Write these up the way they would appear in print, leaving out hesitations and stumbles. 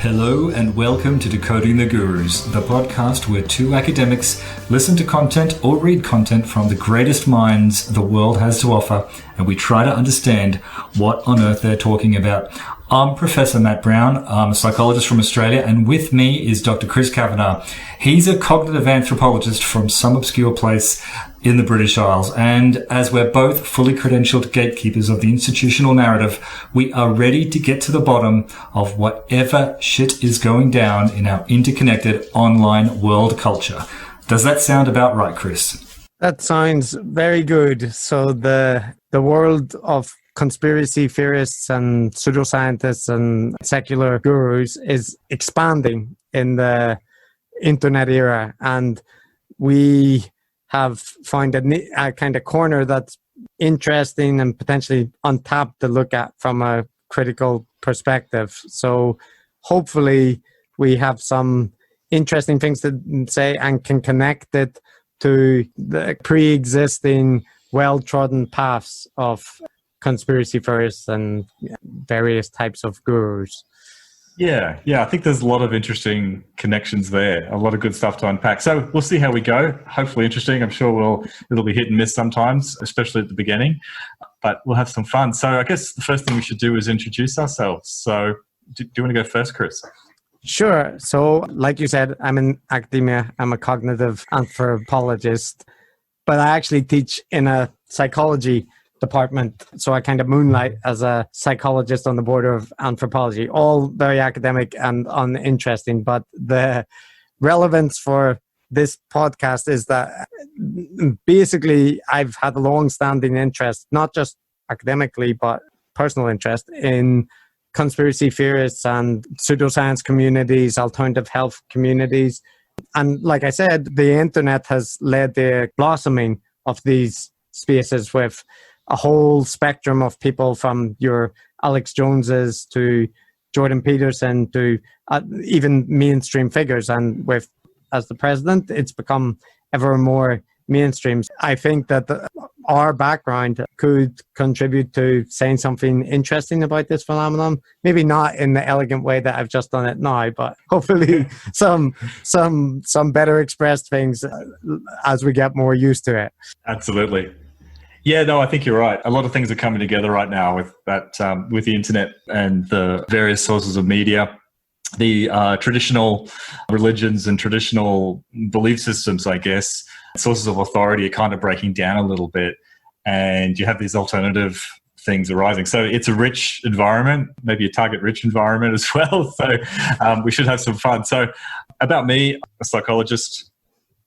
Hello and welcome to Decoding the Gurus, the podcast where two academics listen to content or read content from the greatest minds the world has to offer, and we try to understand what on earth they're talking about. I'm Professor Matt Brown. I'm a psychologist from Australia, and with me is Dr. Chris Kavanagh. He's a cognitive anthropologist from some obscure place in the British Isles, and as we're both fully credentialed gatekeepers of the institutional narrative, we are ready to get to the bottom of whatever shit is going down in our interconnected online world culture. Does that sound about right, Chris? That sounds very good. So the world of conspiracy theorists and pseudoscientists and secular gurus is expanding in the internet era, and we have found a kind of corner that's interesting and potentially untapped to look at from a critical perspective. So hopefully we have some interesting things to say and can connect it to the pre-existing well-trodden paths of conspiracy theorists and various types of gurus. Yeah, I think there's a lot of interesting connections there, a lot of good stuff to unpack. So we'll see how we go. Hopefully interesting. I'm sure it'll be hit and miss sometimes, especially at the beginning, but we'll have some fun. So I guess the first thing we should do is introduce ourselves. So do you want to go first, Chris? Sure. So like you said, I'm in academia. I'm a cognitive anthropologist, but I actually teach in a psychology department. So I kind of moonlight as a psychologist on the border of anthropology, all very academic and uninteresting. But the relevance for this podcast is that basically I've had a long-standing interest, not just academically, but personal interest in conspiracy theorists and pseudoscience communities, alternative health communities. And like I said, the internet has led the blossoming of these spaces with a whole spectrum of people, from your Alex Joneses to Jordan Peterson to even mainstream figures. And with, as the president, it's become ever more mainstream. I think that our background could contribute to saying something interesting about this phenomenon. Maybe not in the elegant way that I've just done it now, but hopefully some better expressed things as we get more used to it. Absolutely. Yeah, no, I think you're right. A lot of things are coming together right now with that, with the internet and the various sources of media. The traditional religions and traditional belief systems, I guess, sources of authority are kind of breaking down a little bit, and you have these alternative things arising. So it's a rich environment, maybe a target-rich environment as well. So we should have some fun. So about me, a psychologist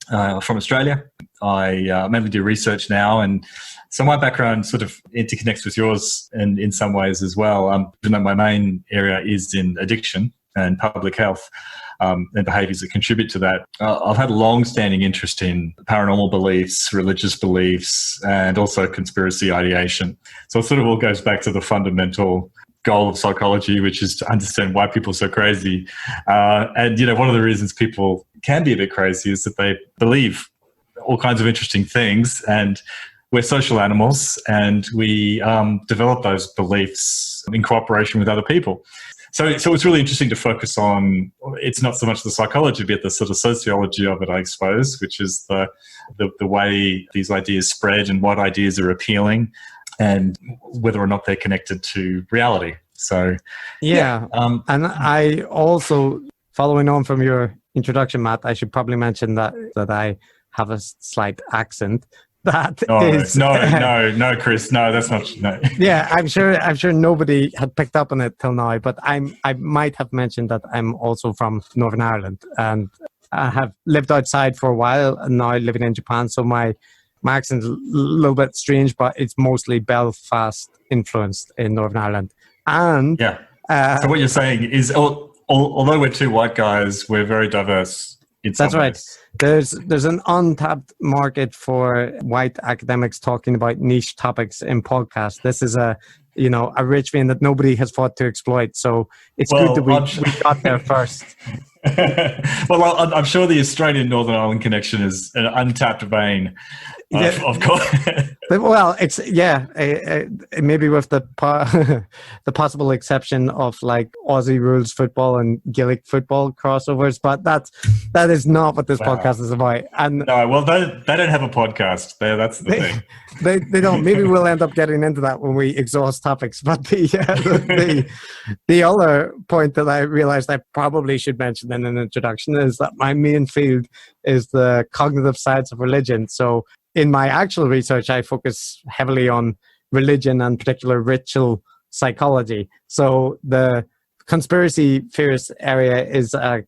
from Australia. I mainly do research now, and so my background sort of interconnects with yours and in some ways as well. Even though my main area is in addiction and public health and behaviours that contribute to that, I've had a long-standing interest in paranormal beliefs, religious beliefs, and also conspiracy ideation. So it sort of all goes back to the fundamental goal of psychology, which is to understand why people are so crazy. And, you know, one of the reasons people can be a bit crazy is that they believe all kinds of interesting things, and we're social animals, and we develop those beliefs in cooperation with other people. So it's really interesting to focus on, it's not so much the psychology, but the sort of sociology of it, I suppose, which is the way these ideas spread and what ideas are appealing and whether or not they're connected to reality. So, yeah. And I also, following on from your introduction, Matt, I should probably mention that I have a slight accent. That is no, Chris, no, that's not no. Yeah, I'm sure nobody had picked up on it till now, but I might have mentioned that I'm also from Northern Ireland, and I have lived outside for a while and now living in Japan, so my accent's a little bit strange, but it's mostly Belfast influenced in Northern Ireland. And yeah. So what you're saying is, although we're two white guys, we're very diverse. That's right. There's an untapped market for white academics talking about niche topics in podcasts. This is a rich vein that nobody has fought to exploit. So it's good that we got there first. Well, I'm sure the Australian Northern Ireland connection is an untapped vein. Of course. Well, it's maybe with the the possible exception of like Aussie rules football and Gaelic football crossovers, but that is not what this podcast is about. And no, well, they don't have a podcast. That's the thing. They don't. Maybe we'll end up getting into that when we exhaust topics. But the other point that I realized I probably should mention in an introduction is that my main field is the cognitive science of religion. So in my actual research, I focus heavily on religion and particular ritual psychology. So the conspiracy theorist area is a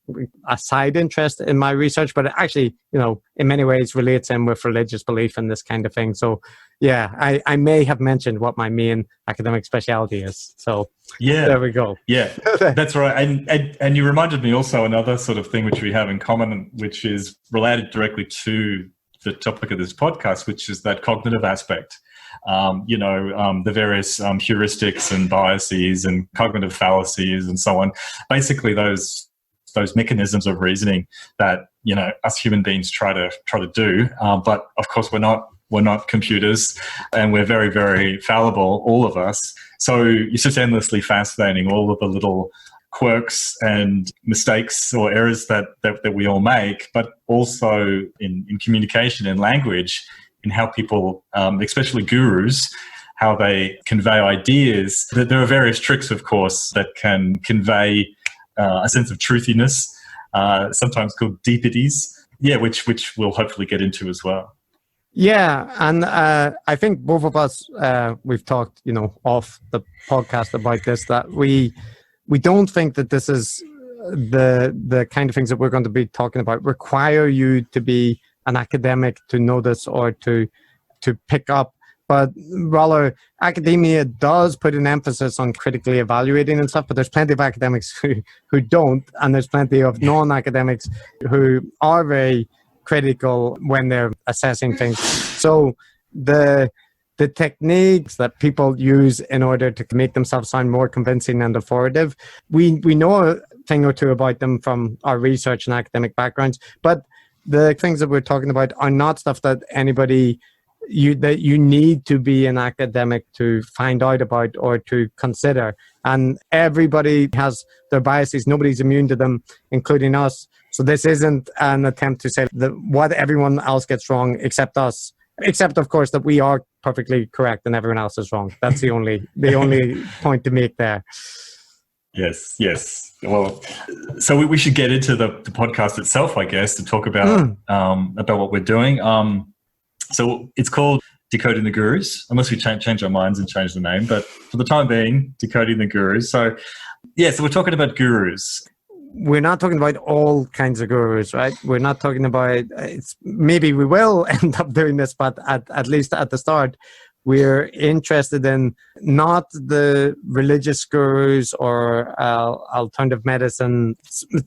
side interest in my research, but it actually, in many ways relates in with religious belief and this kind of thing. So yeah, I may have mentioned what my main academic specialty is. So yeah, there we go. Yeah, that's right. And you reminded me also another sort of thing which we have in common, which is related directly to the topic of this podcast, which is that cognitive aspect. The various heuristics and biases and cognitive fallacies and so on. Basically, those mechanisms of reasoning that us human beings try to do, but of course we're not computers, and we're very, very fallible, all of us. So it's just endlessly fascinating, all of the little quirks and mistakes or errors that we all make, but also in communication and language, in how people, especially gurus, how they convey ideas. There are various tricks, of course, that can convey a sense of truthiness, sometimes called deepities, which we'll hopefully get into as well. Yeah, and I think both of us, we've talked, off the podcast about this, that we don't think that this is the kind of things that we're going to be talking about require you to be an academic to know this or to pick up, but rather academia does put an emphasis on critically evaluating and stuff, but there's plenty of academics who don't, and there's plenty of non-academics who are very critical when they're assessing things. So the techniques that people use in order to make themselves sound more convincing and authoritative, we know a thing or two about them from our research and academic backgrounds, but the things that we're talking about are not stuff that you need to be an academic to find out about or to consider. And everybody has their biases. Nobody's immune to them, including us. So this isn't an attempt to say that what everyone else gets wrong except us. Except, of course, that we are perfectly correct and everyone else is wrong. That's the only point to make there. Yes. Well, so we should get into the podcast itself, I guess, to talk about what we're doing. So it's called Decoding the Gurus, unless we change our minds and change the name. But for the time being, Decoding the Gurus. So we're talking about gurus. We're not talking about all kinds of gurus, right? We're not talking about, maybe we will end up doing this, but at least at the start, we're interested in not the religious gurus or alternative medicine,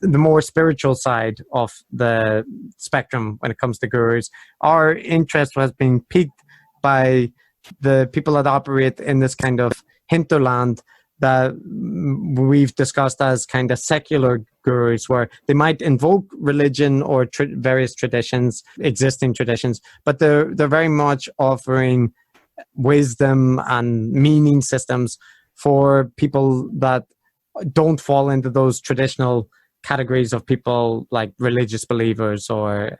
the more spiritual side of the spectrum when it comes to gurus. Our interest has been piqued by the people that operate in this kind of hinterland that we've discussed as kind of secular gurus, where they might invoke religion or various traditions, existing traditions, but they're very much offering wisdom and meaning systems for people that don't fall into those traditional categories of people like religious believers or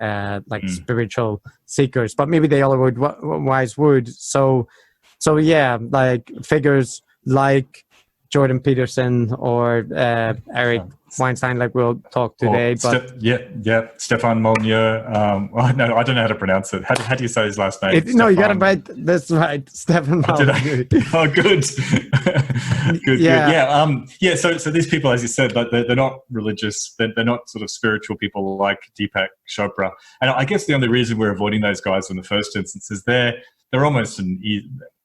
spiritual seekers, but maybe they otherwise would. So yeah, like figures like Jordan Peterson or Eric Weinstein, like we'll talk today. Stefan Molyneux. No, I don't know how to pronounce it. How do you say his last name? No, you got it right. That's right, Stefan Molyneux. Oh, good. Good. So these people, as you said, like they're not religious. They're not sort of spiritual people like Deepak Chopra. And I guess the only reason we're avoiding those guys in the first instance is they're almost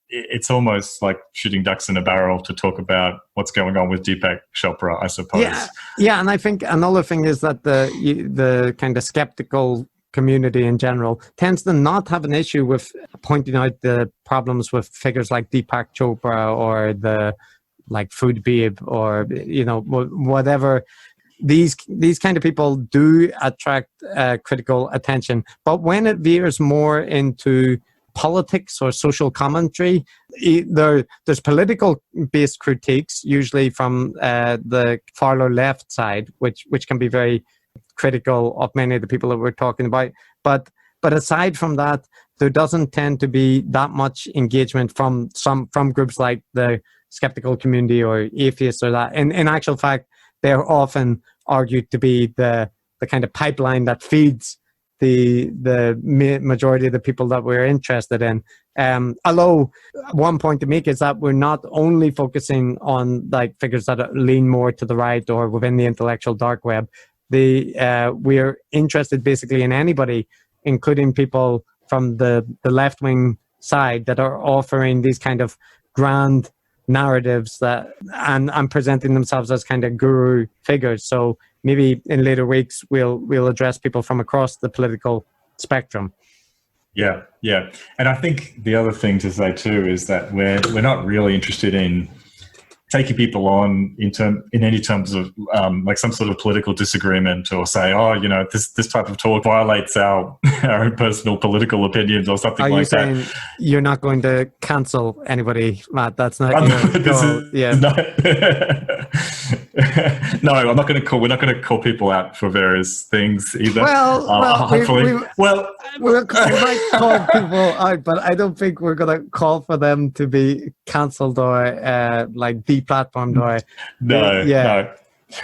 it's almost like shooting ducks in a barrel to talk about what's going on with Deepak Chopra, I suppose. Yeah, and I think another thing is that the kind of skeptical community in general tends to not have an issue with pointing out the problems with figures like Deepak Chopra or the like Food Babe or whatever these kind of people do attract critical attention. But when it veers more into politics or social commentary, there's political based critiques, usually from the far or left side, which can be very critical of many of the people that we're talking about. But aside from that, there doesn't tend to be that much engagement from groups like the skeptical community or atheists or that. In actual fact, they're often argued to be the kind of pipeline that feeds the majority of the people that we're interested in. Although one point to make is that we're not only focusing on like figures that lean more to the right or within the intellectual dark web. We're interested basically in anybody, including people from the left-wing side, that are offering these kind of grand narratives and presenting themselves as kind of guru figures. So maybe in later weeks we'll address people from across the political spectrum. Yeah. And I think the other thing to say too is that we're not really interested in taking people on in any terms of like some sort of political disagreement, or say, this type of talk violates our own personal political opinions or something like that. Are you saying you're not going to cancel anybody, Matt? That's not your goal. Yeah. No, I'm not going to call. We're not going to call people out for various things either. We might call people out, but I don't think we're going to call for them to be cancelled or like deplatformed or. No.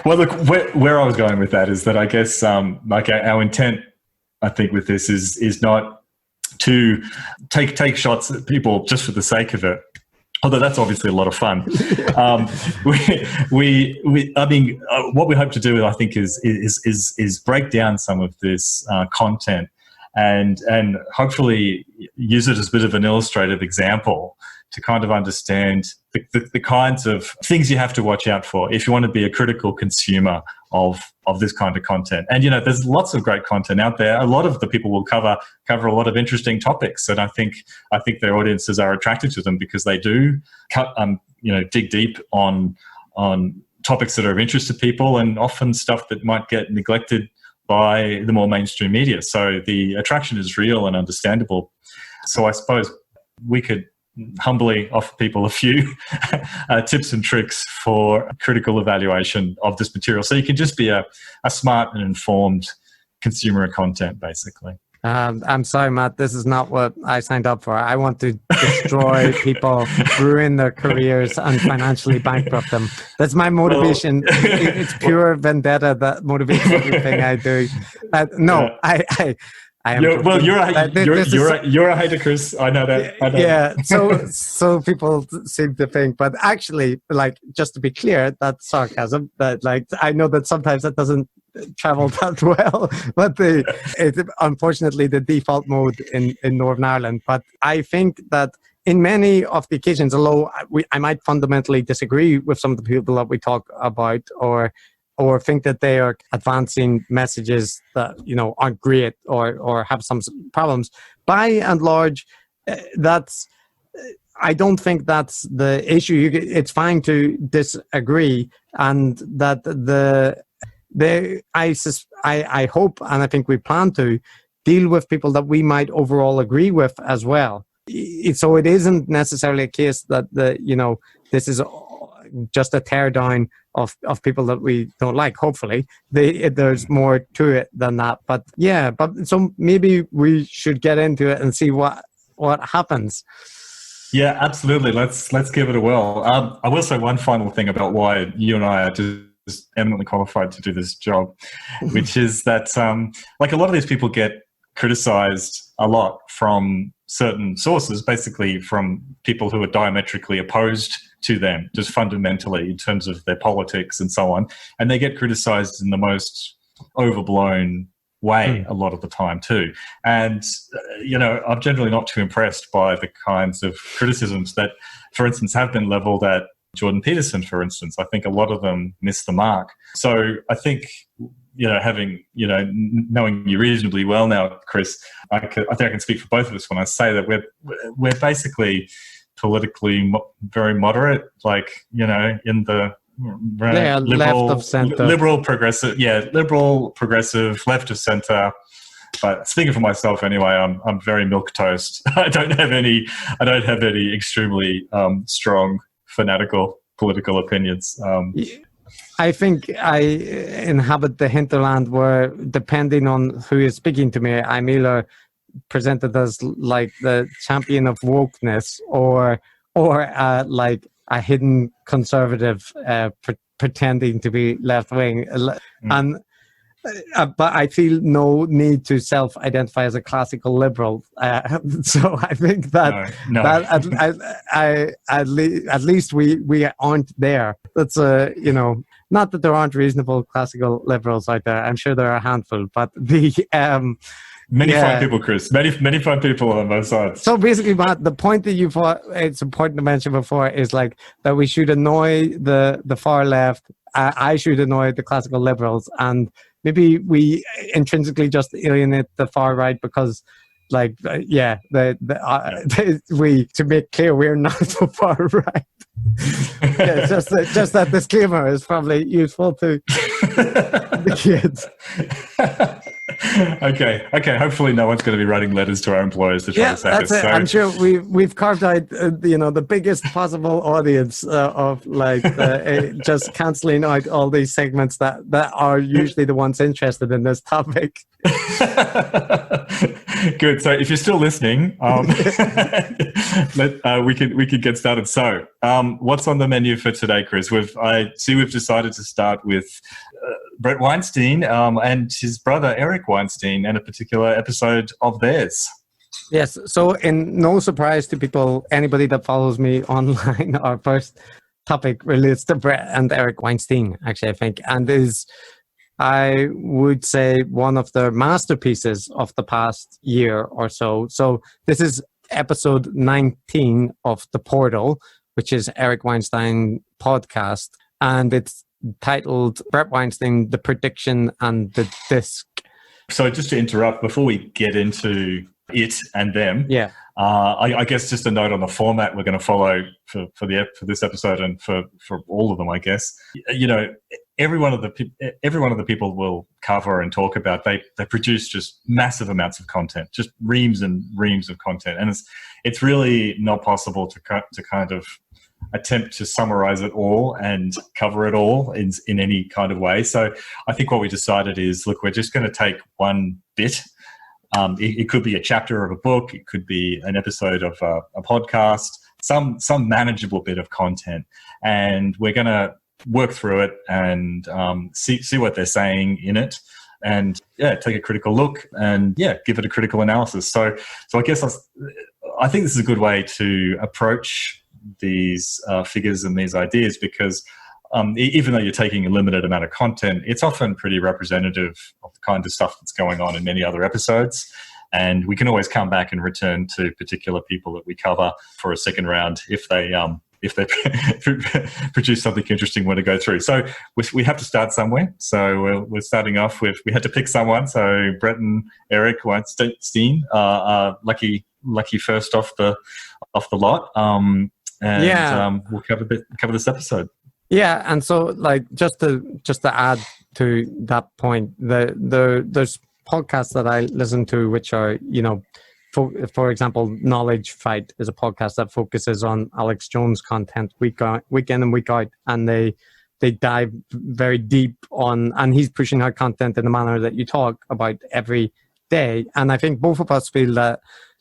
Well, look, where I was going with that is that I guess like our intent, I think, with this is not to take shots at people just for the sake of it. Although that's obviously a lot of fun. What we hope to do, I think, is break down some of this content and hopefully use it as a bit of an illustrative example to kind of understand the kinds of things you have to watch out for if you want to be a critical consumer of this kind of content. And, there's lots of great content out there. A lot of the people will cover a lot of interesting topics. And I think their audiences are attracted to them because they do dig deep on topics that are of interest to people, and often stuff that might get neglected by the more mainstream media. So the attraction is real and understandable. So I suppose we could humbly offer people a few tips and tricks for critical evaluation of this material, so you can just be a smart and informed consumer of content, basically. I'm sorry, Matt, this is not what I signed up for. I want to destroy people, ruin their careers, and financially bankrupt them. That's my motivation. It's pure vendetta that motivates everything I do. I am. You're a hater, Chris. I know that. Yeah. So people seem to think, but actually, like, just to be clear, that's sarcasm. That, like, I know that sometimes that doesn't travel that well, but it's unfortunately the default mode in Northern Ireland. But I think that in many of the occasions, although I might fundamentally disagree with some of the people that we talk about, or think that they are advancing messages that aren't great or have some problems. By and large, I don't think that's the issue. It's fine to disagree, and that I hope, and I think we plan to deal with people that we might overall agree with as well. So it isn't necessarily a case that this is just a tear down of people that we don't like. Hopefully there's more to it than that, but so maybe we should get into it and see what happens. Yeah, absolutely. Let's give it a whirl. I will say one final thing about why you and I are just eminently qualified to do this job, which is that like a lot of these people get criticized a lot from certain sources, basically from people who are diametrically opposed to them, just fundamentally in terms of their politics and so on. And they get criticized in the most overblown way a lot of the time too. And, I'm generally not too impressed by the kinds of criticisms that, for instance, have been leveled at Jordan Peterson, for instance. I think a lot of them miss the mark. So I think, having, knowing you reasonably well now, Chris, I think I can speak for both of us when I say that we're basically politically very moderate, like, in the left of center, liberal, progressive. Yeah, liberal, progressive, left of center. But speaking for myself, anyway, I'm very milquetoast. I don't have any extremely strong fanatical political opinions. I think I inhabit the hinterland where, depending on who is speaking to me, I'm either presented as like the champion of wokeness or like a hidden conservative pretending to be left wing, and. But I feel no need to self-identify as a classical liberal. So I think that at least we aren't there. That's not that there aren't reasonable classical liberals out there. I'm sure there are a handful, but the many fine people, Chris. Many fine people on both sides. So basically, Matt, the point that you thought it's important to mention before is like that we should annoy the far left. I should annoy the classical liberals, and maybe we intrinsically just alienate the far right because, like, we, to make clear, we're not the far right. Yeah, just that disclaimer is probably useful to the kids. Okay. Hopefully, no one's going to be writing letters to our employers to try to sack us. So. I'm sure we've carved out the biggest possible audience of like just cancelling out all these segments that are usually the ones interested in this topic. Good. So if you're still listening, we could get started. So, what's on the menu for today, Chris? We've decided to start with Bret Weinstein and his brother Eric Weinstein, and a particular episode of theirs. Yes. So, in no surprise to anybody that follows me online, our first topic relates to Bret and Eric Weinstein. Actually, I think, and is, I would say, one of the masterpieces of the past year or so. So this is episode 19 of The Portal, which is Eric Weinstein podcast, and it's titled Bret Weinstein, The Prediction and the Disc. So just to interrupt, before we get into it and them, I guess just a note on the format we're going to follow for this episode and for all of them, I guess. Every one of the people we'll cover and talk about, they produce just massive amounts of content, just reams and reams of content, and it's really not possible to kind of attempt to summarize it all and cover it all in any kind of way. So I think what we decided is, look, we're just going to take one bit. It could be a chapter of a book, it could be an episode of a podcast, some manageable bit of content, and we're going to work through it and see what they're saying in it, and take a critical look and give it a critical analysis. So I guess I think this is a good way to approach these figures and these ideas, because even though you're taking a limited amount of content, it's often pretty representative of the kind of stuff that's going on in many other episodes. And we can always come back and return to particular people that we cover for a second round if they produce something interesting when to go through. So we have to start somewhere. So we're starting off with, we had to pick someone. So Bret and Eric Weinstein are lucky first off the lot. We'll cover this episode. Yeah, and so like just to add to that point, there's podcasts that I listen to which are, for example, Knowledge Fight is a podcast that focuses on Alex Jones content week in and week out, and they dive very deep on, and he's pushing out content in the manner that you talk about every day. And I think both of us feel that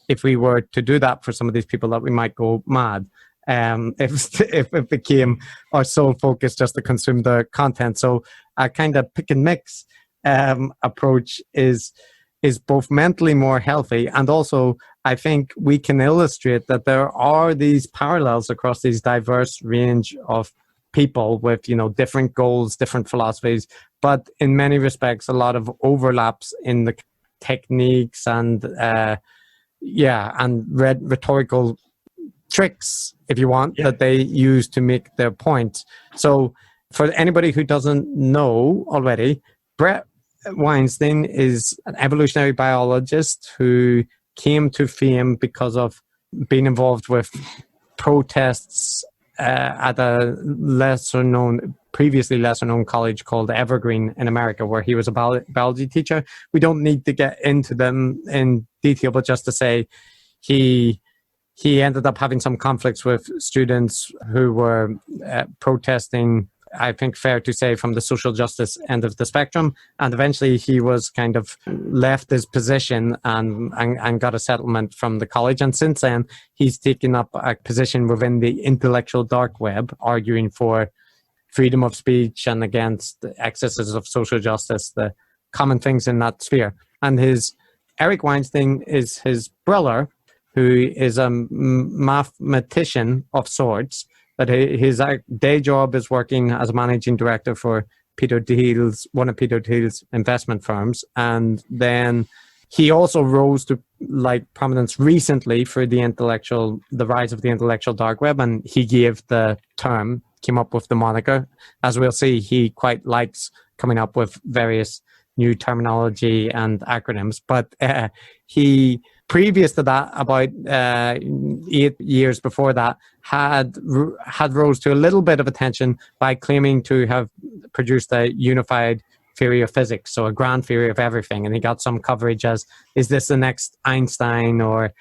if we were to do that for some of these people, that we might go mad. If it became our sole focus just to consume the content. So a kind of pick and mix approach is both mentally more healthy, and also I think we can illustrate that there are these parallels across these diverse range of people with different goals, different philosophies, but in many respects a lot of overlaps in the techniques and rhetorical tricks, if you want, that they use to make their point. So for anybody who doesn't know already, Bret Weinstein is an evolutionary biologist who came to fame because of being involved with protests at a lesser known previously lesser known college called Evergreen in America, where he was a biology teacher. We don't need to get into them in detail, but just to say he ended up having some conflicts with students who were protesting, I think fair to say, from the social justice end of the spectrum. And eventually he was kind of left his position and got a settlement from the college. And since then, he's taken up a position within the intellectual dark web, arguing for freedom of speech and against the excesses of social justice, the common things in that sphere. And Eric Weinstein is his brother, who is a mathematician of sorts. But his day job is working as a managing director for one of Peter Thiel's investment firms. And then he also rose to prominence recently for the rise of the intellectual dark web. And he came up with the moniker. As we'll see, he quite likes coming up with various new terminology and acronyms. But he, previous to that, about 8 years before that, had rose to a little bit of attention by claiming to have produced a unified theory of physics, so a grand theory of everything. And he got some coverage as, is this the next Einstein or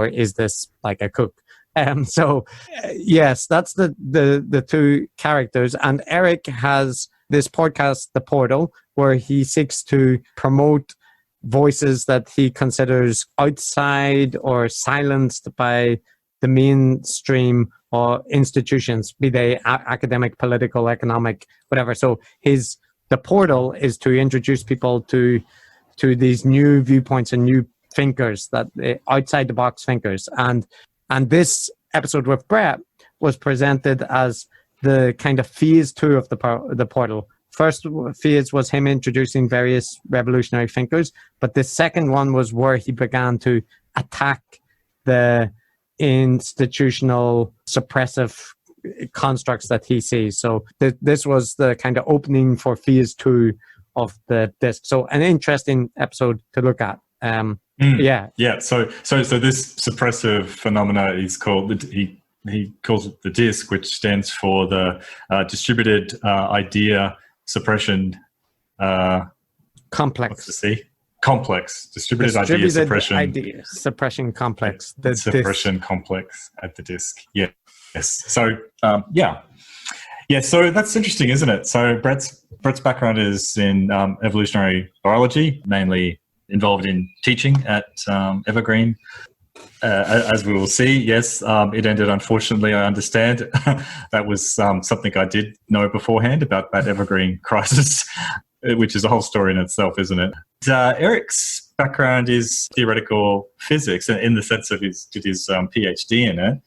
is this like a kook? Yes, that's the two characters. And Eric has this podcast, The Portal, where he seeks to promote voices that he considers outside or silenced by the mainstream or institutions, be they academic, political, economic, whatever. So The Portal is to introduce people to these new viewpoints and new thinkers, that outside the box thinkers. And this episode with Bret was presented as the kind of phase 2 of the Portal. First phase was him introducing various revolutionary thinkers, but the second one was where he began to attack the institutional suppressive constructs that he sees. So this was the kind of opening for phase 2 of the disc. So an interesting episode to look at. Yeah. So this suppressive phenomena is called, he calls it the DISC, which stands for the distributed idea suppression complex. Complex. Distributed idea suppression complex. The suppression complex at the DISC. Yeah. Yes. So so that's interesting, isn't it? So Bret's background is in evolutionary biology, mainly involved in teaching at Evergreen. As we will see, yes, it ended, unfortunately, I understand. That was something I did know beforehand about that Evergreen crisis, which is a whole story in itself, isn't it? Eric's background is theoretical physics, in the sense of did his PhD in it.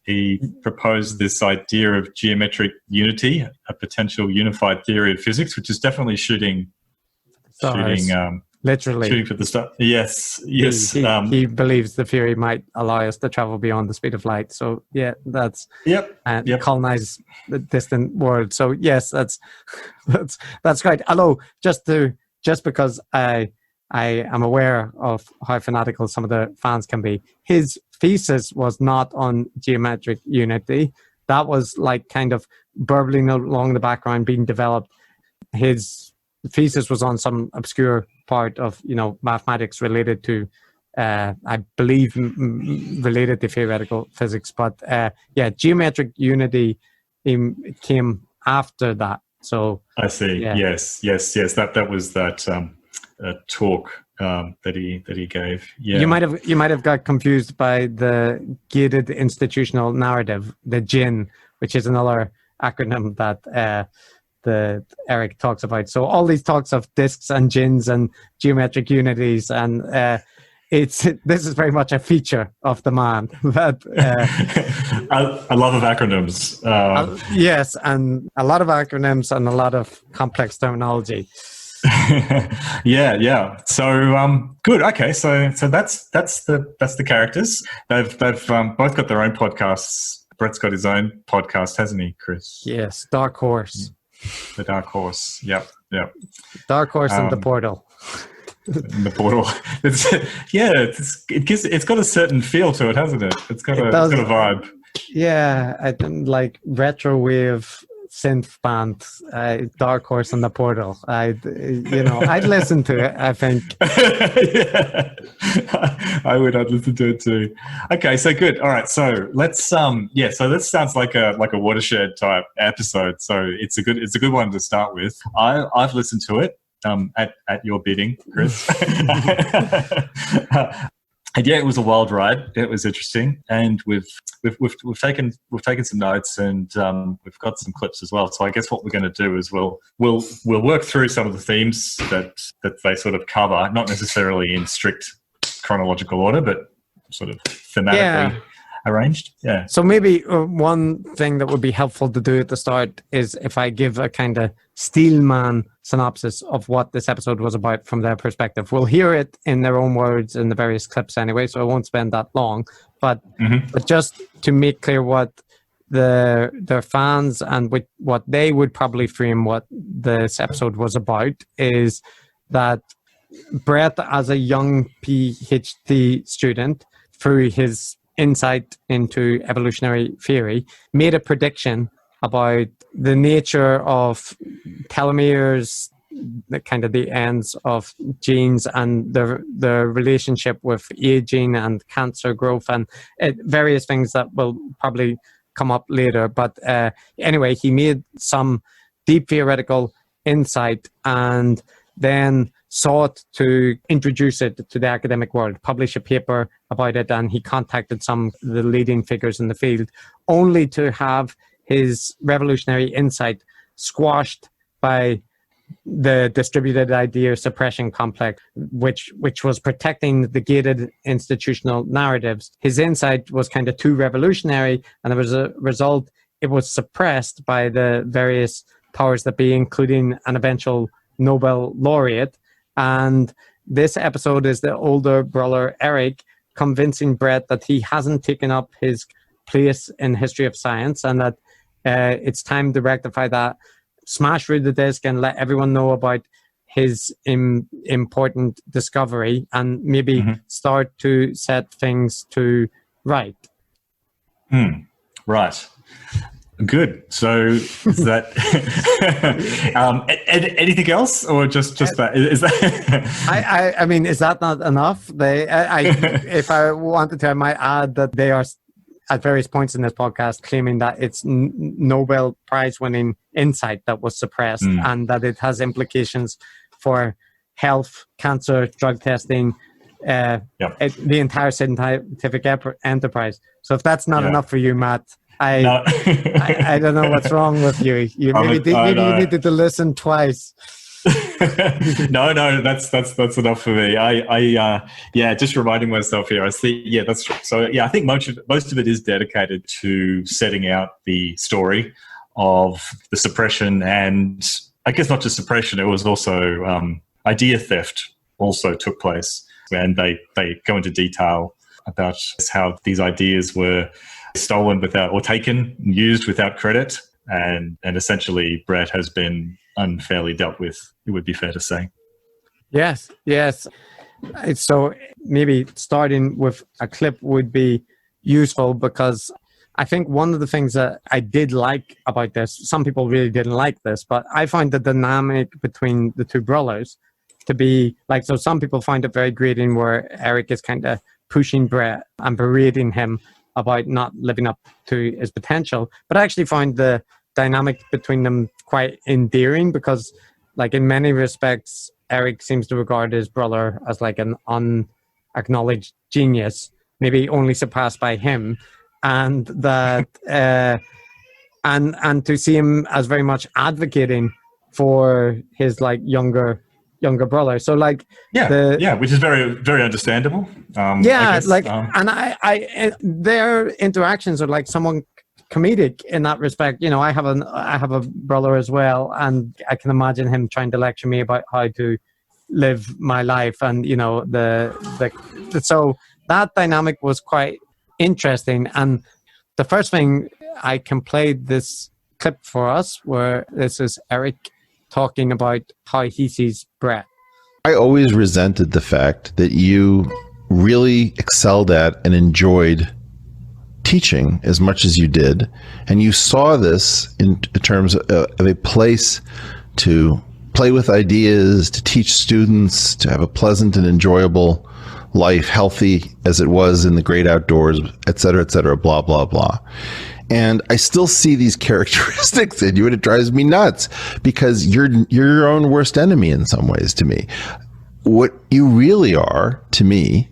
He proposed this idea of geometric unity, a potential unified theory of physics, which is definitely shooting literally shooting for the start. Yes. He believes the theory might allow us to travel beyond the speed of light. So yeah, that's colonize the distant world. So yes, that's great. Although just because I am aware of how fanatical some of the fans can be, his thesis was not on geometric unity. That was kind of burbling along the background, being developed. His thesis was on some obscure part of mathematics related to I believe related to theoretical physics, but geometric unity came after that. So I see. Yes. That was that talk that he gave. Yeah. You might have got confused by the gated institutional narrative, the GIN, which is another acronym that Eric talks about. So all these talks of disks and GINs and geometric unities, and this is very much a feature of the man. That I love of acronyms. Yes, and a lot of acronyms and a lot of complex terminology. Yeah. So good. Okay. So that's the characters. They've both got their own podcasts. Bret's got his own podcast, hasn't he, Chris? Yes, Dark Horse. The Dark Horse. Yep. Dark Horse and The Portal. The Portal. It's got a certain feel to it, hasn't it? It's got a vibe. Yeah, I think retro wave synth band, Dark Horse and the Portal. I'd listen to it, I think. Yeah. I'd listen to it too. Okay, so good. All right, so let's so this sounds like a watershed type episode. So it's a good one to start with. I've listened to it at your bidding, Chris. And yeah, it was a wild ride. It was interesting, and we've taken some notes, and we've got some clips as well. So I guess what we're going to do is we'll work through some of the themes that they sort of cover, not necessarily in strict chronological order, but sort of thematically arranged. Yeah. So maybe one thing that would be helpful to do at the start is if I give a kind of Steelman synopsis of what this episode was about from their perspective. We'll hear it in their own words in the various clips anyway, so I won't spend that long. But just to make clear what their fans and what they would probably frame what this episode was about is that Bret, as a young PhD student, through his insight into evolutionary theory, made a prediction about the nature of telomeres, the ends of genes, and the relationship with aging and cancer growth and various things that will probably come up later. But anyway, he made some deep theoretical insight and then sought to introduce it to the academic world, publish a paper about it, and he contacted some of the leading figures in the field, only to have his revolutionary insight squashed by the distributed idea suppression complex, which was protecting the gated institutional narratives. His insight was kind of too revolutionary, and as a result, it was suppressed by the various powers that be, including an eventual Nobel laureate. And this episode is the older brother, Eric, convincing Bret that he hasn't taken up his place in history of science and that it's time to rectify that, smash through the disc and let everyone know about his important discovery and maybe start to set things to right. Right. Good. So is that anything else, or just that? Is that? I mean, is that not enough? If I wanted to, I might add that they are at various points in this podcast claiming that it's Nobel Prize winning insight that was suppressed and that it has implications for health, cancer, drug testing, the entire scientific enterprise. So if that's not enough for you, Matt, I don't know what's wrong with you. Maybe you needed to listen twice. No, that's enough for me. I just reminding myself here. I see. Yeah, that's true. So yeah, I think most of it is dedicated to setting out the story of the suppression, and I guess not just suppression. It was also idea theft also took place, and they go into detail about how these ideas were stolen without, or taken, used without credit, and essentially Bret has been unfairly dealt with, it would be fair to say. Yes. So maybe starting with a clip would be useful, because I think one of the things that I did like about this, some people really didn't like this, but I find the dynamic between the two brothers to be like, so some people find it very grating where Eric is kind of pushing Bret and berating him about not living up to his potential, but I actually find the dynamic between them quite endearing, because like in many respects Eric seems to regard his brother as like an unacknowledged genius, maybe only surpassed by him, and that and to see him as very much advocating for his like younger brother. So like which is very, very understandable. And I their interactions are like someone comedic in that respect. You know, I have a brother as well, and I can imagine him trying to lecture me about how to live my life, and you know so that dynamic was quite interesting. And the first thing, I can play this clip for us where this is Eric talking about how he sees Bret. I always resented the fact that you really excelled at and enjoyed teaching as much as you did, and you saw this in terms of a place to play with ideas, to teach students, to have a pleasant and enjoyable life, healthy as it was in the great outdoors, et cetera, blah, blah, blah. And I still see these characteristics in you, and it drives me nuts because you're your own worst enemy in some ways to me. What you really are, to me,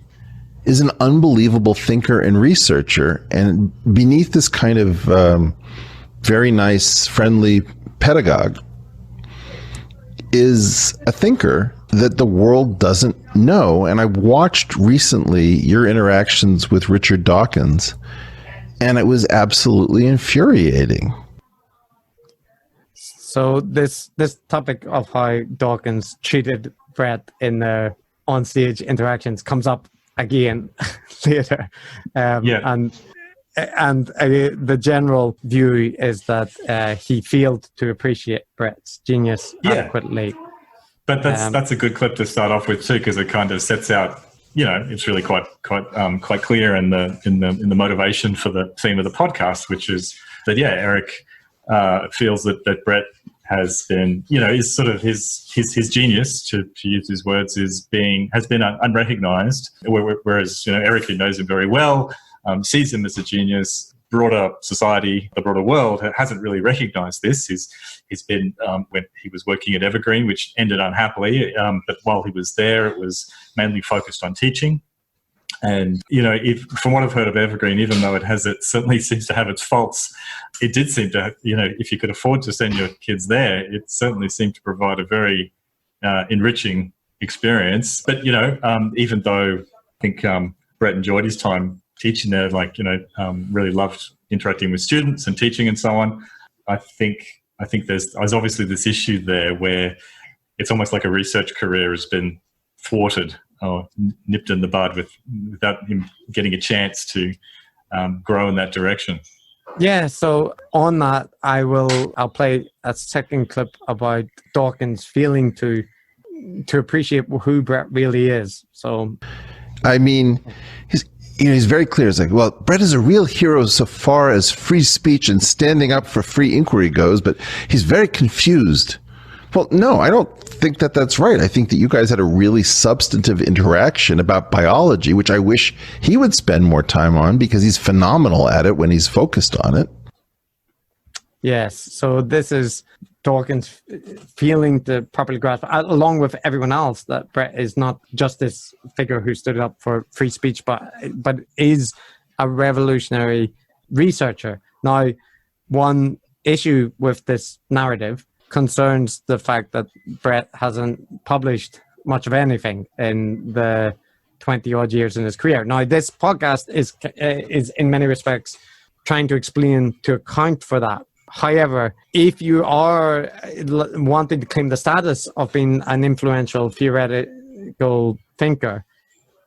is an unbelievable thinker and researcher. And beneath this kind of very nice, friendly pedagogue is a thinker that the world doesn't know. And I watched recently your interactions with Richard Dawkins, and it was absolutely infuriating. So this topic of how Dawkins treated Bret in the onstage interactions comes up again later. And the general view is that he failed to appreciate Bret's genius adequately. But that's a good clip to start off with too, because it kind of sets out, it's really quite clear in the motivation for the theme of the podcast, which is that Eric feels that Bret has been, is sort of his genius, to use his words, has been unrecognized. Whereas Eric, who knows him very well, sees him as a genius. Broader society, the broader world hasn't really recognized this. He's been when he was working at Evergreen, which ended unhappily. But while he was there, it was mainly focused on teaching. And from what I've heard of Evergreen, even though it certainly seems to have its faults, it did seem to, if you could afford to send your kids there, it certainly seemed to provide a very enriching experience. But even though I think Bret enjoyed his time teaching there, really loved interacting with students and teaching and so on, I think there's obviously this issue there where it's almost like a research career has been thwarted or nipped in the bud without him getting a chance to grow in that direction. Yeah, so on that, I'll play a second clip about Dawkins failing to appreciate who Bret really is. So, I mean, he's very clear. It's like, well, Bret is a real hero so far as free speech and standing up for free inquiry goes, but he's very confused. Well, no, I don't think that's right. I think that you guys had a really substantive interaction about biology, which I wish he would spend more time on because he's phenomenal at it when he's focused on it. Yes, so this is Dawkins feeling to properly grasp, along with everyone else, that Bret is not just this figure who stood up for free speech, but is a revolutionary researcher. Now, one issue with this narrative concerns the fact that Bret hasn't published much of anything in the 20-odd years in his career. Now, this podcast is in many respects trying to account for that. However, if you are wanting to claim the status of being an influential theoretical thinker,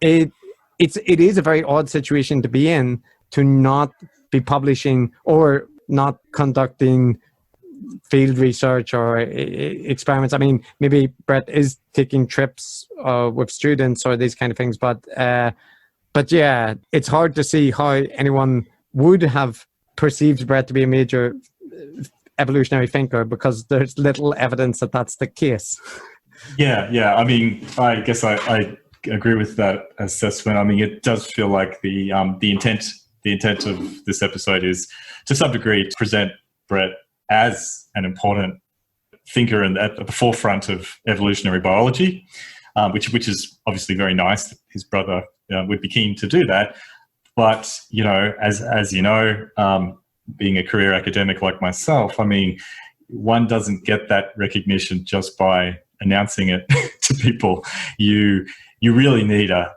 it is a very odd situation to be in, to not be publishing or not conducting field research or experiments. I mean, maybe Bret is taking trips with students or these kind of things, but yeah, it's hard to see how anyone would have perceived Bret to be a major evolutionary thinker because there's little evidence that that's the case. Yeah. I mean, I guess I agree with that assessment. I mean, it does feel like the intent of this episode is to some degree to present Bret as an important thinker and at the forefront of evolutionary biology, which is obviously very nice. His brother would be keen to do that, but as you know, being a career academic like myself, I mean, one doesn't get that recognition just by announcing it to people. You really need a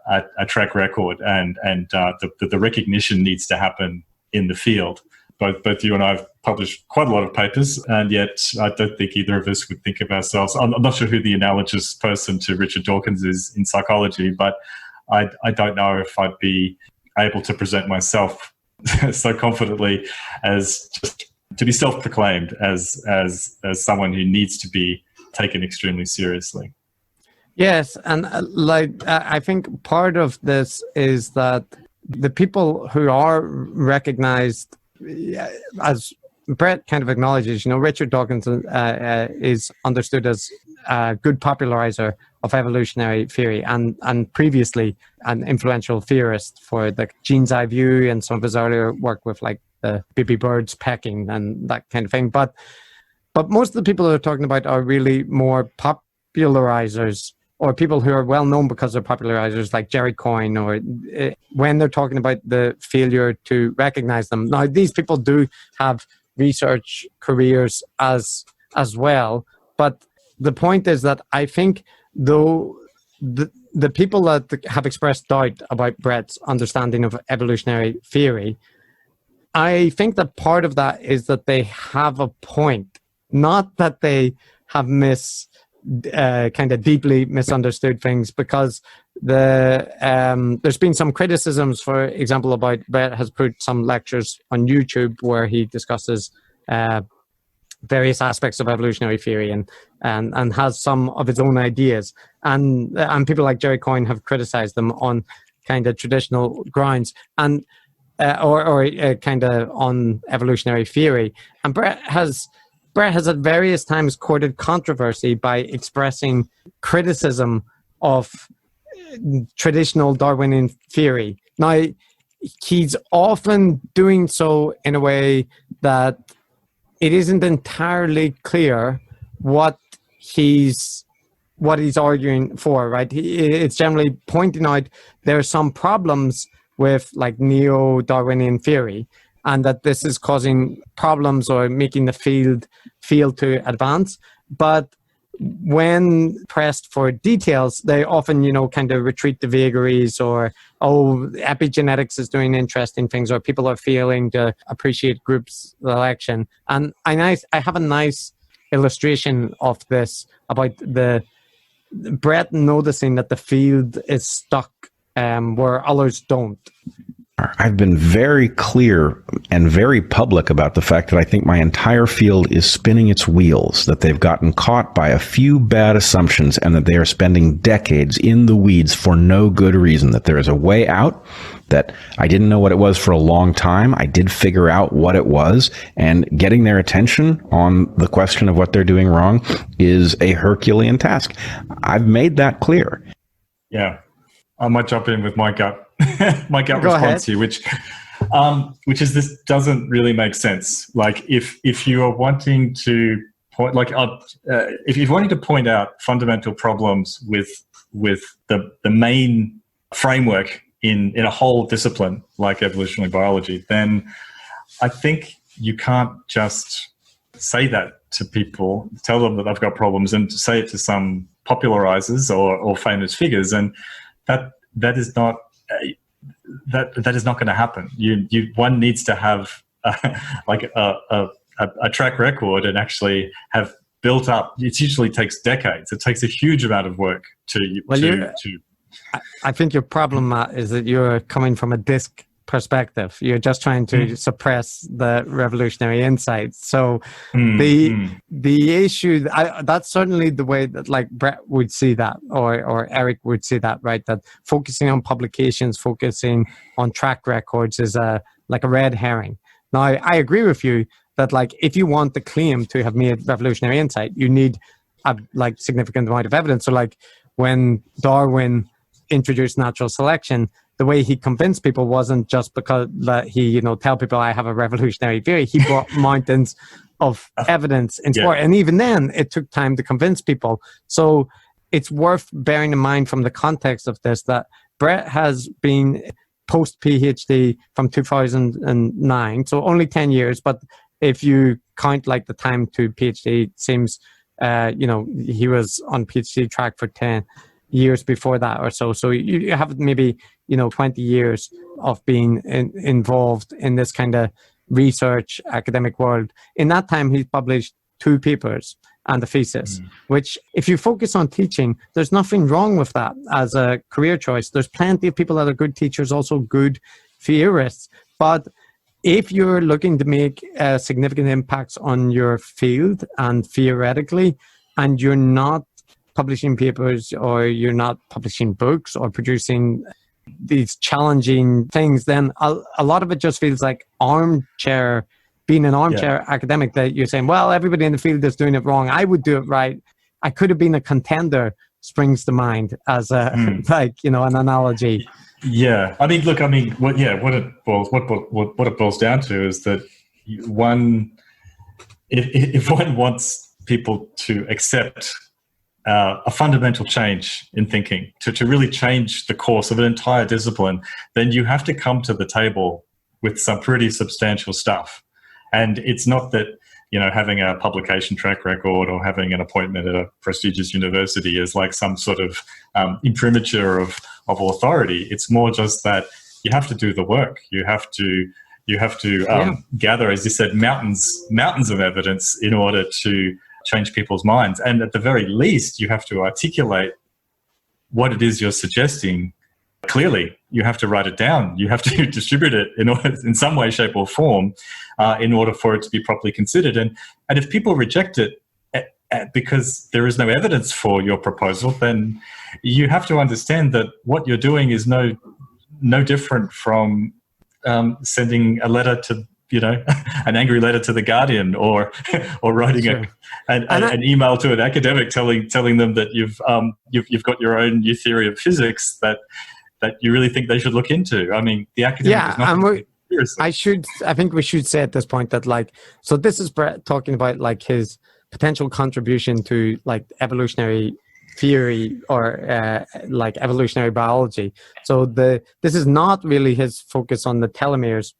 track record, and the recognition needs to happen in the field. Both you and I have published quite a lot of papers, and yet I don't think either of us would think of ourselves. I'm not sure who the analogous person to Richard Dawkins is in psychology, but I don't know if I'd be able to present myself so confidently as just to be self-proclaimed as someone who needs to be taken extremely seriously. Yes, and I think part of this is that the people who are recognized, as Bret kind of acknowledges, Richard Dawkins is understood as a good popularizer of evolutionary theory and previously an influential theorist for the gene's eye view and some of his earlier work with like the baby birds pecking and that kind of thing. But most of the people who are talking about are really more popularizers, or people who are well known because they're popularizers, like Jerry Coyne, or when they're talking about the failure to recognize them. Now, these people do have research careers as well, but the point is that I think though the people that have expressed doubt about Bret's understanding of evolutionary theory, I think that part of that is that they have a point, not that they have kind of deeply misunderstood things, because there's been some criticisms, for example, about Bret has put some lectures on YouTube where he discusses various aspects of evolutionary theory and has some of his own ideas, and people like Jerry Coyne have criticized them on kind of traditional grounds and or kind of on evolutionary theory. And Bret has at various times courted controversy by expressing criticism of traditional Darwinian theory. Now, he's often doing so in a way that it isn't entirely clear what he's arguing for, right? It's generally pointing out there are some problems with like neo-Darwinian theory, and that this is causing problems or making the field fail to advance. But when pressed for details, they often, kind of retreat to vagaries, or, epigenetics is doing interesting things, or people are failing to appreciate group selection. And I have a nice illustration of this about Bret noticing that the field is stuck where others don't. I've been very clear and very public about the fact that I think my entire field is spinning its wheels, that they've gotten caught by a few bad assumptions, and that they are spending decades in the weeds for no good reason, that there is a way out, that I didn't know what it was for a long time. I did figure out what it was, and getting their attention on the question of what they're doing wrong is a Herculean task. I've made that clear. Yeah. I might jump in with my gut response ahead. here, which is this doesn't really make sense. Like if you are wanting to point, if you're wanting to point out fundamental problems with the main framework in a whole discipline like evolutionary biology, then I think you can't just say that to people, tell them that they've got problems, and say it to some popularizers or famous figures, and that is not going to happen. One needs to have a track record and actually have built up. It usually takes decades. It takes a huge amount of work to. I think your problem, Matt, is that you're coming from a disc perspective. You're just trying to suppress the revolutionary insights. So the issue, that's certainly the way that like Bret would see that, or Eric would see that, right? That focusing on publications, focusing on track records is like a red herring. Now, I agree with you that like if you want the claim to have made revolutionary insight, you need a like significant amount of evidence. So like when Darwin introduced natural selection, the way he convinced people wasn't just because that he, tell people I have a revolutionary theory. He brought mountains of evidence in sport. And even then, it took time to convince people. So it's worth bearing in mind from the context of this that Bret has been post-PhD from 2009, so only 10 years. But if you count like the time to PhD, it seems, he was on PhD track for 10 years before that or so. So you have maybe 20 years of being involved in this kind of research academic world. In that time, he's published 2 papers and a thesis, which if you focus on teaching, there's nothing wrong with that as a career choice. There's plenty of people that are good teachers, also good theorists. But if you're looking to make significant impacts on your field and theoretically, and you're not publishing papers, or you're not publishing books, or producing these challenging things, then a lot of it just feels like being an armchair academic, that you're saying, well, everybody in the field is doing it wrong, I would do it right, I could have been a contender, springs to mind as a an analogy. Yeah, I mean, look, what it boils down to is that if one wants people to accept a fundamental change in thinking, to really change the course of an entire discipline, then you have to come to the table with some pretty substantial stuff. And it's not that, having a publication track record or having an appointment at a prestigious university is like some sort of imprimatur of authority. It's more just that you have to do the work. You have to gather, as you said, mountains of evidence in order to change people's minds. And at the very least, you have to articulate what it is you're suggesting clearly. You have to write it down. You have to distribute it in some way, shape, or form in order for it to be properly considered. And if people reject it because there is no evidence for your proposal, then you have to understand that what you're doing is no different from sending a letter to, an angry letter to the Guardian, or writing an email to an academic telling them that you've got your own new theory of physics that you really think they should look into. I mean, the academic is not seriously. I think we should say at this point that so this is Bret talking about his potential contribution to evolutionary theory or evolutionary biology. So this is not really his focus on the telomeres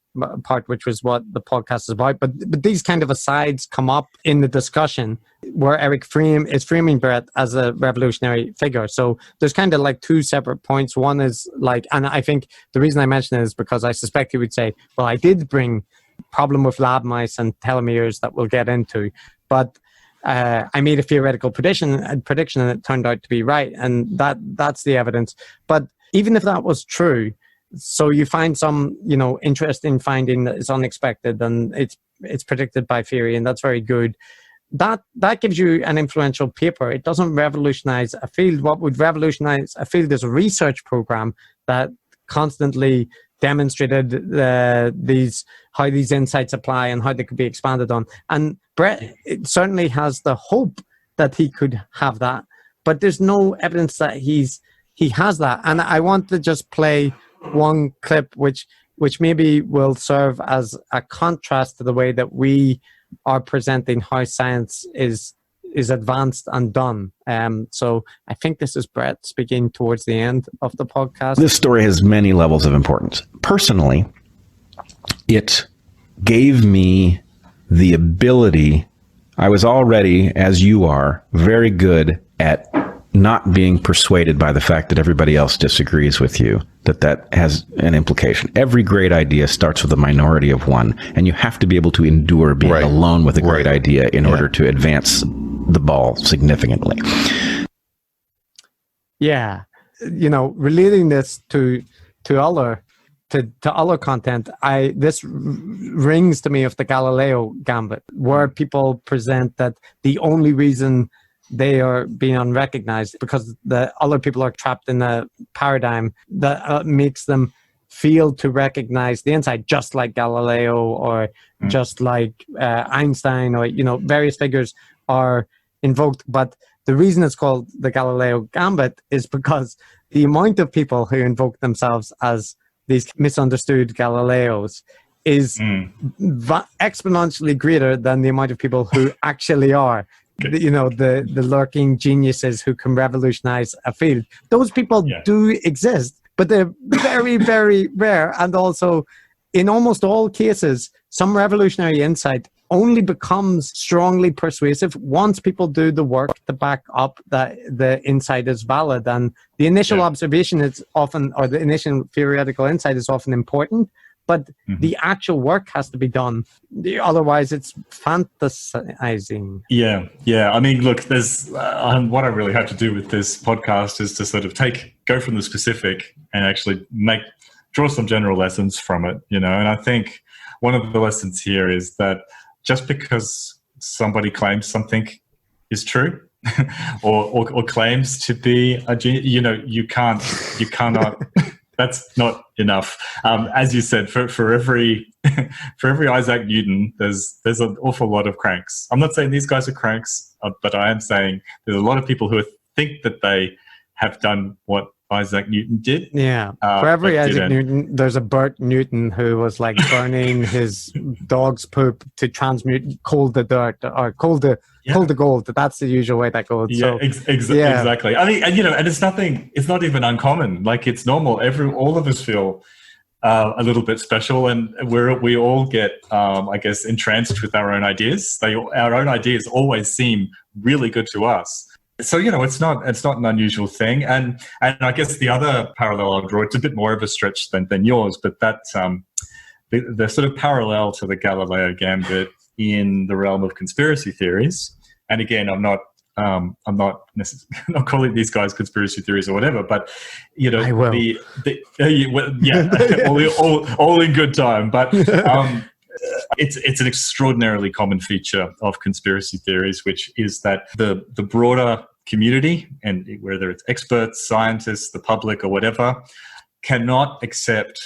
part, which was what the podcast is about. But these kind of asides come up in the discussion where Eric is framing Bret as a revolutionary figure. So there's kind of two separate points. One is and I think the reason I mention it is because I suspect he would say, well, I did bring problem with lab mice and telomeres that we'll get into, but I made a theoretical prediction and it turned out to be right. And that's the evidence. But even if that was true, so you find some, interesting finding that is unexpected and it's predicted by theory, and that's very good. That gives you an influential paper. It doesn't revolutionize a field. What would revolutionize a field is a research program that constantly demonstrated how these insights apply and how they could be expanded on. And Bret certainly has the hope that he could have that, but there's no evidence that he has that. And I want to just play one clip which maybe will serve as a contrast to the way that we are presenting how science is advanced and done. So I think this is Bret speaking towards the end of the podcast. This story has many levels of importance. Personally, it gave me the ability. I was already, as you are, very good at not being persuaded by the fact that everybody else disagrees with you, that has an implication. Every great idea starts with a minority of one, and you have to be able to endure being alone with a great idea in order to advance the ball significantly. Yeah. Relating this to other content, this rings to me of the Galileo gambit, where people present that the only reason they are being unrecognized because the other people are trapped in a paradigm that makes them fail to recognize the insight, just like Galileo or just like Einstein, or various figures are invoked. But the reason it's called the Galileo gambit is because the amount of people who invoke themselves as these misunderstood Galileos is exponentially greater than the amount of people who actually are. The lurking geniuses who can revolutionize a field. Those people do exist, but they're very, very rare. And also, in almost all cases, some revolutionary insight only becomes strongly persuasive once people do the work to back up that the insight is valid. And the initial observation is often, or the initial theoretical insight is often important, but the actual work has to be done. Otherwise, it's fantasizing. Yeah. I mean, look, there's what I really have to do with this podcast is to sort of go from the specific and actually draw some general lessons from it, And I think one of the lessons here is that just because somebody claims something is true or claims to be a genius, you cannot. that's not enough. As you said, for every for every Isaac Newton, there's an awful lot of cranks. I'm not saying these guys are cranks, but I am saying there's a lot of people who think that they have done what Isaac Newton did. Yeah. For every Isaac Newton, there's a Bert Newton who was like burning his dog's poop to transmute coal to dirt or coal to gold. That's the usual way that goes. Yeah, so, exactly. I mean, and it's not even uncommon. Like, it's normal. All of us feel a little bit special, and we all get, I guess, entranced with our own ideas. Our own ideas always seem really good to us. So, it's not an unusual thing. And I guess the other parallel I'll draw, it's a bit more of a stretch than yours, but that's the sort of parallel to the Galileo gambit in the realm of conspiracy theories. And again, I'm not calling these guys conspiracy theories or whatever, but I will. all in good time. But it's an extraordinarily common feature of conspiracy theories, which is that the broader community, and whether it's experts, scientists, the public, or whatever, cannot accept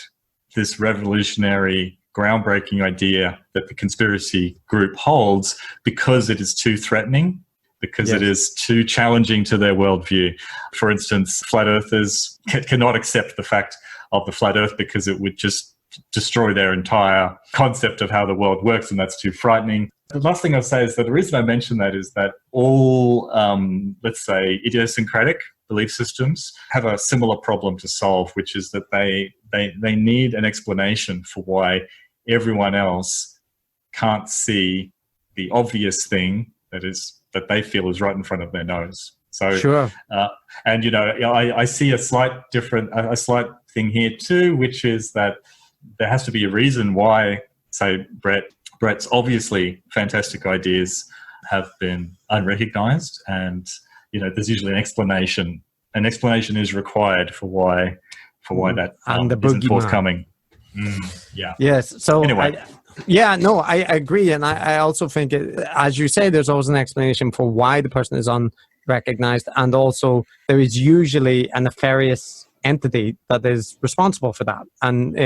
this revolutionary, groundbreaking idea that the conspiracy group holds because it is too threatening, because it is too challenging to their worldview. For instance, flat earthers cannot accept the fact of the flat earth because it would just destroy their entire concept of how the world works, and that's too frightening. The last thing I'll say is that the reason I mention that is that all, let's say, idiosyncratic belief systems have a similar problem to solve, which is that they need an explanation for why everyone else can't see the obvious thing that they feel is right in front of their nose. So, sure. And I see a slight thing here too, which is that there has to be a reason why, say, Bret's obviously fantastic ideas have been unrecognized, and there's usually an explanation. An explanation is required for why that isn't forthcoming. Yes. So anyway. I agree, and I also think, as you say, there's always an explanation for why the person is unrecognized, and also there is usually a nefarious entity that is responsible for that. And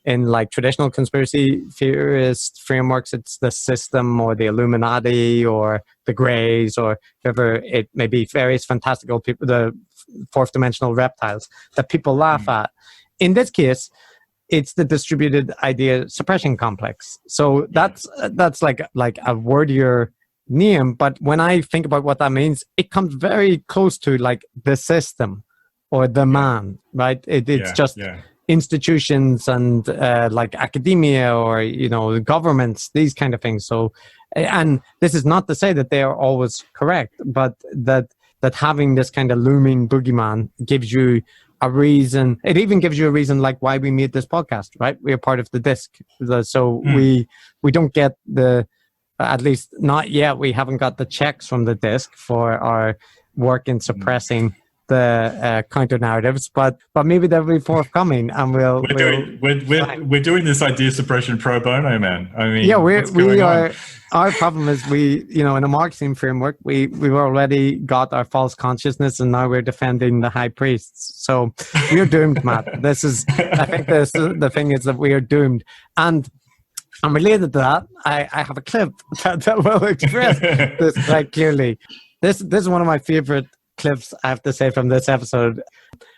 in like traditional conspiracy theorist frameworks, it's the system or the Illuminati or the Greys or whoever it may be, various fantastical people, the fourth dimensional reptiles that people laugh at. In this case, it's the distributed idea suppression complex. So that's like a wordier name, but when I think about what that means, it comes very close to like the system or the man, right? It's just institutions and like academia or governments, these kind of things. So, and this is not to say that they are always correct, but that having this kind of looming boogeyman gives you a reason. It even gives you a reason, like why we made this podcast, right? We are part of the disc, so we don't get at least not yet. We haven't got the checks from the disc for our work in suppressing the counter narratives, but maybe they'll be forthcoming, and we're doing this idea suppression pro bono, man. I mean, we are. Our problem is in a Marxian framework, we've already got our false consciousness, and now we're defending the high priests. So we're doomed, Matt. I think the thing is that we are doomed, and related to that, I have a clip that will express this quite clearly. This is one of my favorite clips, I have to say, from this episode,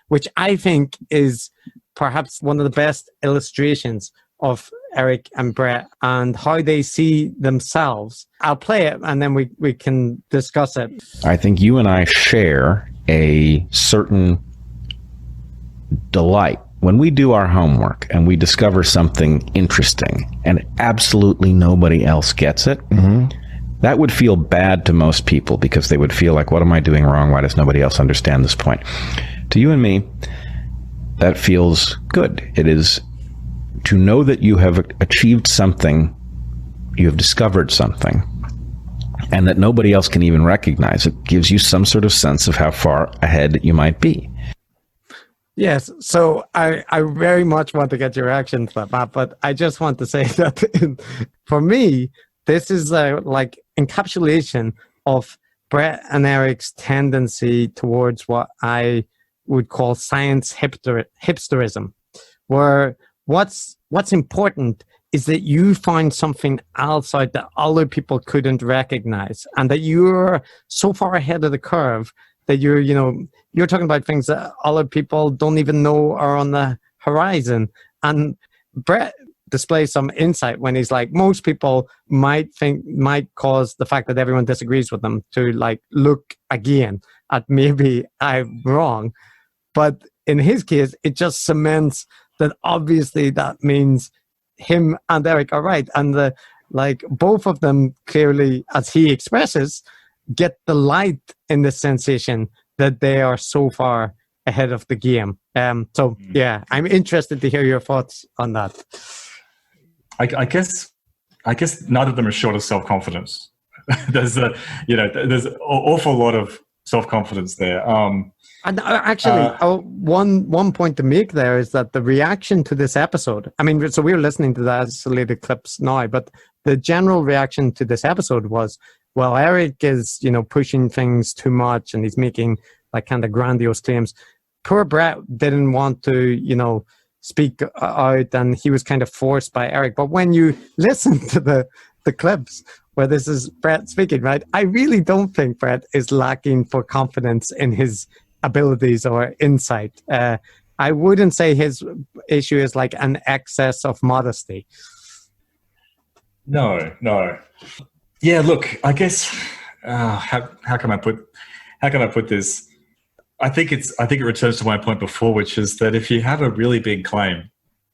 which I think is perhaps one of the best illustrations of Eric and Bret and how they see themselves. I'll play it and then we can discuss it. I think you and I share a certain delight when we do our homework and we discover something interesting and absolutely nobody else gets it. Mm-hmm. That would feel bad to most people because they would feel like, what am I doing wrong? Why does nobody else understand this point? To you and me, that feels good. It is to know that you have achieved something, you have discovered something, and that nobody else can even recognize it gives you some sort of sense of how far ahead you might be. Yes, so I very much want to get your reaction to that, Matt, but I just want to say that for me, this is like encapsulation of Bret and Eric's tendency towards what I would call science hipsterism, where what's important is that you find something else out that other people couldn't recognize, and that you're so far ahead of the curve that you're talking about things that other people don't even know are on the horizon. And Bret displays some insight when he's like, most people might cause the fact that everyone disagrees with them to like look again at maybe I'm wrong. But in his case, it just cements that obviously that means him and Eric are right. And both of them clearly, as he expresses, get the light in the sensation that they are so far ahead of the game. So yeah, I'm interested to hear your thoughts on that. I guess none of them are short of self-confidence. There's an awful lot of self-confidence there. And actually, one point to make there is that the reaction to this episode, I mean, so we're listening to the isolated clips now, but the general reaction to this episode was, well, Eric is, pushing things too much and he's making like kind of grandiose claims. Poor Bret didn't want to, speak out, and he was kind of forced by Eric. But when you listen to the clips where this is Bret speaking, right, I really don't think Bret is lacking for confidence in his abilities or insight. I wouldn't say his issue is like an excess of modesty. No. Yeah, look, I guess how can I put this? I think it returns to my point before, which is that if you have a really big claim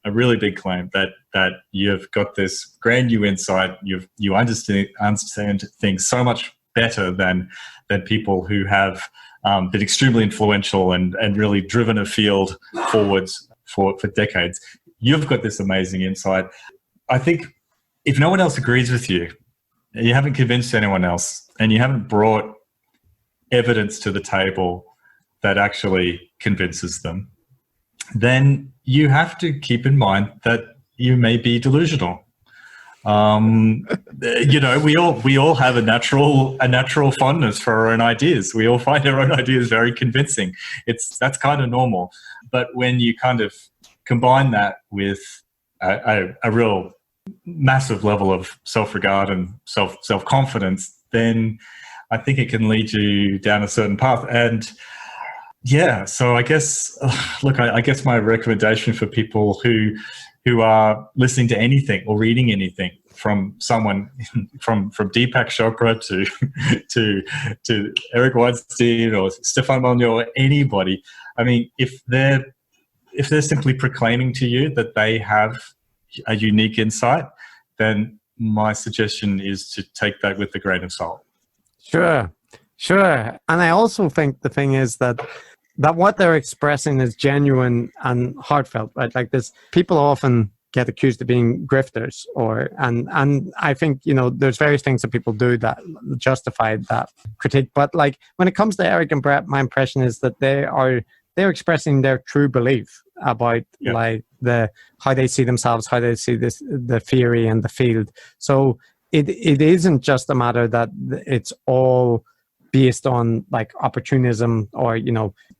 that you've got this grand new insight, you understand things so much better than people who have been extremely influential and really driven a field forwards for decades. You've got this amazing insight. I think if no one else agrees with you, you haven't convinced anyone else, and you haven't brought evidence to the table that actually convinces them, then you have to keep in mind that you may be delusional. We all have a natural fondness for our own ideas. We all find our own ideas very convincing. That's kind of normal. But when you kind of combine that with a real massive level of self-regard and self-confidence, then I think it can lead you down a certain path. And yeah, so I guess, I guess my recommendation for people who are listening to anything or reading anything from someone from Deepak Chopra to Eric Weinstein or Stefan Molyneux or anybody, I mean, if they're simply proclaiming to you that they have a unique insight, then my suggestion is to take that with a grain of salt. Sure. And I also think the thing is that what they're expressing is genuine and heartfelt, right? Like this, people often get accused of being grifters, and I think, there's various things that people do that justify that critique. But like when it comes to Eric and Bret, my impression is that they're expressing their true belief about like how they see themselves, how they see the theory and the field. So it isn't just a matter that it's all based on like opportunism or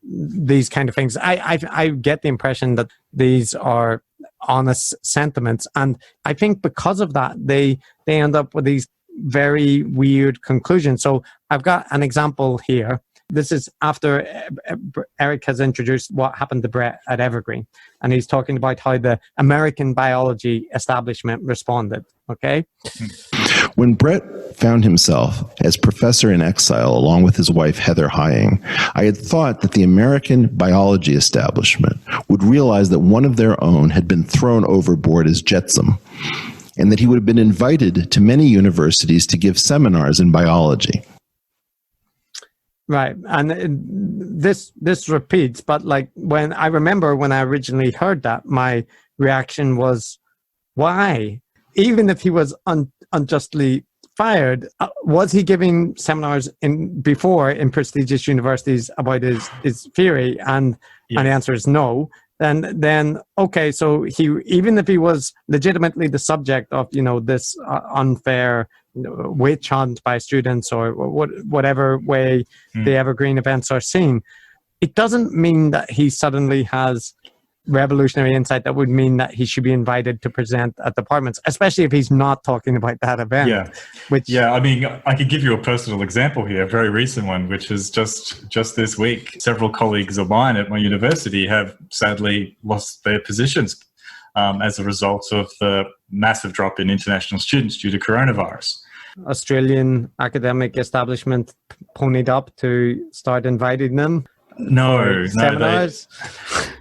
these kind of things. I get the impression that these are honest sentiments, and I think because of that they end up with these very weird conclusions. So I've got an example here. This is after Eric has introduced what happened to Bret at Evergreen, and he's talking about how the American biology establishment responded. Okay. When Bret found himself as professor in exile along with his wife Heather Hying, I had thought that the American biology establishment would realize that one of their own had been thrown overboard as jetsam, and that he would have been invited to many universities to give seminars in biology. Right, and this repeats, but like when I originally heard that, my reaction was, why? Even if he was unjustly fired, was he giving seminars before in prestigious universities about his theory? And the answer is no. Then okay, so even if he was legitimately the subject of this unfair witch hunt by students or whatever way the Evergreen events are seen, it doesn't mean that he suddenly has revolutionary insight that would mean that he should be invited to present at departments, especially if he's not talking about that event. Yeah. I mean, I could give you a personal example here, a very recent one, which is just this week. Several colleagues of mine at my university have sadly lost their positions as a result of the massive drop in international students due to coronavirus. Australian academic establishment ponied up to start inviting them. Seminars?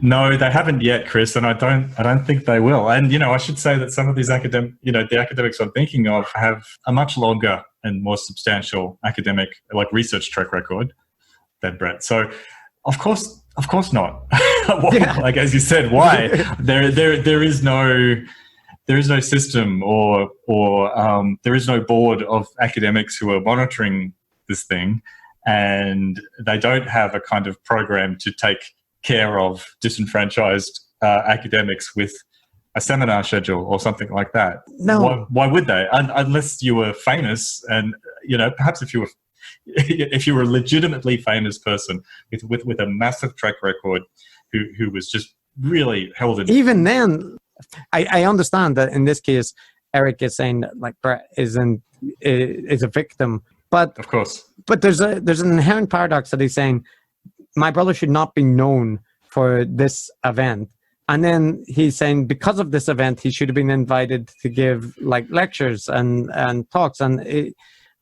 No, they haven't yet, Chris, and I don't think they will. And I should say that some of these the academics I'm thinking of have a much longer and more substantial academic, like research track record than Bret. So, of course not. Like as you said, why? There is no system or there is no board of academics who are monitoring this thing. And they don't have a kind of program to take care of disenfranchised academics with a seminar schedule or something like that. No. Why would they? Unless you were famous, and perhaps if you were a legitimately famous person with a massive track record, who was just really held in. Even then, I understand that in this case, Eric is saying that like Bret is a victim. But of course, there's an inherent paradox that he's saying, my brother should not be known for this event, and then he's saying because of this event he should have been invited to give like lectures and talks, and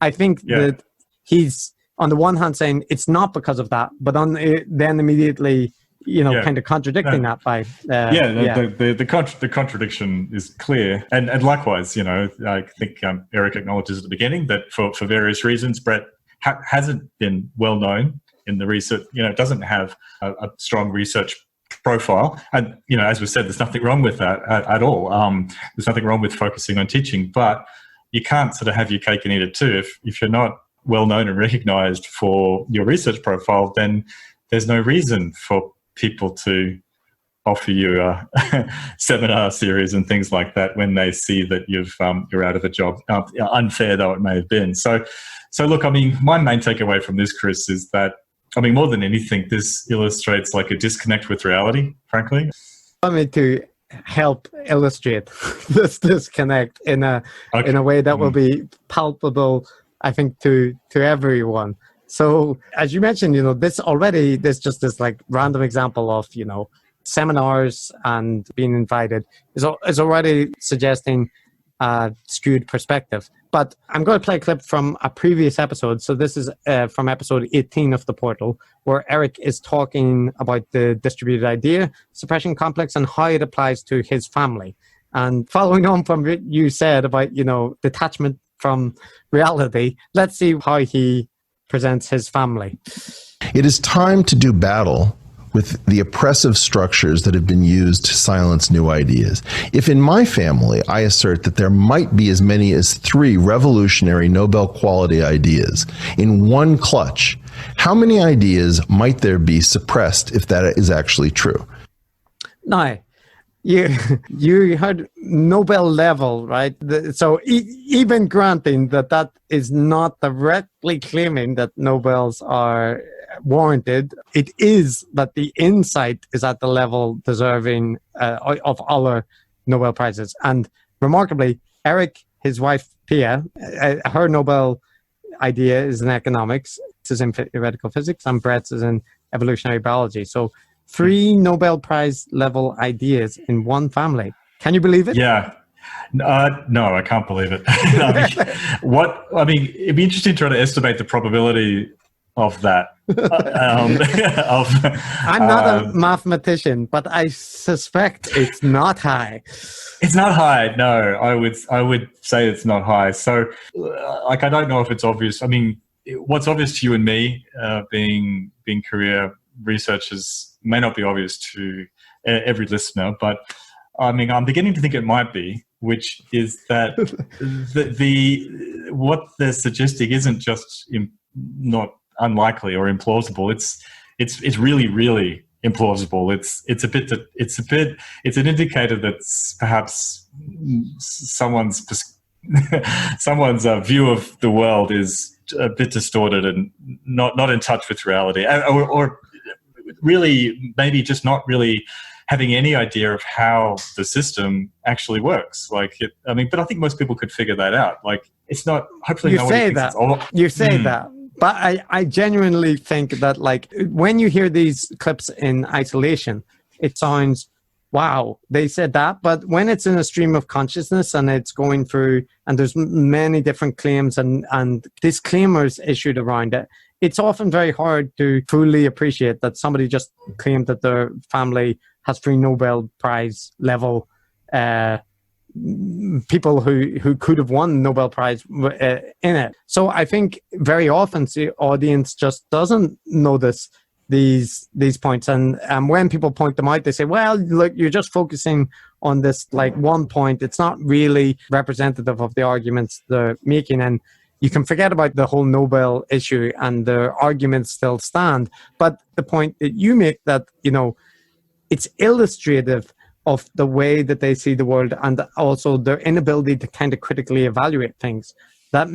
I think that he's on the one hand saying it's not because of that, but then immediately kind of contradicting that by the contradiction is clear, and likewise, I think Eric acknowledges at the beginning that for various reasons, Bret hasn't been well known in the research. Doesn't have a strong research profile, and as we said, there's nothing wrong with that at all. There's nothing wrong with focusing on teaching, but you can't sort of have your cake and eat it too. If you're not well known and recognized for your research profile, then there's no reason for people to offer you a seminar series and things like that when they see that you're out of a job, unfair though it may have been. So look, I mean, my main takeaway from this, Chris, is that, I mean, more than anything, this illustrates like a disconnect with reality, frankly. I mean, to help illustrate this disconnect in a way that will be palpable, I think, to everyone. So as you mentioned, there's just this like random example of, seminars and being invited is already suggesting a skewed perspective. But I'm going to play a clip from a previous episode. So this is from episode 18 of the portal, where Eric is talking about the distributed idea suppression complex and how it applies to his family. And following on from what you said about, detachment from reality, let's see how he presents his family. It is time to do battle with the oppressive structures that have been used to silence new ideas. If in my family I assert that there might be as many as 3 revolutionary Nobel quality ideas in one clutch, how many ideas might there be suppressed if that is actually true? Now, you heard Nobel level, right? So even granting that is not directly claiming that Nobels are warranted, it is that the insight is at the level deserving of other Nobel Prizes. And remarkably, Eric, his wife Pia, her Nobel idea is in economics, this is in theoretical physics, and Bret's is in evolutionary biology. So 3 Nobel Prize level ideas in one family. Can you believe it? Yeah. No, I can't believe it. It'd be interesting to try to estimate the probability of that. I'm not a mathematician, but I suspect it's not high. It's not high. No, I would say it's not high. So, I don't know if it's obvious. I mean, what's obvious to you and me, being career researchers, may not be obvious to every listener, but I mean, I'm beginning to think it might be, which is that what they're suggesting isn't just not unlikely or implausible. It's really, really implausible. It's an indicator that perhaps someone's view of the world is a bit distorted and not in touch with reality, or really maybe just not really having any idea of how the system actually works. Like, but I think most people could figure that out. Like, it's not, hopefully You nobody say thinks that. it's all. You say that. But I genuinely think that, like, when you hear these clips in isolation, it sounds, wow, they said that. But when it's in a stream of consciousness and it's going through, and there's many different claims and disclaimers issued around it, it's often very hard to fully appreciate that somebody just claimed that their family has 3 Nobel Prize level people who could have won Nobel Prize in it. So I think very often the audience just doesn't notice these points, and when people point them out, they say, well, look, you're just focusing on this like one point. It's not really representative of the arguments they're making, and you can forget about the whole Nobel issue and the arguments still stand. But the point that you make, that, you know, it's illustrative of the way that they see the world, and also their inability to kind of critically evaluate things. That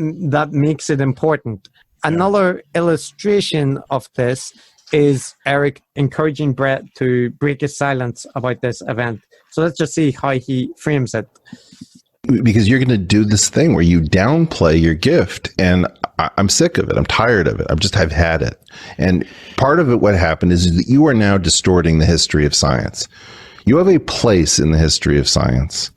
makes it important. Yeah. Another illustration of this is Eric encouraging Bret to break his silence about this event. So let's just see how he frames it. Because you're going to do this thing where you downplay your gift, and I'm sick of it. I'm tired of it. I've had it. And part of it, what happened is that you are now distorting the history of science. You have a place in the history of science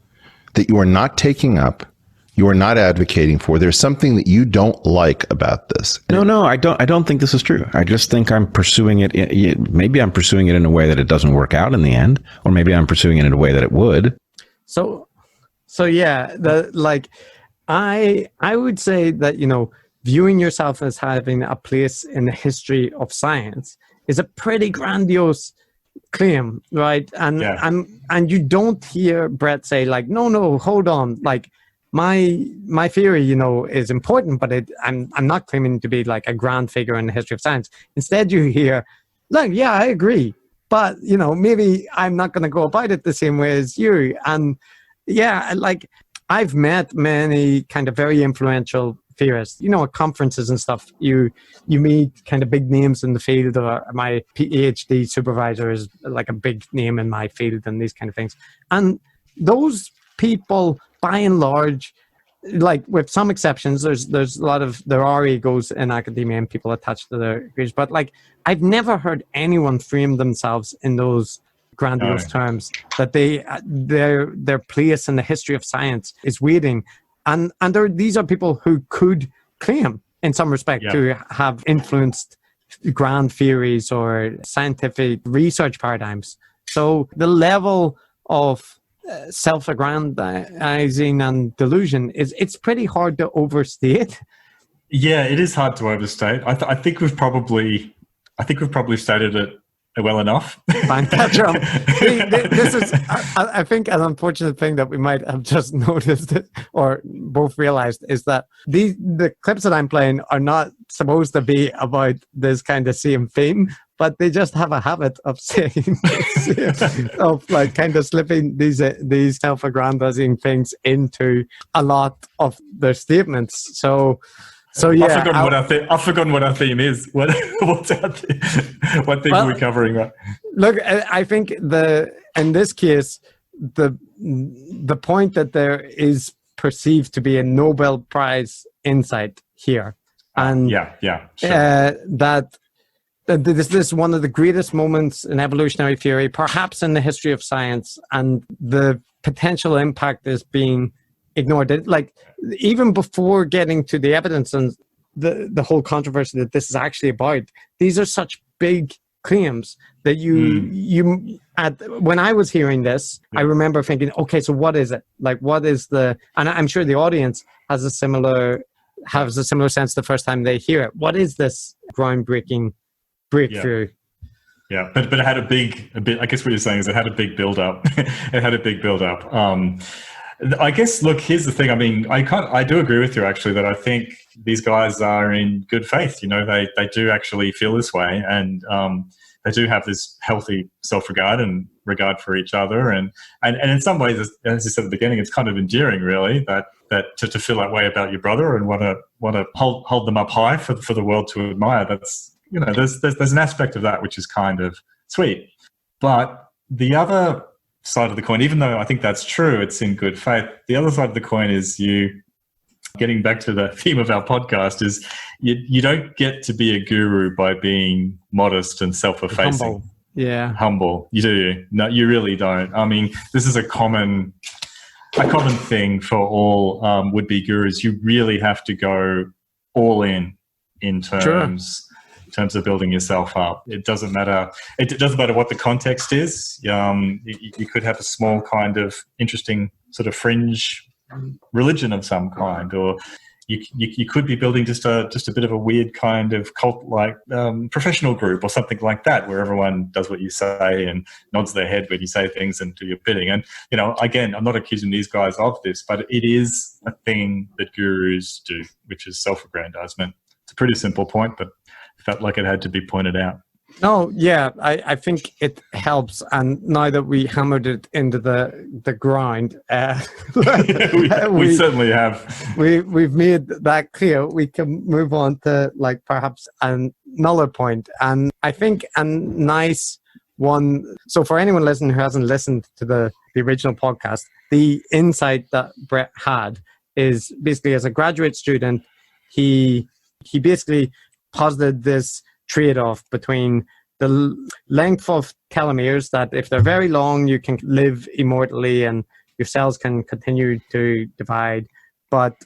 that you are not taking up. You are not advocating for. There's something that you don't like about this. No, I don't think this is true. I just think I'm pursuing it. Maybe I'm pursuing it in a way that it doesn't work out in the end, or maybe I'm pursuing it in a way that it would. So yeah, I would say that, you know, viewing yourself as having a place in the history of science is a pretty grandiose claim, right? And you don't hear Bret say, like, no, hold on, like, my theory, you know, is important, but I'm not claiming to be like a grand figure in the history of science. Instead, you hear, like, yeah, I agree, but, you know, maybe I'm not going to go about it the same way as you. And yeah, like, I've met many kind of very influential theorists, you know, at conferences and stuff. You meet kind of big names in the field, or my PhD supervisor is like a big name in my field, and these kind of things. And those people, by and large, like, with some exceptions, there are egos in academia and people attached to their degrees, but, like, I've never heard anyone frame themselves in those grandiose terms, that their place in the history of science is waiting. And these are people who could claim, in some respect, to have influenced grand theories or scientific research paradigms. So the level of self-aggrandizing and delusion it's pretty hard to overstate. Yeah, it is hard to overstate. I think we've probably stated it well enough. Fine, Patron. This is, I think, an unfortunate thing that we might have just noticed or both realized, is that the clips that I'm playing are not supposed to be about this kind of same theme, but they just have a habit of saying, of like kind of slipping these self-aggrandizing things into a lot of their statements. So yeah, I've forgotten what our theme is. What's our theme? What theme are we covering? Right? Look, I think in this case, the point that there is perceived to be a Nobel Prize insight here, and sure. That this is one of the greatest moments in evolutionary theory, perhaps in the history of science, and the potential impact is being ignored. Like, even before getting to the evidence and the whole controversy that this is actually about, these are such big claims that when I was hearing this, I remember thinking, okay, so what is it? Like, what is and I'm sure the audience has a similar sense the first time they hear it. What is this groundbreaking breakthrough? Yeah, but it had a bit. I guess what you're saying is it had a big build up. I guess, look, here's the thing. I mean, I do agree with you, actually, that I think these guys are in good faith. You know, they do actually feel this way, and they do have this healthy self-regard and regard for each other. And in some ways, as you said at the beginning, it's kind of endearing, really, that to feel that way about your brother and want to hold them up high for the world to admire. That's, you know, there's an aspect of that which is kind of sweet. But the other side of the coin, even though I think that's true, it's in good faith. The other side of the coin is getting back to the theme of our podcast, is you don't get to be a guru by being modest and self-effacing. Humble. Yeah. Humble. You do. No, you really don't. I mean, this is a common thing for all would-be gurus. You really have to go all in terms of building yourself up. It doesn't matter. It doesn't matter what the context is. You could have a small kind of interesting sort of fringe religion of some kind, or you could be building just a bit of a weird kind of cult, like professional group or something like that, where everyone does what you say and nods their head when you say things and do your bidding. And again, I'm not accusing these guys of this, but it is a thing that gurus do, which is self-aggrandizement. It's a pretty simple point, but felt like it had to be pointed out. No, yeah, I think it helps. And now that we hammered it into the grind, we certainly have. We've made that clear. We can move on to like perhaps another point. And I think a nice one. So for anyone listening who hasn't listened to the original podcast, the insight that Bret had is basically, as a graduate student, he basically posited this trade-off between the length of telomeres, that if they're very long, you can live immortally and your cells can continue to divide, but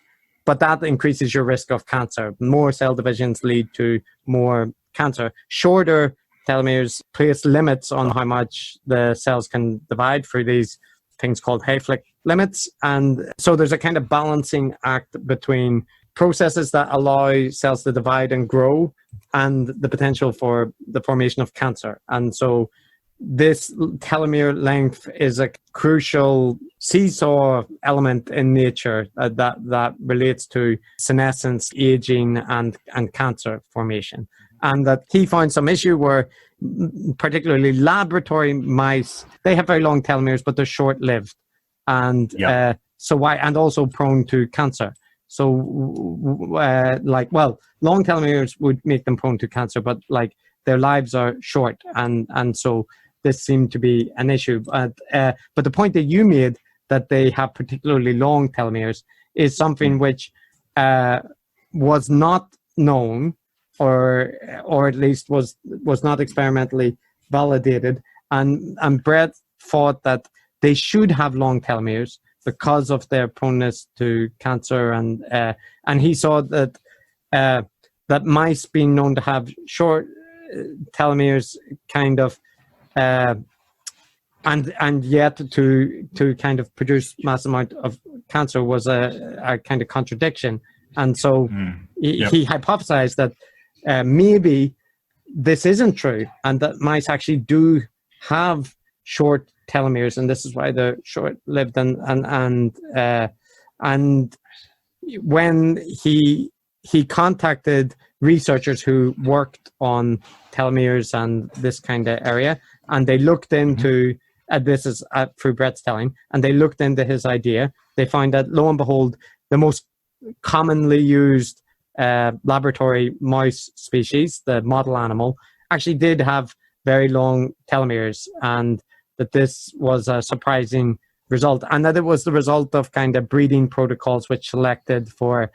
that increases your risk of cancer. More cell divisions lead to more cancer. Shorter telomeres place limits on how much the cells can divide through these things called Hayflick limits. And so there's a kind of balancing act between processes that allow cells to divide and grow and the potential for the formation of cancer. And so this telomere length is a crucial seesaw element in nature that relates to senescence, aging, and cancer formation. And that he found some issue where particularly laboratory mice, they have very long telomeres, but they're short-lived. And and also prone to cancer. So, long telomeres would make them prone to cancer, but their lives are short, and so this seemed to be an issue. But the point that you made, that they have particularly long telomeres, is something which was not known, or at least was not experimentally validated, and Bret thought that they should have long telomeres because of their proneness to cancer, and he saw that mice being known to have short telomeres, kind of, and yet to kind of produce mass amount of cancer was a kind of contradiction, and so he hypothesized that maybe this isn't true, and that mice actually do have short telomeres, and this is why they're short-lived. And when he contacted researchers who worked on telomeres and this kind of area, and they looked into this is through Bret's telling, and they looked into his idea, they found that lo and behold, the most commonly used laboratory mouse species, the model animal, actually did have very long telomeres, and that this was a surprising result, and that it was the result of kind of breeding protocols which selected for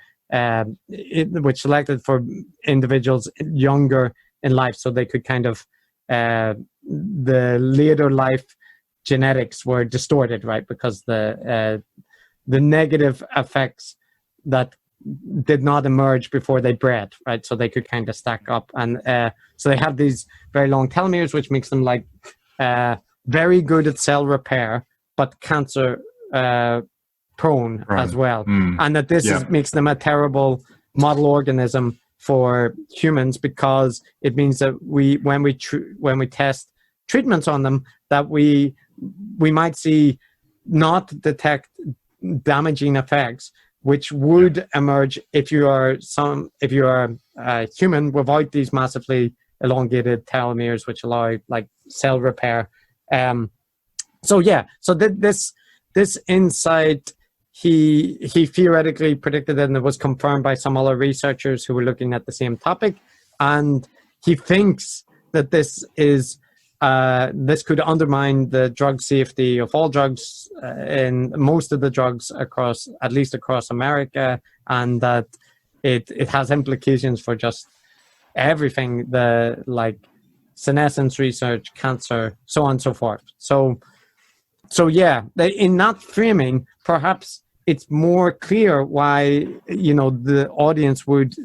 individuals younger in life, so they could kind of the later life genetics were distorted, right? Because the negative effects that did not emerge before they bred, right? So they could kind of stack up, and so they have these very long telomeres, which makes them very good at cell repair, but cancer prone as well. And that this makes them a terrible model organism for humans, because it means that when we test treatments on them, that we might not detect damaging effects, which would emerge if you are a human without these massively elongated telomeres, which allow cell repair. So this insight, he theoretically predicted it, and it was confirmed by some other researchers who were looking at the same topic. And he thinks that this is this could undermine the drug safety of all drugs in most of the drugs at least across America, and that it has implications for just everything, the like senescence research, cancer, so on and so forth. So yeah, in that framing, perhaps it's more clear why, you know, the audience would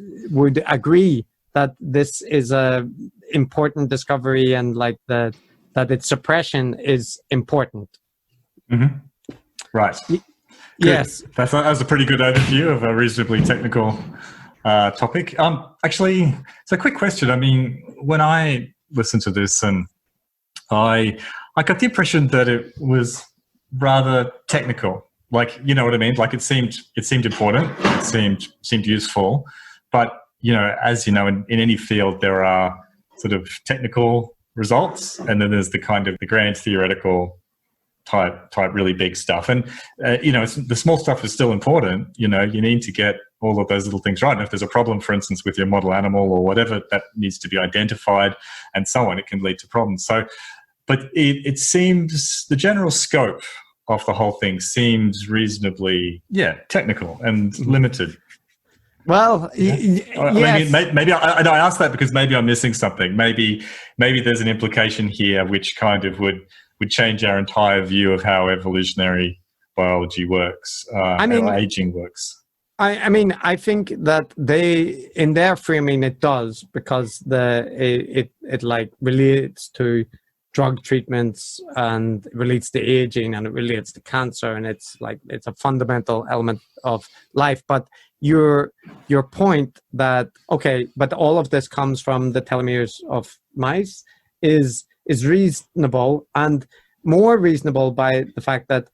agree that this is a important discovery, and like that its suppression is important. Mm-hmm. Right. Yes. That was a pretty good overview of a reasonably technical topic. Actually, it's a quick question. I mean, when I listened to this, and I got the impression that it was rather technical. Like, you know what I mean? Like it seemed important. It seemed useful. But, you know, as you know, in any field, there are sort of technical results, and then there's the kind of the grand theoretical type really big stuff. And, you know, the small stuff is still important. You know, you need to get all of those little things right. And if there's a problem, for instance, with your model animal or whatever, that needs to be identified and so on. It can lead to problems. So, but it seems the general scope of the whole thing seems reasonably, technical and limited. Well, yes. I mean, maybe I asked that because maybe I'm missing something. Maybe there's an implication here which kind of would change our entire view of how evolutionary biology works, how aging works. I mean, I think that in their framing, it does, because it like relates to drug treatments, and it relates to aging, and it relates to cancer, and it's a fundamental element of life. But your point that, okay, but all of this comes from the telomeres of mice is reasonable, and more reasonable by the fact that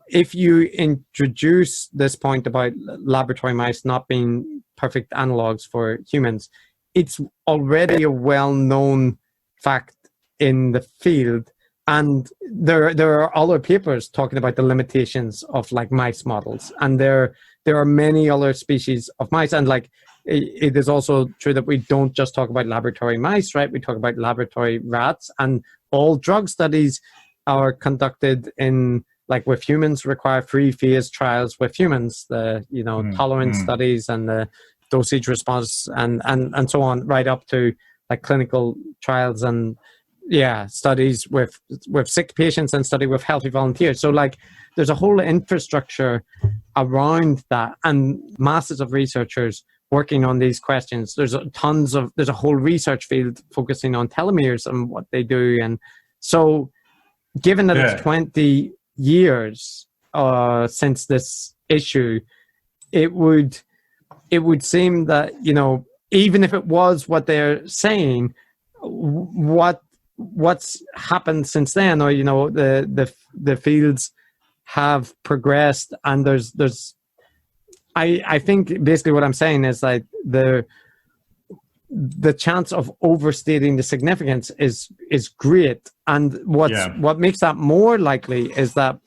if you introduce this point about laboratory mice not being perfect analogs for humans, it's already a well-known fact in the field, and there are other papers talking about the limitations of like mice models, and there are many other species of mice, and like it is also true that we don't just talk about laboratory mice, right? We talk about laboratory rats, and all drug studies are conducted in, like with humans, require 3-phase trials with humans, the tolerance studies and the dosage response and so on, right up to like clinical trials and studies with sick patients and study with healthy volunteers. So like there's a whole infrastructure around that, and masses of researchers working on these questions. There's a whole research field focusing on telomeres and what they do. And so given that it's 20 years since this issue, it would seem that, you know, even if it was what they're saying, what's happened since then, or, you know, the fields have progressed, and there's I think basically what I'm saying is like the chance of overstating the significance is great, and what makes that more likely is that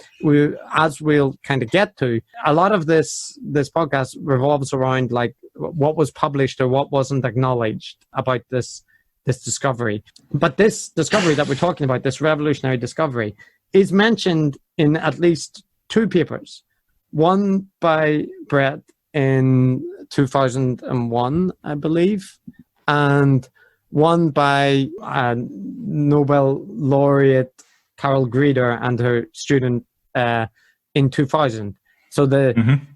as we'll kind of get to, a lot of this podcast revolves around like what was published or what wasn't acknowledged about this discovery. But this discovery that we're talking about, this revolutionary discovery, is mentioned in at least 2 papers. One by Bret in 2001, I believe, and one by Nobel laureate Carol Greeder and her student in 2000. So the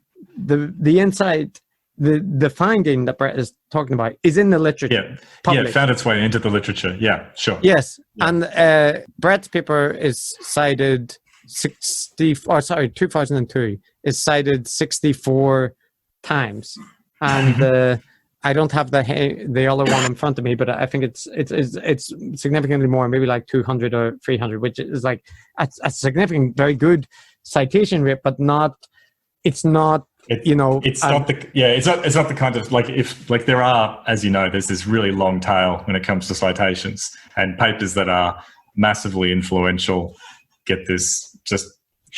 insight, the finding that Bret is talking about is in the literature. It found its way into the literature. Yeah, sure. Yes, and Bret's paper is cited 2002 is cited 64 times, and I don't have the other one in front of me, but I think it's significantly more, maybe like 200 or 300, which is like a significant, very good citation rate, but it's not the kind of like, if like there are, as you know, there's this really long tail when it comes to citations, and papers that are massively influential get this just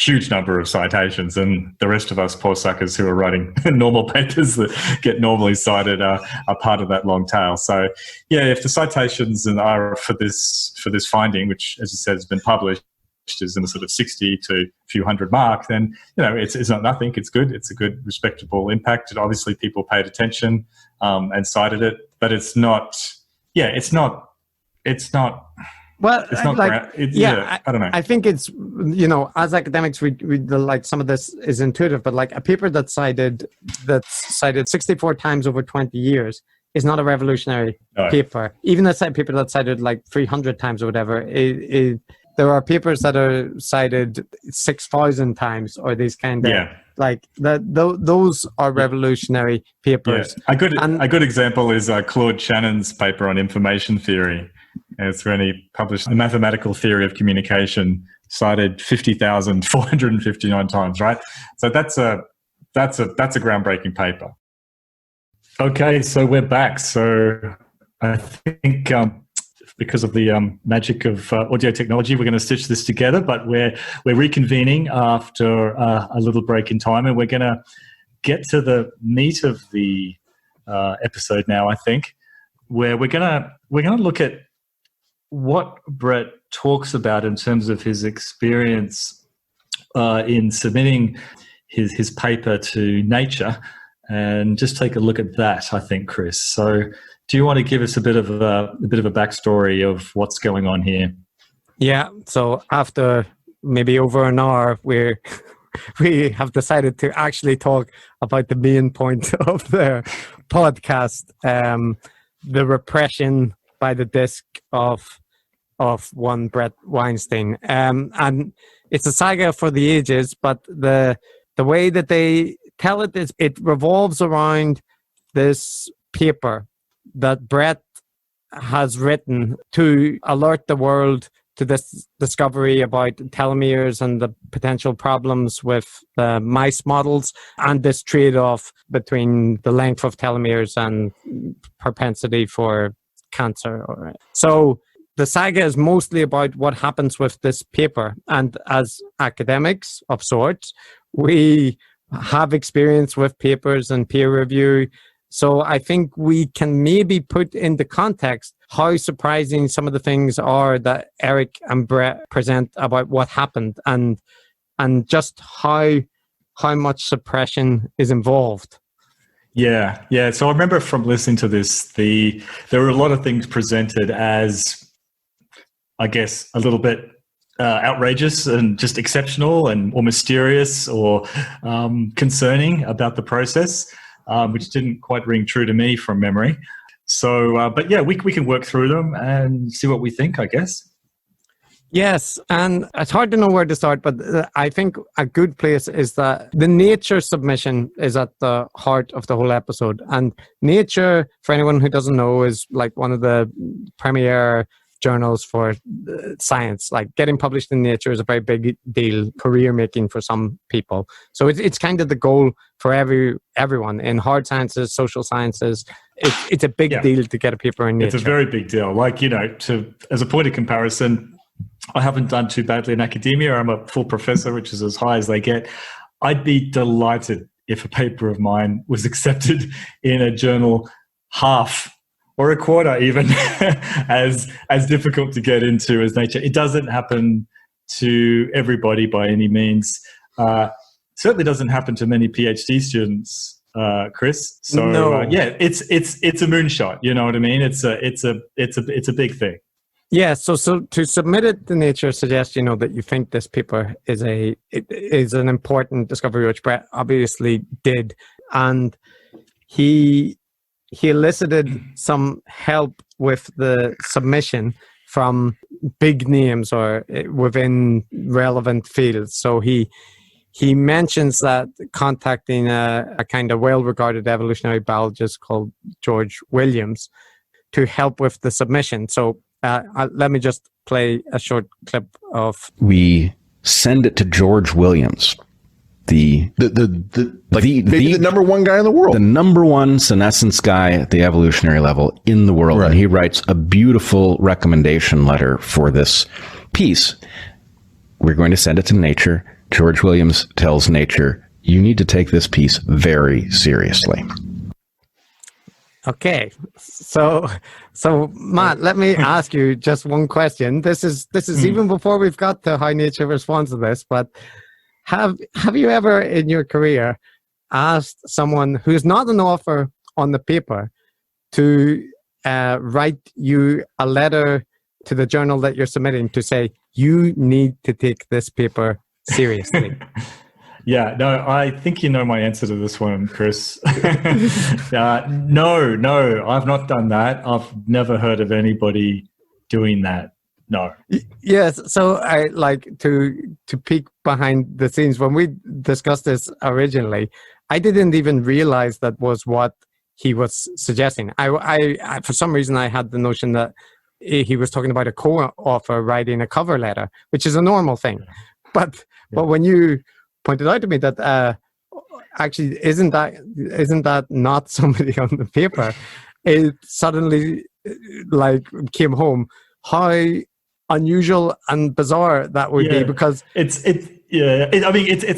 huge number of citations, and the rest of us poor suckers who are writing normal papers that get normally cited are part of that long tail. So yeah, if the citations are for this finding, which as you said has been published, is in the sort of 60 to a few hundred mark, then it's not nothing. It's good. It's a good respectable impact. And obviously people paid attention and cited it, but it's not. Yeah, it's not. Well, it's not I don't know. I think it's, as academics, we like some of this is intuitive, but like a paper that's cited 64 times over 20 years is not a revolutionary paper. Even a paper that's cited like 300 times or whatever, there are papers that are cited 6,000 times or these kind of like that. Those are revolutionary papers. Yeah. A good example is Claude Shannon's paper on information theory. It's when he published the mathematical theory of communication, cited 50,459 times, right? So that's a groundbreaking paper. Okay, so we're back. So I think because of the magic of audio technology, we're going to stitch this together, but we're reconvening after a little break in time, and we're going to get to the meat of the episode now, I think, where we're going to look at what Bret talks about in terms of his experience in submitting his paper to Nature, and just take a look at that, I think, Chris. So do you want to give us a bit of a backstory of what's going on here? Yeah. So after maybe over an hour, we have decided to actually talk about the main point of the podcast, the repression by the disc of one Bret Weinstein. And it's a saga for the ages, but the way that they tell it is it revolves around this paper that Bret has written to alert the world to this discovery about telomeres and the potential problems with mice models and this trade-off between the length of telomeres and propensity for cancer. So the saga is mostly about what happens with this paper. And as academics of sorts, we have experience with papers and peer review. So I think we can maybe put into context how surprising some of the things are that Eric and Bret present about what happened and just how much suppression is involved. Yeah. So I remember from listening to this, there were a lot of things presented as, I guess, a little bit outrageous and just exceptional or mysterious or concerning about the process, which didn't quite ring true to me from memory. So, but yeah, we can work through them and see what we think, I guess. Yes, and it's hard to know where to start, but I think a good place is that the Nature submission is at the heart of the whole episode. And Nature, for anyone who doesn't know, is like one of the premier journals for science. Like getting published in Nature is a very big deal, career making for some people. So it's kind of the goal for everyone in hard sciences, social sciences. It's a big deal to get a paper in Nature. It's a very big deal. Like, as a point of comparison, I haven't done too badly in academia. I'm a full professor, which is as high as they get. I'd be delighted if a paper of mine was accepted in a journal half or a quarter even as difficult to get into as Nature. It doesn't happen to everybody by any means. Certainly doesn't happen to many PhD students, Chris. So no. It's a moonshot. You know what I mean? It's a big thing. Yeah, so to submit it to Nature suggests, that you think this paper is an important discovery, which Bret obviously did, and he elicited some help with the submission from big names or within relevant fields. So he mentions that contacting a kind of well-regarded evolutionary biologist called George Williams to help with the submission. So let me just play a short clip of. We send it to George Williams, the number one guy in the world, the number one senescence guy at the evolutionary level in the world, and he writes a beautiful recommendation letter for this piece. We're going to send it to Nature. George Williams tells Nature, you need to take this piece very seriously. Okay, so Matt, let me ask you just one question. This is even before we've got to how Nature responds to this. But have you ever in your career asked someone who's not an author on the paper to write you a letter to the journal that you're submitting to say you need to take this paper seriously? Yeah, no, I think you know my answer to this one, Chris. No, I've not done that. I've never heard of anybody doing that. No. Yes, so I like to peek behind the scenes. When we discussed this originally, I didn't even realize that was what he was suggesting. I for some reason I had the notion that he was talking about a co-author writing a cover letter, which is a normal thing. But when you pointed out to me that actually isn't that not somebody on the paper, it suddenly like came home how unusual and bizarre that would be, because it's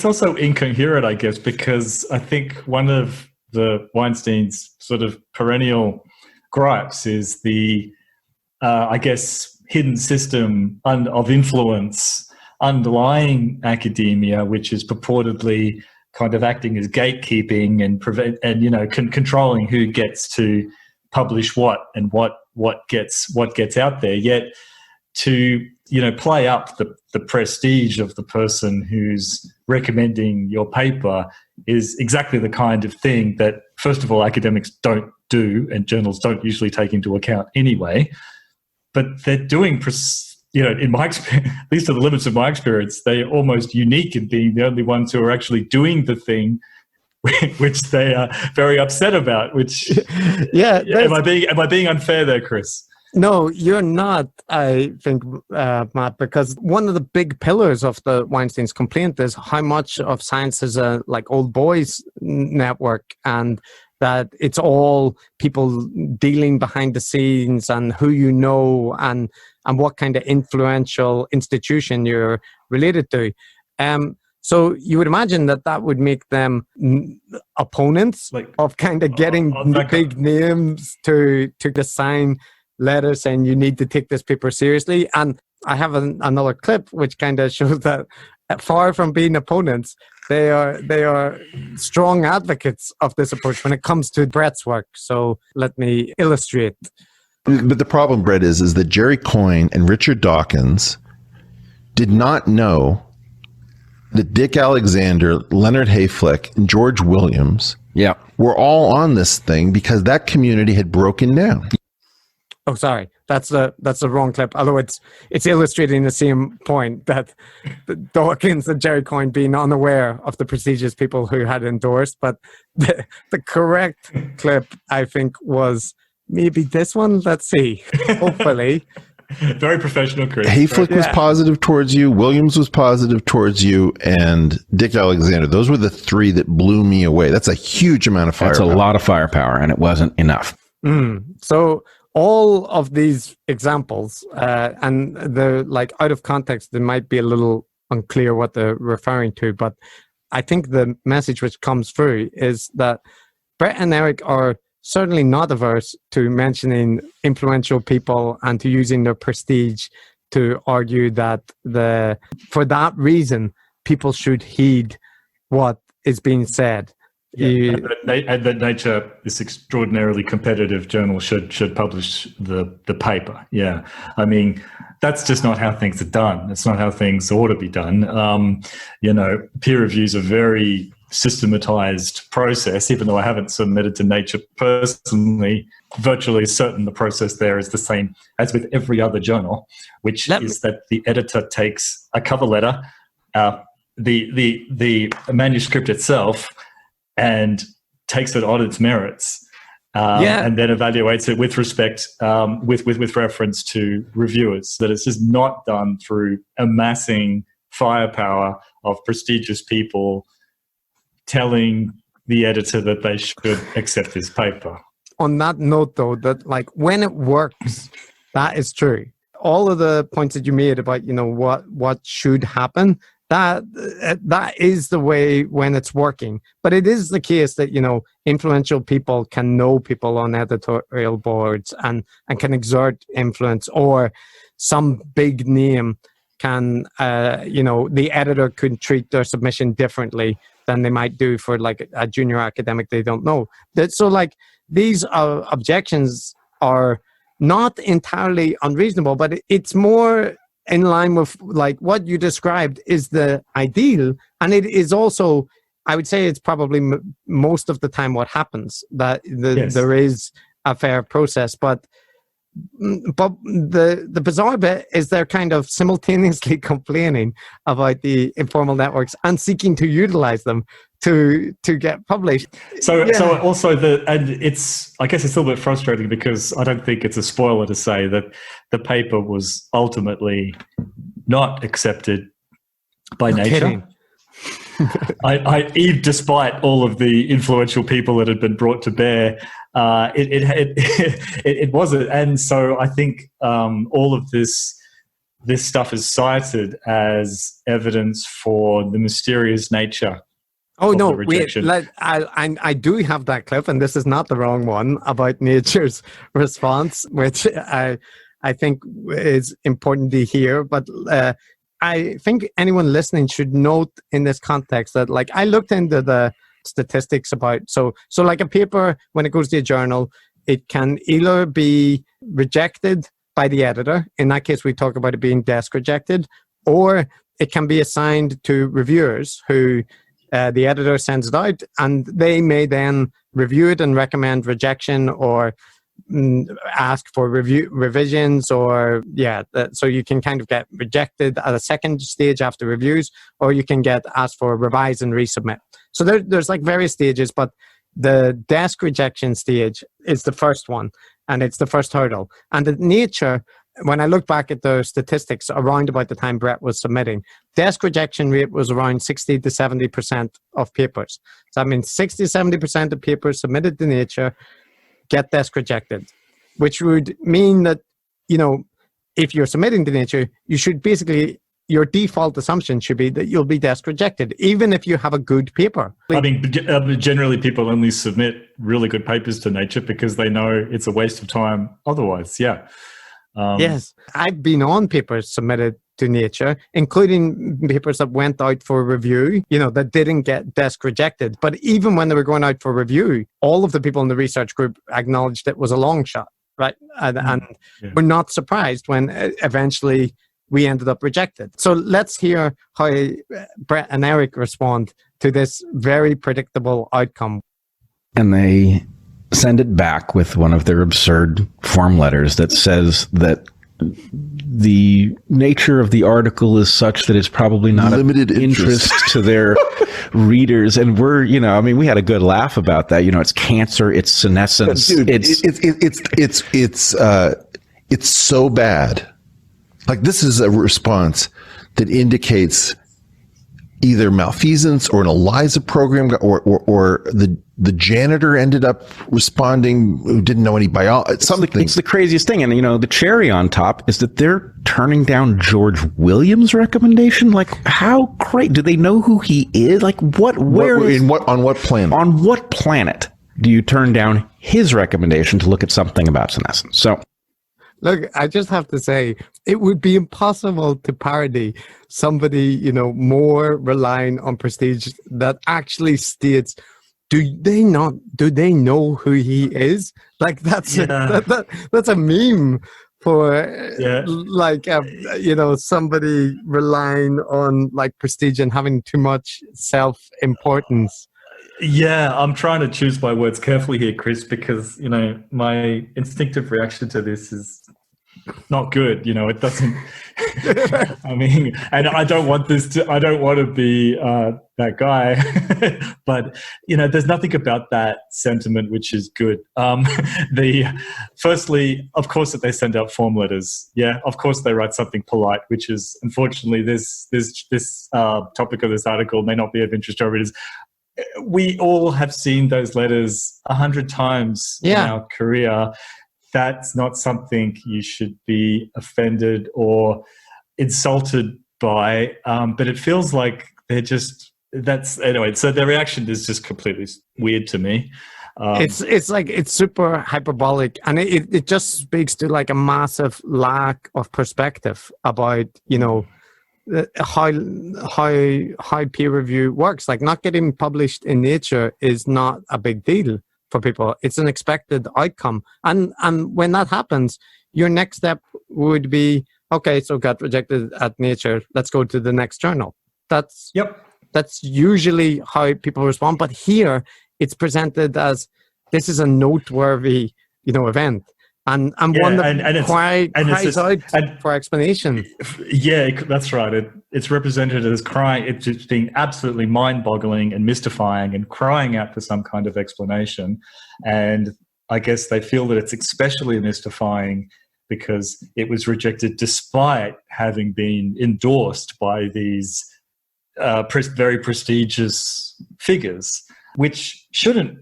also incoherent, I guess, because I think one of the Weinstein's sort of perennial gripes is the I guess hidden system of influence underlying academia, which is purportedly kind of acting as gatekeeping and controlling who gets to publish what and what gets out there. Yet to play up the prestige of the person who's recommending your paper is exactly the kind of thing that, first of all, academics don't do and journals don't usually take into account anyway. But they're doing, in my experience, at least to the limits of my experience, they're almost unique in being the only ones who are actually doing the thing which they are very upset about. Which, am I being unfair there, Chris? No, you're not, I think, Matt, because one of the big pillars of the Weinstein's complaint is how much of science is a old boys network, and that it's all people dealing behind the scenes and who you know and what kind of influential institution you're related to. So you would imagine that would make them opponents of kind of getting big names to sign letters saying you need to take this paper seriously. And I have another clip which kind of shows that far from being opponents, they are strong advocates of this approach when it comes to Bret's work. So let me illustrate. But the problem, Bret, is that Jerry Coyne and Richard Dawkins did not know that Dick Alexander, Leonard Hayflick, and George Williams were all on this thing because that community had broken down. Oh, sorry. That's the wrong clip. Although it's illustrating the same point, that Dawkins and Jerry Coyne being unaware of the prestigious people who had endorsed. But the correct clip, I think, was maybe this one. Let's see. Hopefully. Very professional, Chris. Hayflick was positive towards you, Williams was positive towards you, and Dick Alexander. Those were the three that blew me away. That's a huge amount of firepower. That's a lot of firepower, and it wasn't enough. So all of these examples, and they're out of context, they might be a little unclear what they're referring to, but I think the message which comes through is that Bret and Eric are certainly not averse to mentioning influential people and to using their prestige to argue that for that reason, people should heed what is being said. And that Nature, this extraordinarily competitive journal, should publish the paper. Yeah, I mean, that's just not how things are done. That's not how things ought to be done. Peer reviews are very systematized process. Even though I haven't submitted to Nature personally, virtually certain the process there is the same as with every other journal, which is that the editor takes a cover letter, the manuscript itself, and takes it on its merits, and then evaluates it with respect, with reference to reviewers. That it's just not done through amassing firepower of prestigious people telling the editor that they should accept this paper. On that note, though, that when it works, that is true. All of the points that you made about what should happen, that is the way when it's working. But it is the case that, influential people can know people on editorial boards and can exert influence, or some big name can, the editor could treat their submission differently than they might do for like a junior academic they don't know. So like these objections are not entirely unreasonable, but it's more in line with like what you described is the ideal. And it is also, I would say it's probably most of the time what happens, that there is a fair process. But the bizarre bit is they're kind of simultaneously complaining about the informal networks and seeking to utilize them to get published. So also it's, I guess it's a little bit frustrating because I don't think it's a spoiler to say that the paper was ultimately not accepted by Nature. Despite all of the influential people that had been brought to bear, it wasn't. And so I think all of this stuff is cited as evidence for the mysterious nature. Oh no! Wait, I do have that clip, and this is not the wrong one about Nature's response, which I think is important to hear. But I think anyone listening should note in this context that, like, I looked into the statistics about so like a paper, when it goes to a journal, it can either be rejected by the editor. In that case, we talk about it being desk rejected, or it can be assigned to reviewers who. The editor sends it out, and they may then review it and recommend rejection, or ask for revisions, or so you can kind of get rejected at a second stage after reviews, or you can get asked for revise and resubmit. So there's like various stages, but the desk rejection stage is the first one, and it's the first hurdle. And at Nature, when I look back at the statistics around about the time Bret was submitting, desk rejection rate was around 60 to 70% of papers. So I mean, 60 to 70% of papers submitted to Nature get desk rejected, which would mean that, if you're submitting to Nature, you should basically, your default assumption should be that you'll be desk rejected, even if you have a good paper. I mean, generally people only submit really good papers to Nature because they know it's a waste of time otherwise, yeah. Yes, I've been on papers submitted to Nature, including papers that went out for review, that didn't get desk rejected. But even when they were going out for review, all of the people in the research group acknowledged it was a long shot, right? And we're not surprised when eventually we ended up rejected. So let's hear how Bret and Eric respond to this very predictable outcome. And they send it back with one of their absurd form letters that says that the nature of the article is such that it's probably not limited of interest to their readers. And we're, we had a good laugh about that. It's cancer, it's senescence. Dude, it's so bad. Like, this is a response that indicates either malfeasance or an ELIZA program, or the janitor ended up responding who didn't know any biology. It's the craziest thing. And, the cherry on top is that they're turning down George Williams' recommendation. Like, how great. Do they know who he is? Like, on what planet? On what planet do you turn down his recommendation to look at something about senescence? So, look, I just have to say, it would be impossible to parody somebody, more relying on prestige that actually states, do they know who he is? Like, that's that's a meme for somebody relying on like prestige and having too much self-importance. Yeah, I'm trying to choose my words carefully here, Chris, because, my instinctive reaction to this is not good. It doesn't, I mean, and I don't want to be that guy, but, there's nothing about that sentiment which is good. Firstly, of course, that they send out form letters. Yeah, of course they write something polite, which is, unfortunately, this topic of this article may not be of interest to our readers. We all have seen those letters 100 times in our career. That's not something you should be offended or insulted by, but it feels like they're just, that's, anyway, so their reaction is just completely weird to me. It's like, it's super hyperbolic, and it just speaks to like a massive lack of perspective about, you know, how peer review works. Like, not getting published in Nature is not a big deal for people. It's an expected outcome, and when that happens, your next step would be, okay, so got rejected at Nature, let's go to the next journal. That's usually how people respond. But here it's presented as this is a noteworthy, you know, event, and one that cries out for explanation. Yeah, that's right. It's represented as crying. It's just being absolutely mind-boggling and mystifying, and crying out for some kind of explanation. And I guess they feel that it's especially mystifying because it was rejected despite having been endorsed by these very prestigious figures, which shouldn't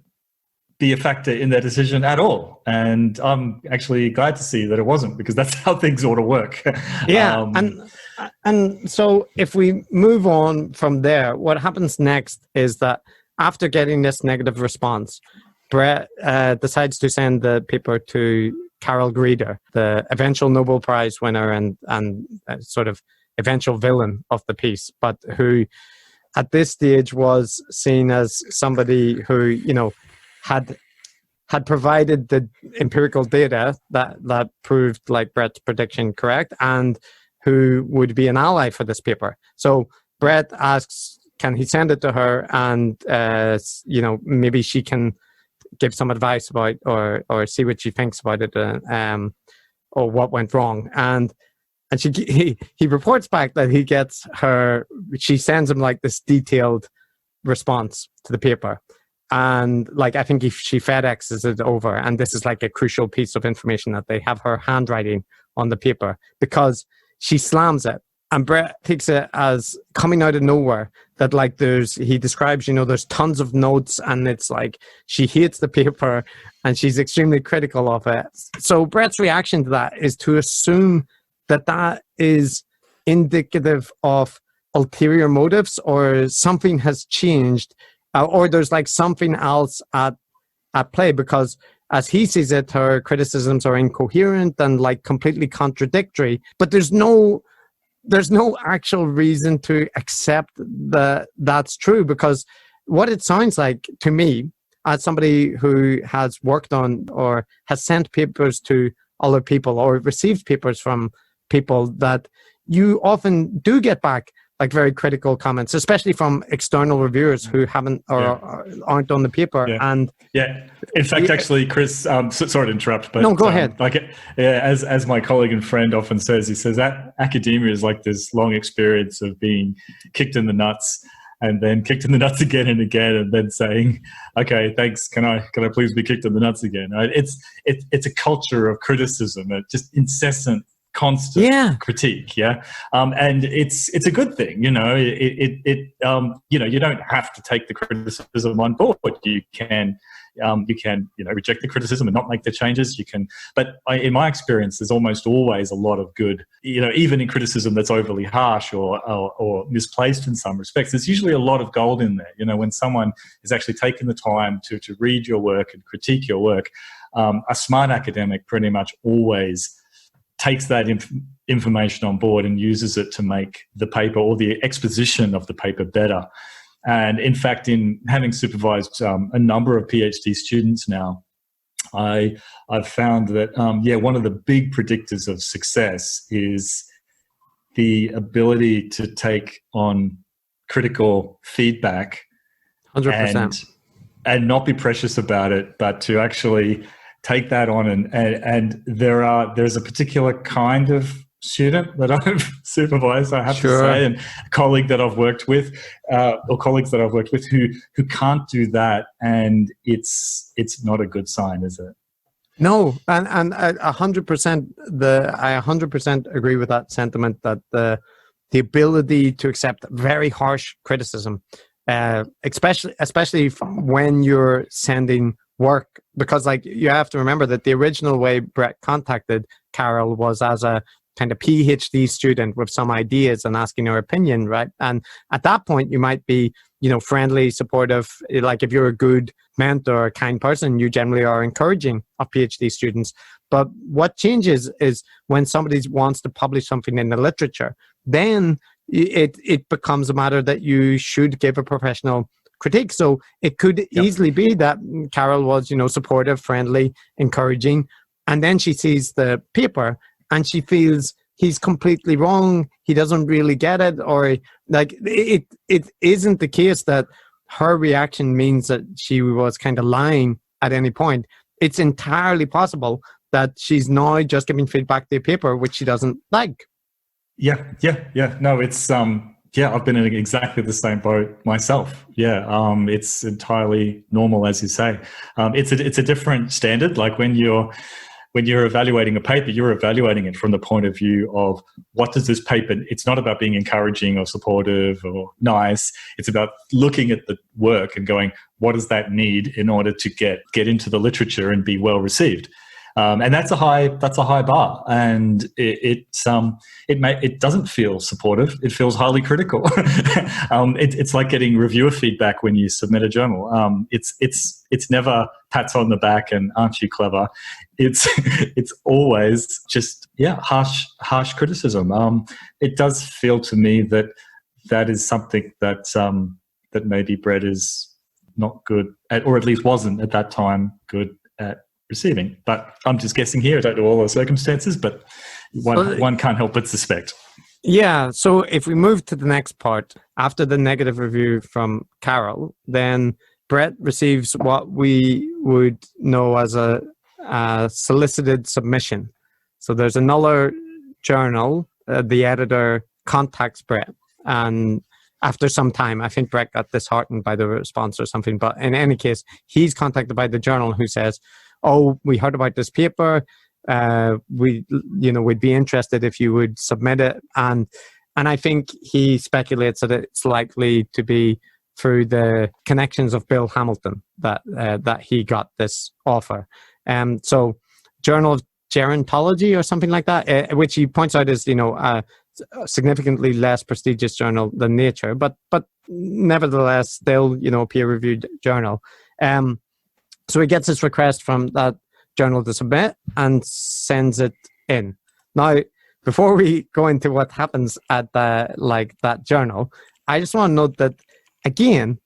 be a factor in their decision at all. And I'm actually glad to see that it wasn't, because that's how things ought to work. Yeah, and so if we move on from there, what happens next is that after getting this negative response, Bret decides to send the paper to Carol Greeder, the eventual Nobel Prize winner and sort of eventual villain of the piece, but who at this stage was seen as somebody who, you know, had provided the empirical data that proved like Bret's prediction correct, and who would be an ally for this paper. So Bret asks, can he send it to her, and you know, maybe she can give some advice about or see what she thinks about it, or what went wrong. And he reports back that he gets her, she sends him like this detailed response to the paper. And like, I think if she FedExes it over, and this is like a crucial piece of information, that they have her handwriting on the paper, because she slams it. And Bret takes it as coming out of nowhere, that like he describes, you know, there's tons of notes, and it's like she hates the paper and she's extremely critical of it. So Bret's reaction to that is to assume that that is indicative of ulterior motives, or something has changed, or there's like something else at play, because as he sees it, her criticisms are incoherent and like completely contradictory, but there's no actual reason to accept that that's true, because what it sounds like to me, as somebody who has worked on or has sent papers to other people or received papers from people, that you often do get back like very critical comments, especially from external reviewers who haven't or aren't on the paper. Yeah. And in fact, actually, Chris, sorry to interrupt, but no, go ahead. Like, as my colleague and friend often says, he says that academia is like this long experience of being kicked in the nuts, and then kicked in the nuts again and again, and then saying, "Okay, thanks. Can I please be kicked in the nuts again?" Right? It's a culture of criticism, just incessant, constant critique, and it's a good thing, you know. You know, you don't have to take the criticism on board. You can reject the criticism and not make the changes. You can, but in my experience, there's almost always a lot of good, you know, even in criticism that's overly harsh or misplaced in some respects. There's usually a lot of gold in there. You know, when someone is actually taking the time to read your work and critique your work, a smart academic pretty much always takes that information on board and uses it to make the paper or the exposition of the paper better. And in fact, in having supervised a number of PhD students now, I've found that, one of the big predictors of success is the ability to take on critical feedback 100%. and not be precious about it, but to actually take that on. And there's a particular kind of student that I've supervised, I have to say, and a colleague that I've worked with, or colleagues that I've worked with who can't do that, and it's not a good sign, is it? No, and 100%. I 100% agree with that sentiment, that the ability to accept very harsh criticism, especially when you're sending work, because like you have to remember that the original way Bret contacted Carol was as a kind of PhD student with some ideas and asking her opinion, right? And at that point, you might be, friendly, supportive. Like if you're a good mentor, a kind person, you generally are encouraging of PhD students. But what changes is when somebody wants to publish something in the literature, then it becomes a matter that you should give a professional critique. So it could easily be that Carol was, supportive, friendly, encouraging, and then she sees the paper and she feels he's completely wrong, he doesn't really get it, or like it isn't the case that her reaction means that she was kind of lying at any point. It's entirely possible that she's now just giving feedback to the paper which she doesn't like. Yeah. No, it's I've been in exactly the same boat myself. It's entirely normal, as you say. It's a different standard. Like when you're evaluating a paper, you're evaluating it from the point of view of what does this paper, it's not about being encouraging or supportive or nice. It's about looking at the work and going, what does that need in order to get into the literature and be well received? And that's a high bar, and it doesn't feel supportive. It feels highly critical. It's like getting reviewer feedback when you submit a journal. It's never pats on the back and aren't you clever. It's always just harsh criticism. It does feel to me that is something that maybe Bret is not good at, or at least wasn't at that time good at receiving. But I'm just guessing here. I don't know all the circumstances, but one can't help but suspect. Yeah, so if we move to the next part, after the negative review from Carol, then Bret receives what we would know as a solicited submission. So there's another journal, the editor contacts Bret, and after some time, I think Bret got disheartened by the response or something, but in any case, he's contacted by the journal who says, "Oh, we heard about this paper. We'd be interested if you would submit it." And I think he speculates that it's likely to be through the connections of Bill Hamilton that he got this offer. So, Journal of Gerontology or something like that, which he points out is a significantly less prestigious journal than Nature, but nevertheless still a peer-reviewed journal. So he gets this request from that journal to submit and sends it in. Now, before we go into what happens at that journal, I just want to note that, again,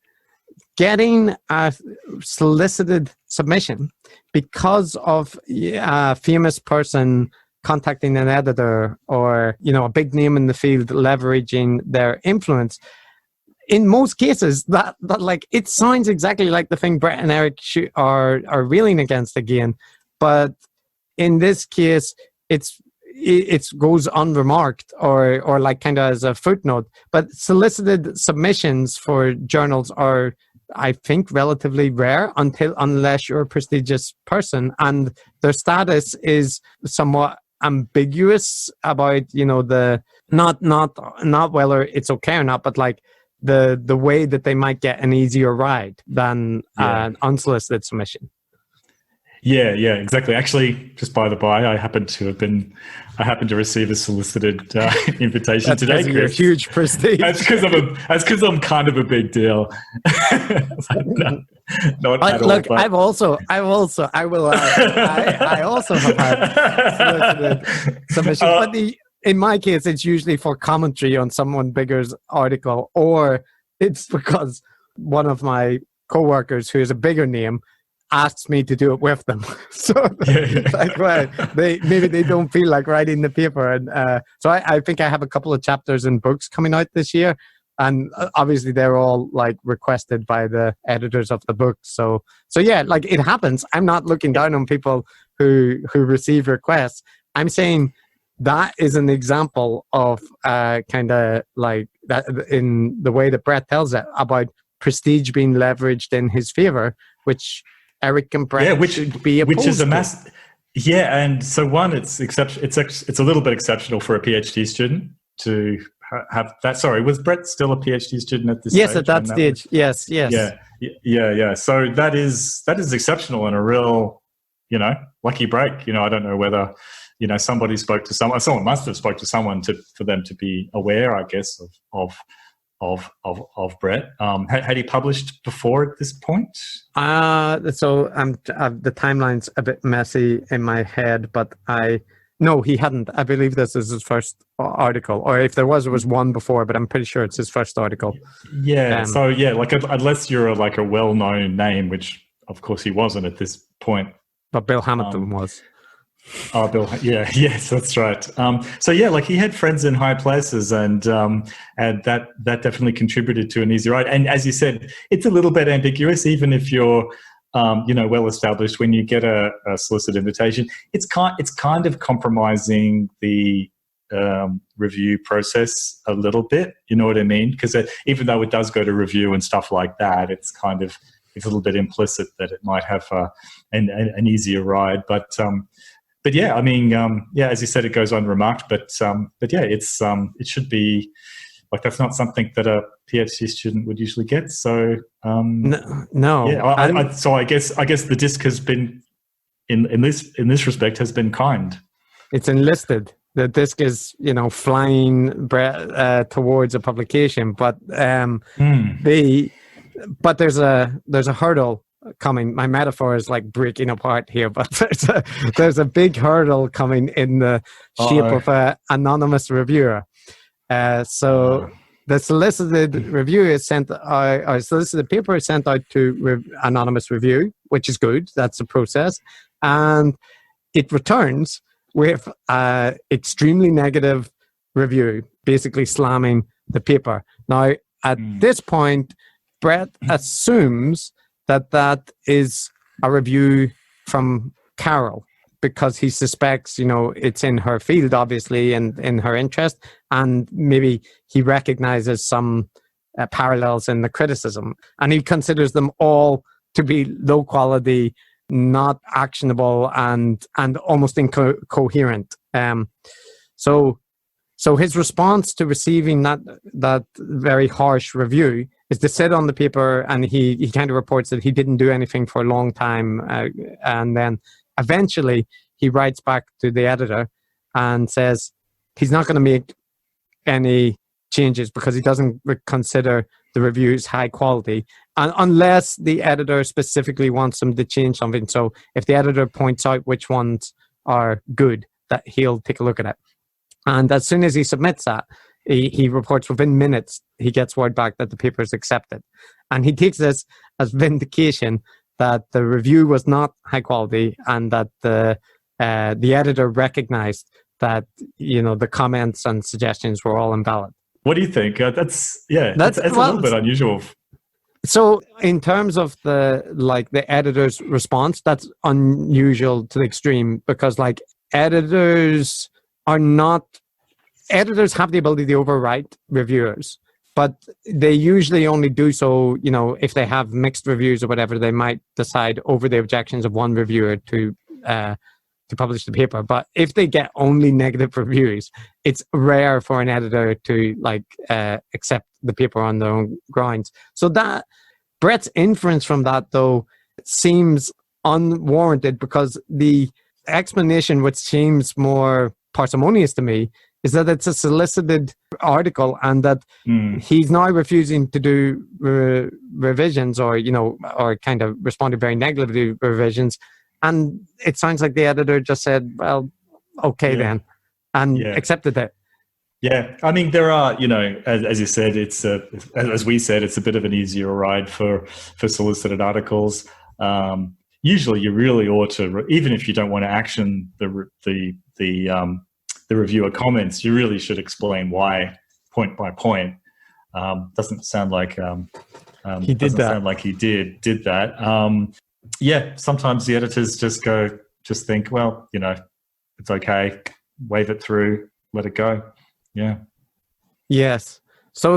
getting a solicited submission because of a famous person contacting an editor or, a big name in the field leveraging their influence, in most cases, that it sounds exactly like the thing Bret and Eric are railing against again, but in this case, it goes unremarked or like kind of as a footnote. But solicited submissions for journals are, I think, relatively rare unless you're a prestigious person, and their status is somewhat ambiguous about the not whether it's okay or not, but like the way that they might get an easier ride than an unsolicited submission. Yeah, exactly. Actually, just by the by, I happen to receive a solicited invitation That's today. That's your huge prestige. That's because I'm kind of a big deal. Look, I also have had solicited submissions, but in my case, it's usually for commentary on someone bigger's article, or it's because one of my coworkers who is a bigger name asks me to do it with them. So maybe they don't feel like writing the paper. And so I think I have a couple of chapters in books coming out this year. And obviously they're all like requested by the editors of the book. So yeah, like it happens. I'm not looking down on people who receive requests. I'm saying that is an example of kind of like that in the way that Bret tells it about prestige being leveraged in his favor, which Eric and Bret should be opposed which is a to. mass. Yeah, and so one, it's a little bit exceptional for a PhD student to have that. Sorry, was Bret still a PhD student at this stage? Yes, at that stage. Yes. Yeah. So that is exceptional and a real, lucky break. I don't know whether, somebody spoke to someone. Someone must have spoke to someone for them to be aware, I guess, of Bret. Had he published before at this point? So the timeline's a bit messy in my head, but no, he hadn't. I believe this is his first article, or if there was, it was one before, but I'm pretty sure it's his first article. Yeah. So yeah, like unless you're a well-known name, which of course he wasn't at this point. But Bill Hamilton was. Oh, Bill. Yeah. Yes, that's right. So yeah, like he had friends in high places, and that definitely contributed to an easy ride. And as you said, it's a little bit ambiguous, even if you're well established. When you get a solicited invitation, it's kind of compromising the review process a little bit. You know what I mean? Because even though it does go to review and stuff like that, it's a little bit implicit that it might have an easier ride. But yeah, I mean, as you said, it goes unremarked. But yeah, it should be like that's not something that a PhD student would usually get. So no. Yeah, so I guess the disc has been in this respect has been kind. It's enlisted. The disc is flying towards a publication, but but there's a hurdle coming. My metaphor is like breaking apart here, but there's a big hurdle coming in the shape of an anonymous reviewer. So the solicited review is sent, or solicited paper is sent out to anonymous review, which is good. That's the process, and it returns with an extremely negative review, basically slamming the paper. Now, at this point, Bret assumes that is a review from Carol, because he suspects, it's in her field, obviously, and in her interest, and maybe he recognizes some parallels in the criticism, and he considers them all to be low quality, not actionable, and almost incoherent. So his response to receiving that very harsh review is to sit on the paper, and he kind of reports that he didn't do anything for a long time, and then eventually he writes back to the editor and says he's not going to make any changes because he doesn't consider the reviews high quality, and unless the editor specifically wants him to change something. So if the editor points out which ones are good, that he'll take a look at it. And as soon as he submits that, he reports within minutes, he gets word back that the paper is accepted. And he takes this as vindication that the review was not high quality, and that the editor recognized that the comments and suggestions were all invalid. What do you think? That's a little bit unusual. So in terms of the editor's response, that's unusual to the extreme, because editors have the ability to overwrite reviewers, but they usually only do so, if they have mixed reviews or whatever, they might decide over the objections of one reviewer to publish the paper. But if they get only negative reviews, it's rare for an editor to accept the paper on their own grounds. So that Bret's inference from that, though, seems unwarranted, because the explanation, which seems more parsimonious to me, is that it's a solicited article, and that he's now refusing to do revisions, or kind of responded very negatively to revisions. And it sounds like the editor just said, well, okay then, and accepted it. Yeah, I mean, there are, as you said, as we said, it's a bit of an easier ride for solicited articles. Usually, you really ought to, even if you don't want to action the reviewer comments, you really should explain why, point by point. Doesn't sound like he did that. Sound like he did that. Sometimes the editors just think, well, it's okay, wave it through, let it go. Yeah. Yes. So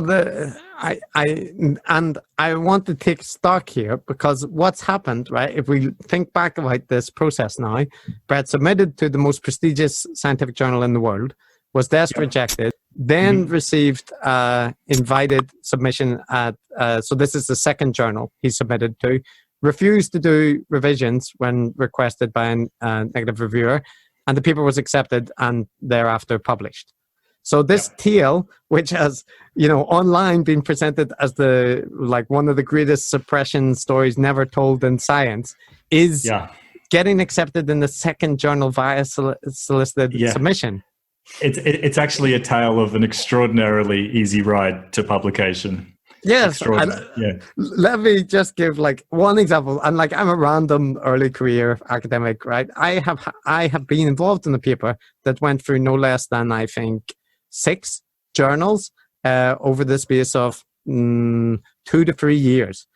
I want to take stock here, because what's happened, right? If we think back about this process now, Bret submitted to the most prestigious scientific journal in the world, was rejected, then received invited submission at. So this is the second journal he submitted to. Refused to do revisions when requested by a negative reviewer. and the paper was accepted and thereafter published. So this tale, which has, online been presented as one of the greatest suppression stories never told in science, is getting accepted in the second journal via solicited submission. It's actually a tale of an extraordinarily easy ride to publication. Yes. Let me just give one example. And I'm a random early career academic, right? I have been involved in a paper that went through no less than, I think, 6 journals over the space of 2 to 3 years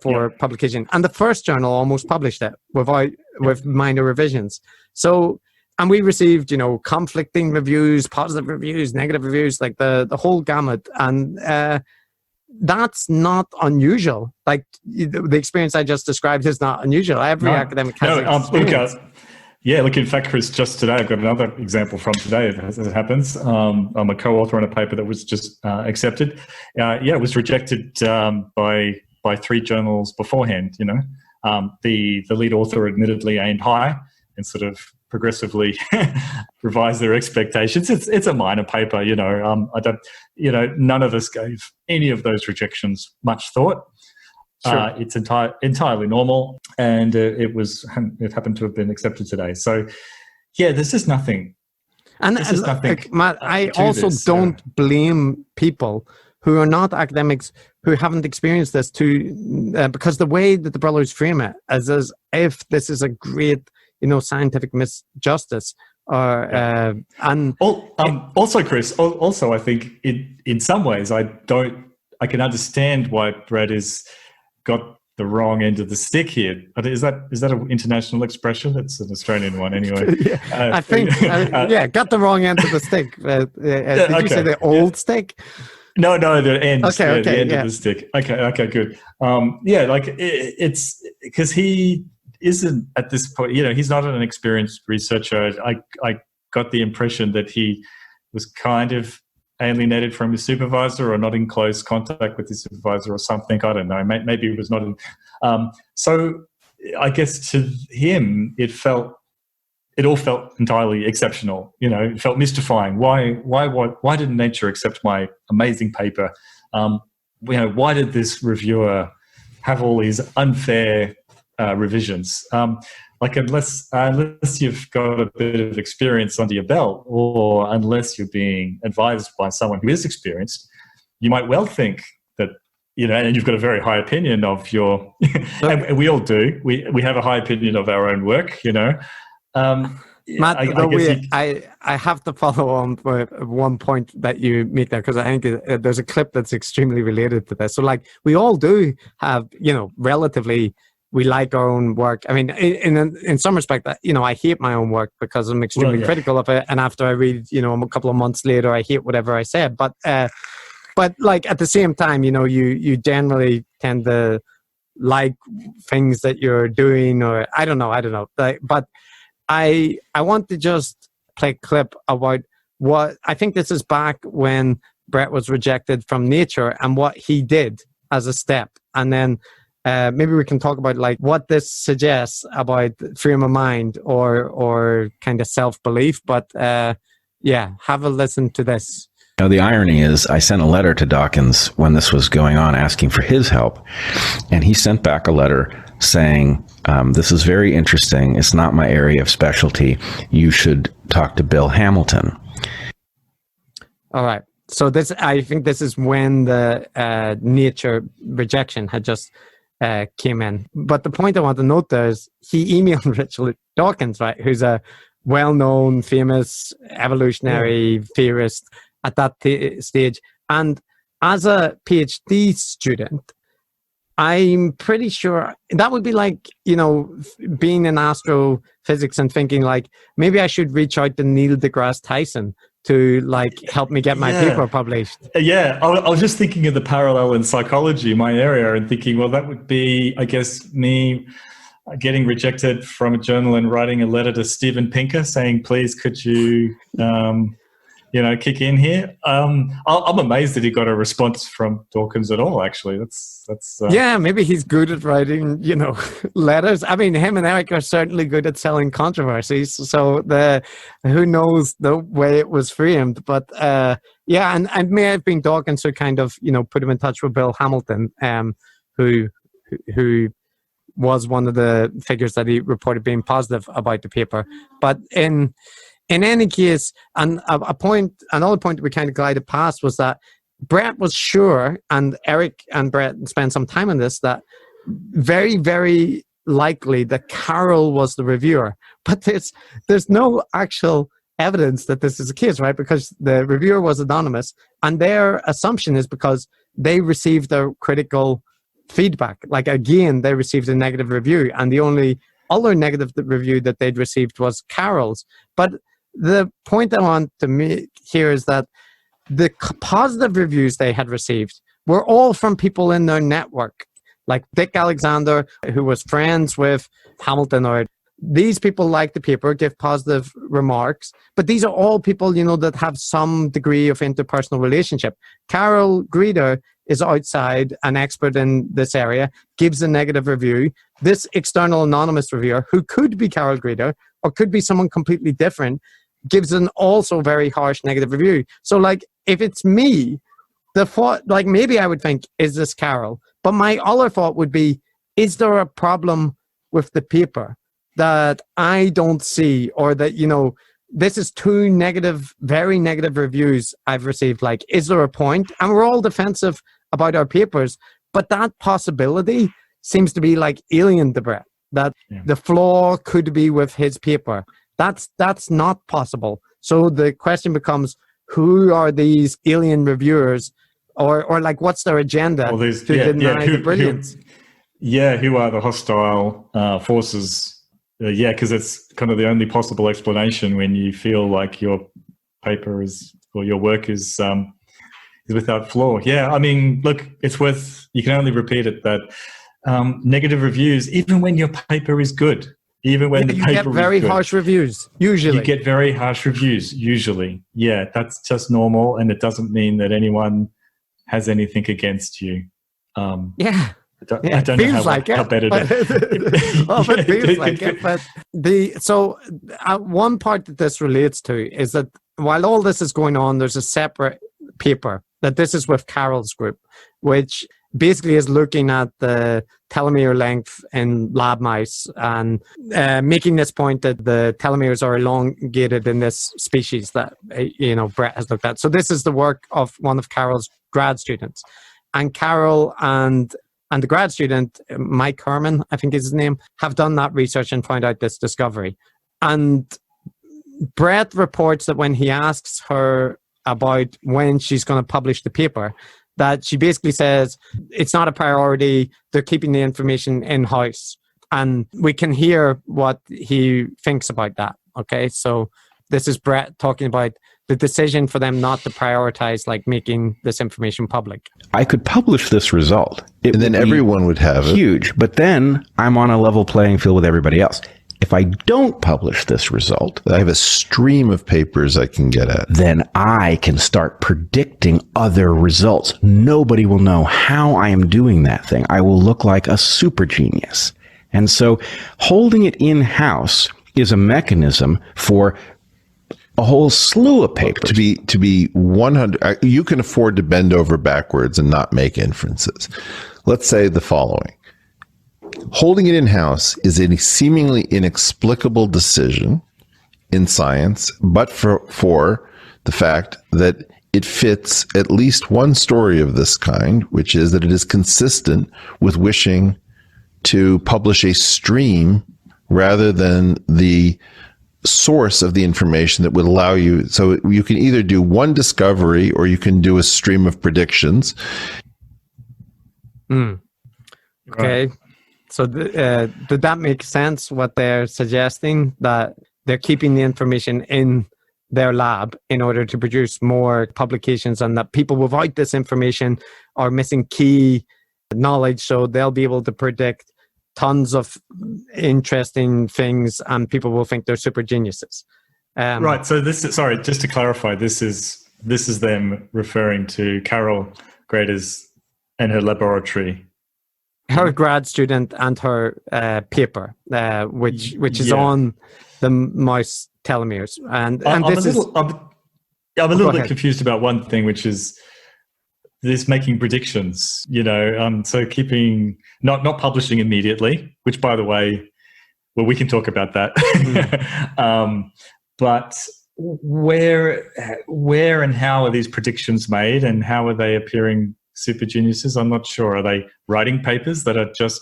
for publication. And the first journal almost published it with minor revisions. So, and we received, conflicting reviews, positive reviews, negative reviews, the whole gamut. And that's not unusual. The experience I just described is not unusual. Every academic has experience. Look, in fact, Chris, just today, I've got another example from today as it happens. I'm a co-author on a paper that was just accepted. It was rejected by 3 journals beforehand, The lead author admittedly aimed high and sort of progressively revised their expectations. It's a minor paper, I don't, none of us gave any of those rejections much thought. Sure. It's entirely normal, and it happened to have been accepted today. So, there's just nothing. And Matt, I also don't blame people who are not academics who haven't experienced this because the way that the brothers frame it is as if this is a great, scientific misjustice. Also, Chris, I think in some ways I can understand why Brett is got the wrong end of the stick here. But is that an international expression? It's an Australian one anyway. I think got the wrong end of the stick. Did you say the old stick? No, the end. Okay, the end of the stick. Okay, good. It's because he isn't at this point. He's not an experienced researcher. I got the impression that he was kind of alienated from his supervisor or not in close contact with his supervisor or something. I don't know. Maybe it was not in. So I guess to him, it all felt entirely exceptional. It felt mystifying. Why didn't Nature accept my amazing paper? Why did this reviewer have all these unfair revisions? Unless you've got a bit of experience under your belt, or unless you're being advised by someone who is experienced, you might well think that, and you've got a very high opinion of your, and we all do. We have a high opinion of our own work, Matt, I have to follow on with one point that you make there, because I think there's a clip that's extremely related to this. So, we all do have, relatively, we like our own work. I mean, in some respect, I hate my own work because I'm extremely critical of it. And after I read, a couple of months later, I hate whatever I said. But at the same time, you generally tend to like things that you're doing, or I don't know. But I want to just play a clip about what I think this is back when Bret was rejected from Nature and what he did as a step, and then. Maybe we can talk about what this suggests about frame of mind or kind of self-belief. But have a listen to this. The irony is I sent a letter to Dawkins when this was going on asking for his help. And he sent back a letter saying, this is very interesting. It's not my area of specialty. You should talk to Bill Hamilton. All right. So I think this is when the Nature rejection had just came in. But the point I want to note there is he emailed Richard Dawkins, right, who's a well-known, famous evolutionary theorist at that stage. And as a PhD student, I'm pretty sure that would be being in astrophysics and thinking maybe I should reach out to Neil deGrasse Tyson to help me get my paper published. I was just thinking of the parallel in psychology, my area, and thinking, well, that would be, I guess, me getting rejected from a journal and writing a letter to Steven Pinker saying, please, could you kick in here. I'm amazed that he got a response from Dawkins at all. Actually, that's yeah, maybe he's good at writing, letters. I mean, him and Eric are certainly good at selling controversies. So who knows the way it was framed, but yeah, and may have been Dawkins who kind of put him in touch with Bill Hamilton, who was one of the figures that he reported being positive about the paper. But in any case, and another point we kind of glided past was that Bret was sure, and Eric and Bret spent some time on this, that very, very likely that Carroll was the reviewer. But there's no actual evidence that this is the case, right? Because the reviewer was anonymous, and their assumption is because they received their critical feedback. Like, again, they received a negative review, and the only other negative review that they'd received was Carroll's. But the point I want to make here is that the positive reviews they had received were all from people in their network, like Dick Alexander, who was friends with Hamilton. Or these people like the paper, give positive remarks, but these are all people, that have some degree of interpersonal relationship. Carol Greeder is outside, an expert in this area, gives a negative review. This external anonymous reviewer, who could be Carol Greeder or could be someone completely different, gives an also very harsh negative review. So, like, if it's me, the thought, like, maybe I would think, is this Carol? But my other thought would be, is there a problem with the paper that I don't see, or that, this is two negative, very negative reviews I've received? Like, is there a point? And we're all defensive about our papers, but that possibility seems to be like alien to Bret, that the flaw could be with his paper. That's not possible. So the question becomes, who are these alien reviewers, or like, what's their agenda to deny the brilliance? Who are the hostile forces? Because it's kind of the only possible explanation when you feel like your paper or your work is without flaw. Yeah, I mean, look, you can only repeat it, that negative reviews, even when your paper is good, even when the paper is good. You get very harsh reviews, usually. You get very harsh reviews, usually. Yeah, that's just normal, and it doesn't mean that anyone has anything against you. Yeah. I don't know how bad it is. Well, it feels like it. But one part that this relates to is that while all this is going on, there's a separate paper that this is with Carroll's group, which basically is looking at the telomere length in lab mice and making this point that the telomeres are elongated in this species that Bret has looked at. So this is the work of one of Carroll's grad students, and Carroll and the grad student, Mike Herman, I think is his name, have done that research and found out this discovery. And Bret reports that when he asks her about when she's going to publish the paper, that she basically says it's not a priority, they're keeping the information in-house. And we can hear what he thinks about that, okay? So this is Bret talking about the decision for them not to prioritize, like, making this information public. I could publish this result. And then everyone would have it. Huge. But then I'm on a level playing field with everybody else. If I don't publish this result, I have a stream of papers I can get at. Then I can start predicting other results. Nobody will know how I am doing that thing. I will look like a super genius. And so holding it in-house is a mechanism for a whole slew of papers. To be 100, you can afford to bend over backwards and not make inferences. Let's say the following. Holding it in-house is a seemingly inexplicable decision in science, but for the fact that it fits at least one story of this kind, which is that it is consistent with wishing to publish a stream rather than the source of the information that would allow you. So you can either do one discovery or you can do a stream of predictions. Okay. So did that make sense, what they're suggesting, that they're keeping the information in their lab in order to produce more publications, and that people without this information are missing key knowledge, so they'll be able to predict tons of interesting things and people will think they're super geniuses? Right. So this is, sorry, just to clarify, this is them referring to Carol Graders and her laboratory. Her grad student and her paper, which is on the mouse telomeres, and I'm this a little bit confused about one thing, which is this making predictions. So keeping not publishing immediately, which, by the way, well, we can talk about that. But where and how are these predictions made, and how are they appearing super geniuses? I'm not sure. Are they writing papers that are just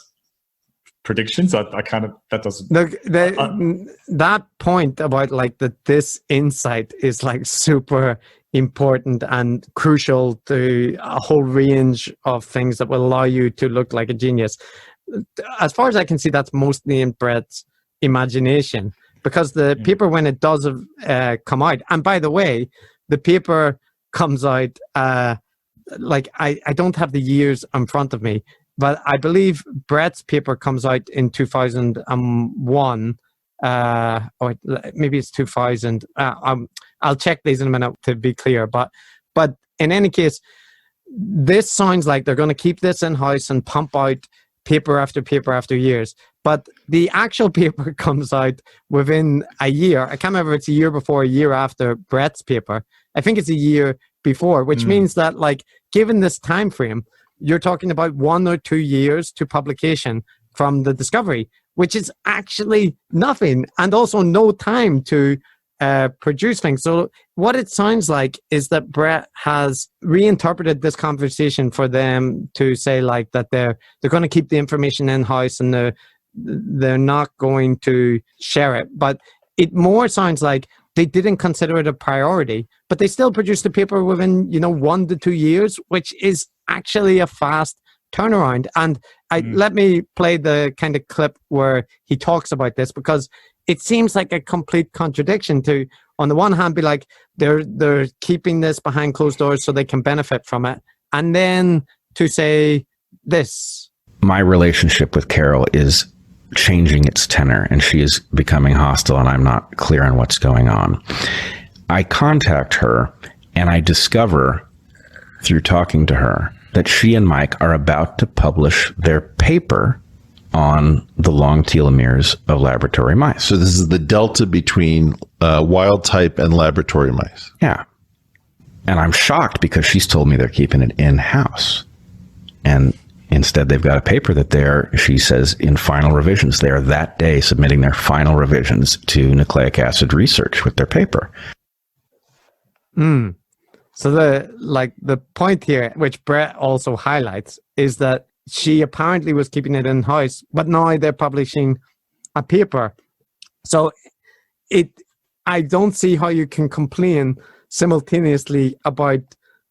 predictions? I kind of, that doesn't. Look, that point about like that this insight is like super important and crucial to a whole range of things that will allow you to look like a genius. As far as I can see, that's mostly in Bret's imagination, because the paper, when it does come out, and by the way, the paper comes out, like I don't have the years in front of me, but I believe Bret's paper comes out in 2001, or maybe it's 2000. I'll check these in a minute to be clear, but in any case, this sounds like they're going to keep this in-house and pump out paper after paper after years. But the actual paper comes out within a year. I can't remember if it's a year before, a year after Bret's paper. I think it's a year before, which means that, like, given this time frame, you're talking about 1 or 2 years to publication from the discovery, which is actually nothing, and also no time to produce things. So what it sounds like is that Bret has reinterpreted this conversation for them to say, like, that they're going to keep the information in-house and they're not going to share it. But it more sounds like they didn't consider it a priority, but they still produced the paper within 1 to 2 years, which is actually a fast turnaround. And let me play the kind of clip where he talks about this, because it seems like a complete contradiction to, on the one hand, be like, they're keeping this behind closed doors so they can benefit from it, and then to say this. My relationship with Carol is changing its tenor, and she is becoming hostile, and I'm not clear on what's going on. I contact her, and I discover through talking to her that she and Mike are about to publish their paper on the long telomeres of laboratory mice. So this is the delta between wild type and laboratory mice. Yeah. And I'm shocked because she's told me they're keeping it in-house. And instead, they've got a paper that she says, in final revisions. They are that day submitting their final revisions to nucleic acid research with their paper. So the point here, which Bret also highlights, is that she apparently was keeping it in-house, but now they're publishing a paper. So I don't see how you can complain simultaneously about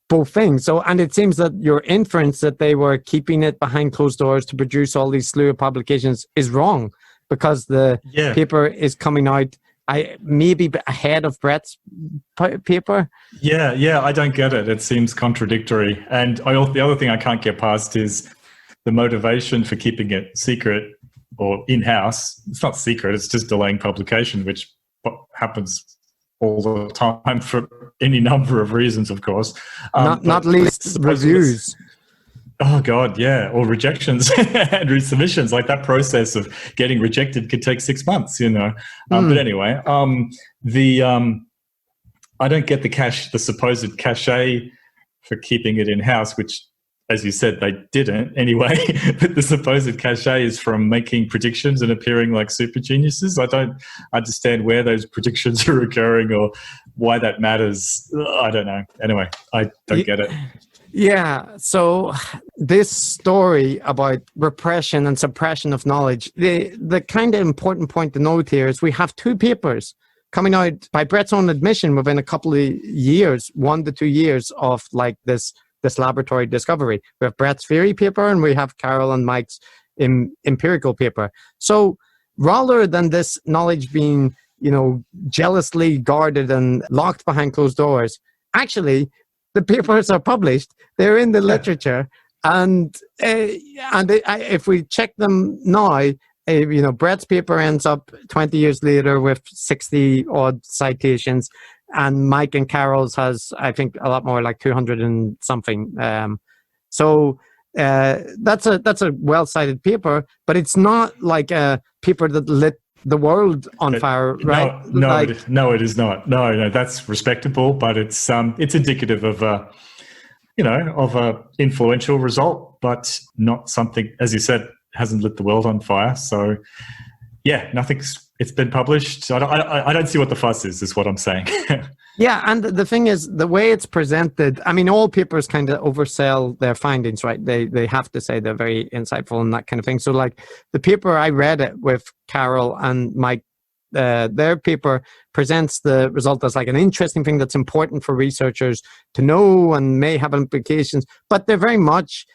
both things. So, and it seems that your inference that they were keeping it behind closed doors to produce all these slew of publications is wrong, because the paper is coming out maybe ahead of Bret's paper. Yeah, I don't get it. It seems contradictory. And the other thing I can't get past is the motivation for keeping it secret or in-house. It's not secret, it's just delaying publication, which happens all the time for any number of reasons, of course. Not least reviews. Oh, God, yeah. Or rejections and resubmissions. Like, that process of getting rejected could take 6 months, But anyway, I don't get the supposed cachet for keeping it in-house, which, as you said, they didn't anyway. But the supposed cachet is from making predictions and appearing like super geniuses. I don't understand where those predictions are occurring or why that matters. I don't know. Anyway, I don't get it. Yeah, so this story about repression and suppression of knowledge, the kind of important point to note here is we have 2 papers coming out by Bret's own admission within a couple of years, 1 to 2 years of like this laboratory discovery. We have Bret's theory paper and we have Carol and Mike's empirical paper. So rather than this knowledge being, jealously guarded and locked behind closed doors, actually, the papers are published. They're in the literature, and if we check them now, Brett's paper ends up 20 years later with 60 odd citations, and Mike and Carol's has, I think, a lot more, like 200 and something. So that's a well cited paper, but it's not like a paper that lit the world on fire, right? No, it is not. No, that's respectable, but it's indicative of a influential result, but not something, as you said, hasn't lit the world on fire. So yeah, it's been published. I don't see what the fuss is what I'm saying. Yeah, and the thing is, the way it's presented, I mean, all papers kind of oversell their findings, right? They have to say they're very insightful and that kind of thing. So like the paper, I read it with Carol and Mike, their paper presents the result as like an interesting thing that's important for researchers to know and may have implications, but they're very much,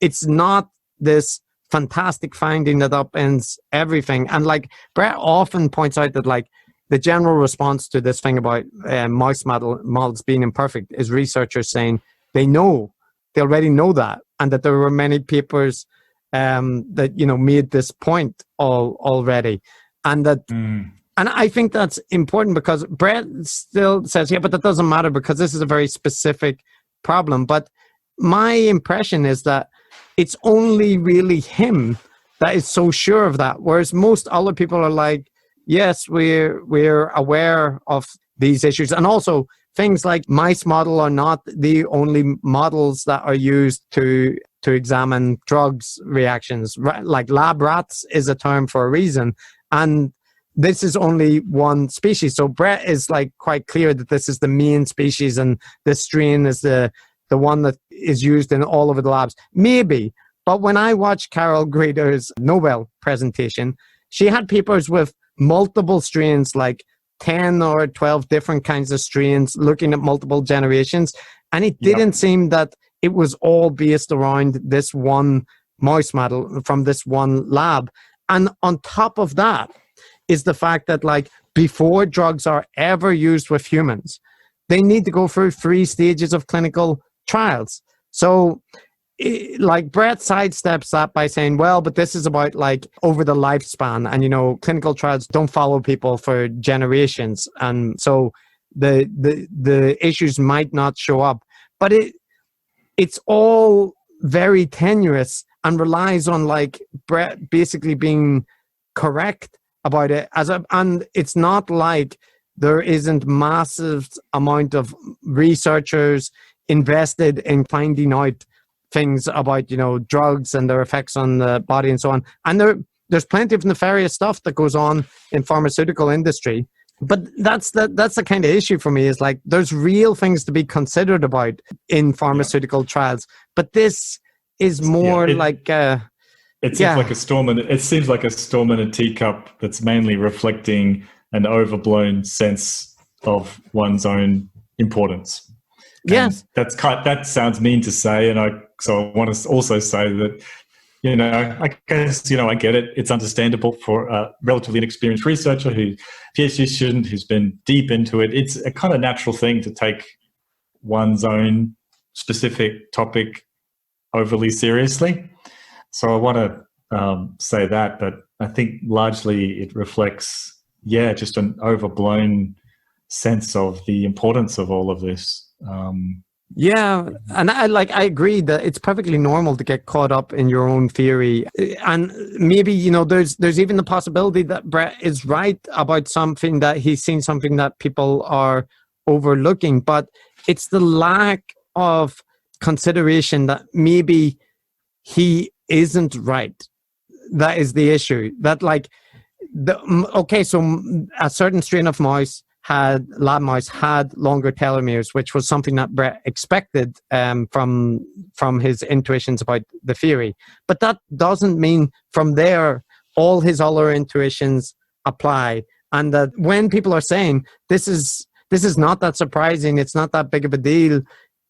it's not this fantastic finding that upends everything. And like Bret often points out that like the general response to this thing about mouse models being imperfect is researchers saying they already know that, and that there were many papers that made this point already, and that. And I think that's important because Bret still says, yeah, but that doesn't matter because this is a very specific problem. But my impression is that it's only really him that is so sure of that, whereas most other people are like, yes, we're aware of these issues. And also things like mice model are not the only models that are used to examine drugs reactions. Like lab rats is a term for a reason. And this is only one species. So Bret is like quite clear that this is the main species and this strain is the one that is used in all over the labs. Maybe. But when I watched Carol Grader's Nobel presentation, she had papers with multiple strains, like 10 or 12 different kinds of strains, looking at multiple generations. And it didn't seem that it was all based around this one mouse model from this one lab. And on top of that is the fact that like before drugs are ever used with humans, they need to go through 3 stages of clinical trials. So like Bret sidesteps that by saying, well, but this is about like over the lifespan, and clinical trials don't follow people for generations, and so the issues might not show up. But it's all very tenuous and relies on like Bret basically being correct about it and it's not like there isn't massive amount of researchers invested in finding out things about drugs and their effects on the body and so on. And there's plenty of nefarious stuff that goes on in pharmaceutical industry. But that's the kind of issue for me, is like there's real things to be considered about in pharmaceutical trials. But this is more it seems like a storm in a teacup that's mainly reflecting an overblown sense of one's own importance. Yes, that sounds mean to say, and I want to also say that I guess I get it. It's understandable for a relatively inexperienced researcher PhD student who's been deep into it. It's a kind of natural thing to take one's own specific topic overly seriously. So I want to say that, but I think largely it reflects, just an overblown sense of the importance of all of this. And I agree that it's perfectly normal to get caught up in your own theory, and maybe there's even the possibility that Bret is right about something, that he's seen something that people are overlooking, but it's the lack of consideration that maybe he isn't right that is the issue. That so a certain strain of lab mouse had longer telomeres, which was something that Bret expected from his intuitions about the theory. But that doesn't mean from there all his other intuitions apply. And that when people are saying this is not that surprising, it's not that big of a deal,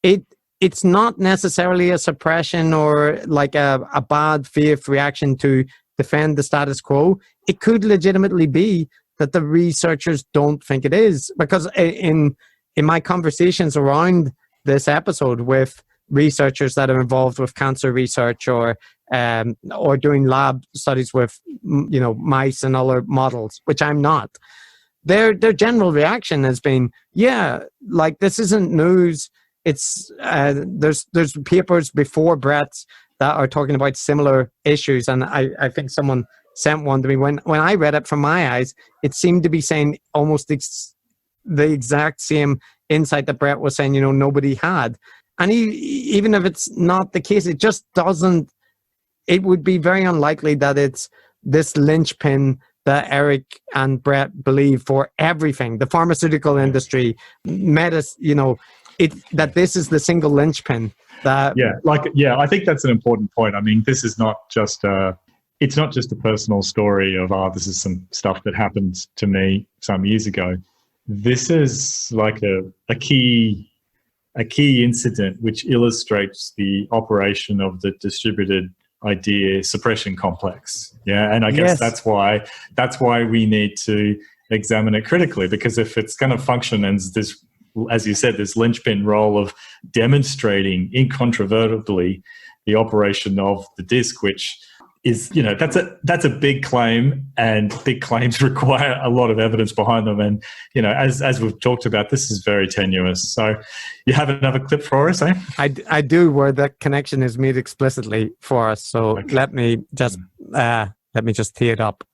it's not necessarily a suppression or like a bad faith reaction to defend the status quo. It could legitimately be that the researchers don't think it is. Because in my conversations around this episode with researchers that are involved with cancer research or or doing lab studies with, mice and other models, which I'm not. Their general reaction has been, yeah, like this isn't news. It's there's papers before Bret's that are talking about similar issues, and I think someone sent one to me. When I read it from my eyes, it seemed to be saying almost the exact same insight that Bret was saying, nobody had. And even if it's not the case, it just doesn't, it would be very unlikely that it's this linchpin that Eric and Bret believe for everything, the pharmaceutical industry, medicine, that this is the single linchpin. I think that's an important point. I mean, this is not just it's not just a personal story of, this is some stuff that happened to me some years ago. This is like a key incident which illustrates the operation of the distributed idea suppression complex. Yeah, and I guess that's why we need to examine it critically, because if it's going to function as this, as you said, this linchpin role of demonstrating incontrovertibly the operation of the disc, which is, that's a big claim, and big claims require a lot of evidence behind them. And, as we've talked about, this is very tenuous. So you have another clip for us, eh? I do, where that connection is made explicitly for us. So okay. Let me just tee it up.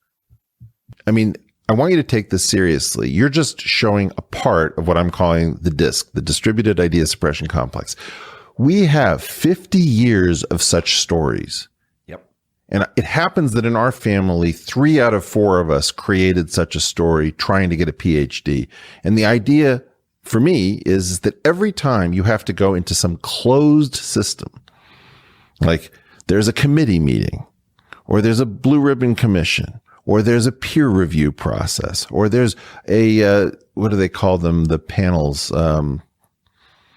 I mean, I want you to take this seriously. You're just showing a part of what I'm calling the DISC, the Distributed Idea Suppression Complex. We have 50 years of such stories. And it happens that in our family, 3 out of 4 of us created such a story trying to get a PhD. And the idea for me is that every time you have to go into some closed system, like there's a committee meeting, or there's a blue ribbon commission, or there's a peer review process, or there's a, what do they call them? The panels,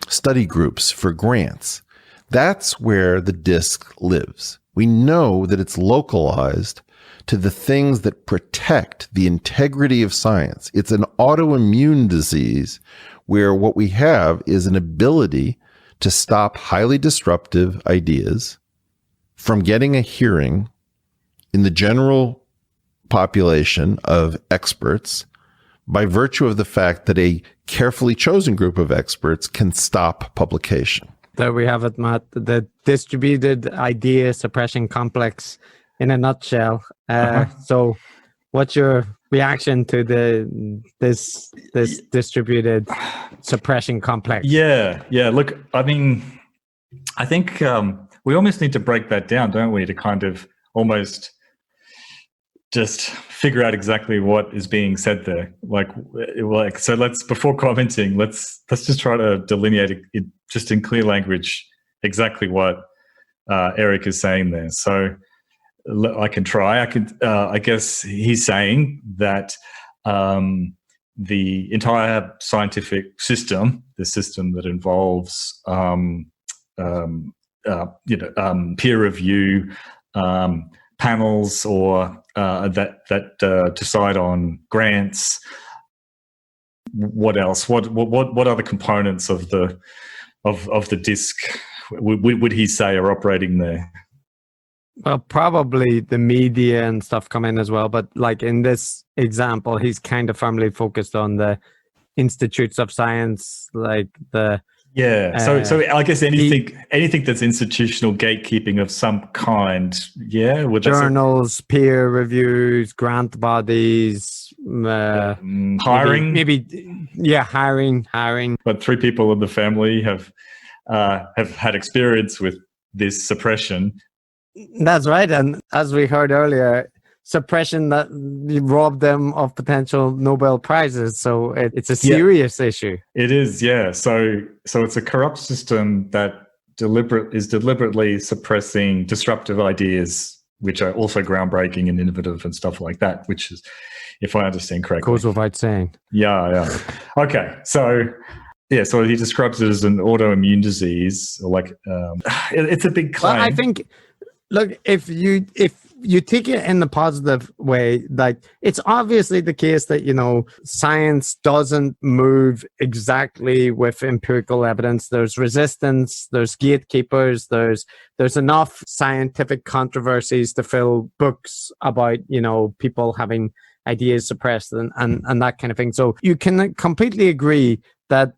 study groups for grants. That's where the DISC lives. We know that it's localized to the things that protect the integrity of science. It's an autoimmune disease where what we have is an ability to stop highly disruptive ideas from getting a hearing in the general population of experts by virtue of the fact that a carefully chosen group of experts can stop publication. There we have it, Matt. The distributed idea suppression complex in a nutshell. So what's your reaction to this distributed suppression complex? Yeah. Look, I mean, I think we almost need to break that down, don't we, to kind of almost just figure out exactly what is being said there. So let's, before commenting, let's just try to delineate it just in clear language exactly what Eric is saying there. So I can try. I guess he's saying that the entire scientific system, the system that involves peer review, panels, or that decide on grants. What else? What other components of the DISC would he say are operating there? Well, probably the media and stuff come in as well. But like in this example, he's kind of firmly focused on the institutes of science, like the. Yeah. So I guess anything that's institutional gatekeeping of some kind. Yeah. Journals, peer reviews, grant bodies, hiring. Maybe hiring. But 3 people in the family have had experience with this suppression. That's right. And as we heard earlier, suppression that robbed them of potential Nobel Prizes. So it's a serious issue. It is, yeah. So it's a corrupt system that is deliberately suppressing disruptive ideas, which are also groundbreaking and innovative and stuff like that, which is, if I understand correctly. Goes without saying. Yeah. Okay. So he describes it as an autoimmune disease, it's a big claim. Well, I think, look, if you take it in the positive way, like it's obviously the case that, you know, science doesn't move exactly with empirical evidence. There's resistance, there's gatekeepers, there's enough scientific controversies to fill books about, you know, people having ideas suppressed and that kind of thing. So you can completely agree that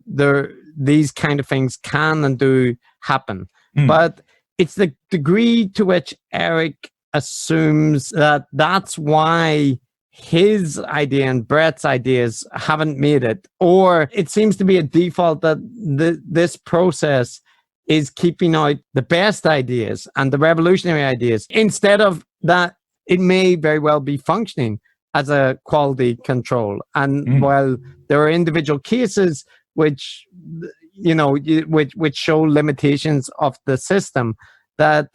these kind of things can and do happen. But it's the degree to which Eric assumes that that's why his idea and Bret's ideas haven't made it, or it seems to be a default that this process is keeping out the best ideas and the revolutionary ideas, instead of that it may very well be functioning as a quality control. And while there are individual cases which, you know, which show limitations of the system, that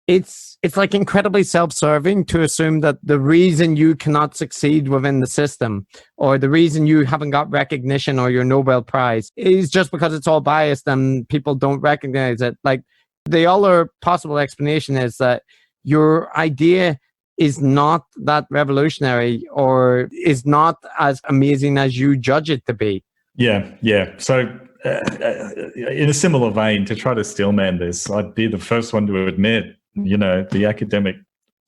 it's like incredibly self-serving to assume that the reason you cannot succeed within the system, or the reason you haven't got recognition or your Nobel Prize, is just because it's all biased and people don't recognize it. Like, the other possible explanation is that your idea is not that revolutionary, or is not as amazing as you judge it to be. Yeah. So in a similar vein, to try to steelman this, I'd be the first one to admit, you know, the academic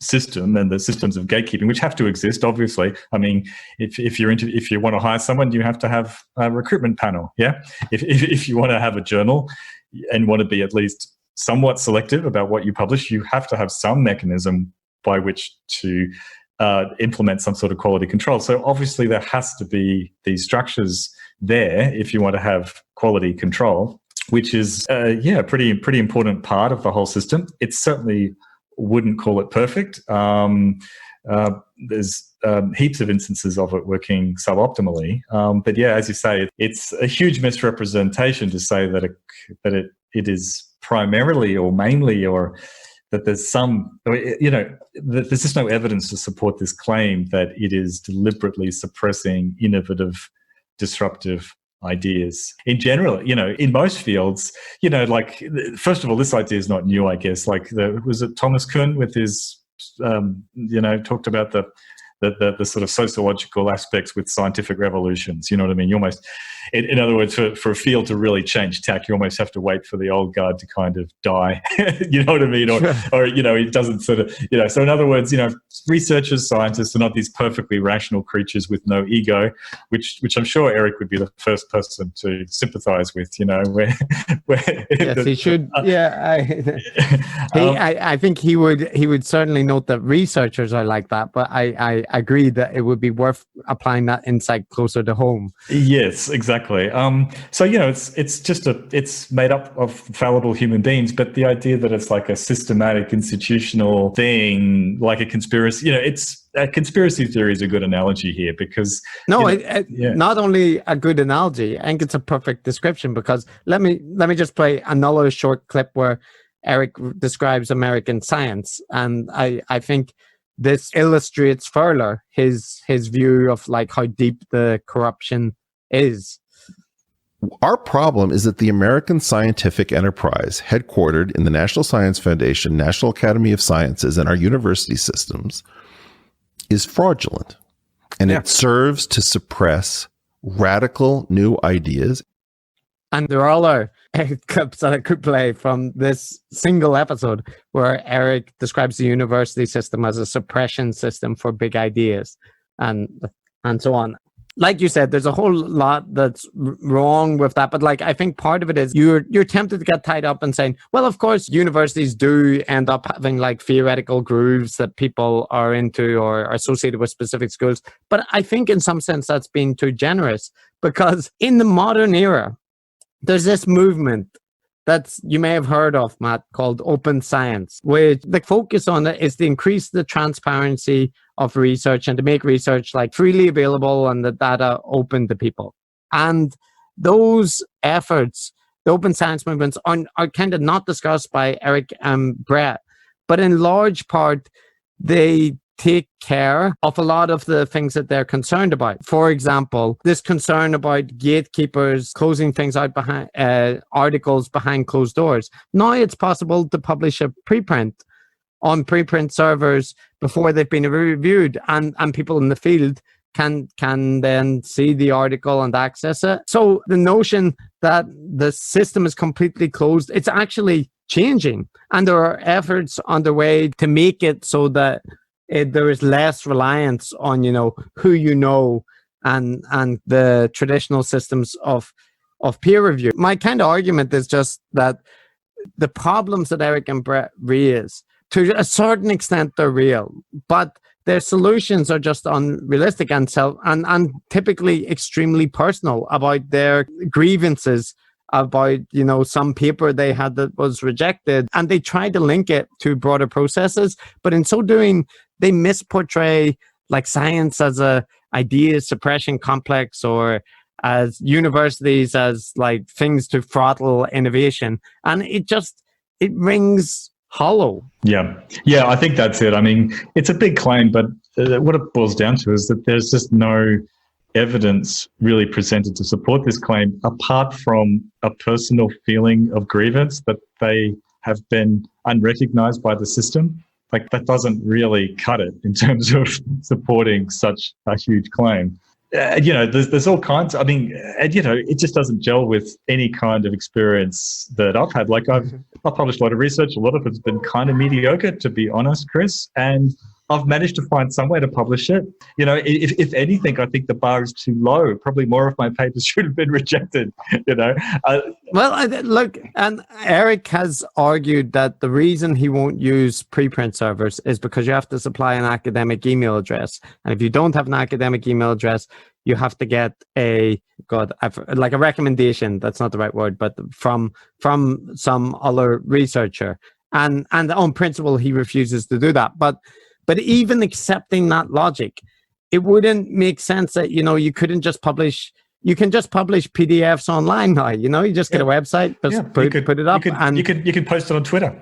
system and the systems of gatekeeping, which have to exist, obviously. I mean, if you want to hire someone, you have to have a recruitment panel. Yeah. If you want to have a journal and want to be at least somewhat selective about what you publish, you have to have some mechanism by which to implement some sort of quality control. So obviously there has to be these structures there if you want to have quality control, which is pretty important part of the whole system. It certainly wouldn't call it perfect. There's heaps of instances of it working suboptimally. But yeah, as you say, it's a huge misrepresentation to say that it is primarily or mainly, or that there's some, you know, that there's just no evidence to support this claim that it is deliberately suppressing innovative, disruptive ideas. In general, you know, in most fields, you know, like, first of all, this idea is not new, I guess. Like, was it Thomas Kuhn with his, you know, talked about the sort of sociological aspects with scientific revolutions. You know what I mean? You almost, in other words, for a field to really change tack, you almost have to wait for the old guard to kind of die. You know what I mean? Or, you know, it doesn't sort of, you know, so in other words, you know, researchers, scientists are not these perfectly rational creatures with no ego, which I'm sure Eric would be the first person to sympathize with, you know, where yes, he should. I think he would certainly note that researchers are like that, but I agree that it would be worth applying that insight closer to home. Yes, exactly. So, you know, it's made up of fallible human beings, but the idea that it's like a systematic institutional thing, like a conspiracy, you know, a conspiracy theory is a good analogy here, because not only a good analogy, I think it's a perfect description, because let me just play another short clip where Eric describes American science, and I think this illustrates further his view of like how deep the corruption is. Our problem is that the American scientific enterprise, headquartered in the National Science Foundation, National Academy of Sciences, and our university systems, is fraudulent. And it serves to suppress radical new ideas. And there are other clips that I could play from this single episode where Eric describes the university system as a suppression system for big ideas and so on. Like you said, there's a whole lot that's wrong with that. But like, I think part of it is you're tempted to get tied up in saying, well, of course, universities do end up having like theoretical grooves that people are into or are associated with specific schools. But I think in some sense that's being too generous, because in the modern era, there's this movement that you may have heard of, Matt, called open science, which the focus on it is to increase the transparency of research and to make research like freely available and the data open to people. And those efforts, the open science movements, are kind of not discussed by Eric and Bret, but in large part, they take care of a lot of the things that they're concerned about. For example, this concern about gatekeepers closing things out behind articles behind closed doors. Now it's possible to publish a preprint on preprint servers before they've been reviewed, and people in the field can then see the article and access it. So the notion that the system is completely closed, it's actually changing, and there are efforts underway to make it so that there is less reliance on who and the traditional systems of peer review. My kind of argument is just that the problems that Eric and Bret raise, to a certain extent, they're real, but their solutions are just unrealistic and typically extremely personal about their grievances about some paper they had that was rejected, and they try to link it to broader processes, but in so doing they misportray like science as a idea suppression complex, or as universities as like things to throttle innovation, and it rings hollow. Yeah, I think that's it. I mean, it's a big claim, but what it boils down to is that there's just no evidence really presented to support this claim, apart from a personal feeling of grievance that they have been unrecognized by the system. Like, that doesn't really cut it in terms of supporting such a huge claim. There's all kinds. I mean, it just doesn't gel with any kind of experience that I've had. Like, I've published a lot of research. A lot of it's been kind of mediocre, to be honest, Chris. And I've managed to find some way to publish it. If anything, I think the bar is too low. Probably more of my papers should have been rejected. Look, and Eric has argued that the reason he won't use preprint servers is because you have to supply an academic email address, and if you don't have an academic email address, you have to get a recommendation. That's not the right word, but from some other researcher, and on principle, he refuses to do that. But even accepting that logic, it wouldn't make sense that, you couldn't just publish. You can just publish PDFs online now. You just get a website, put it up, and you could post it on Twitter.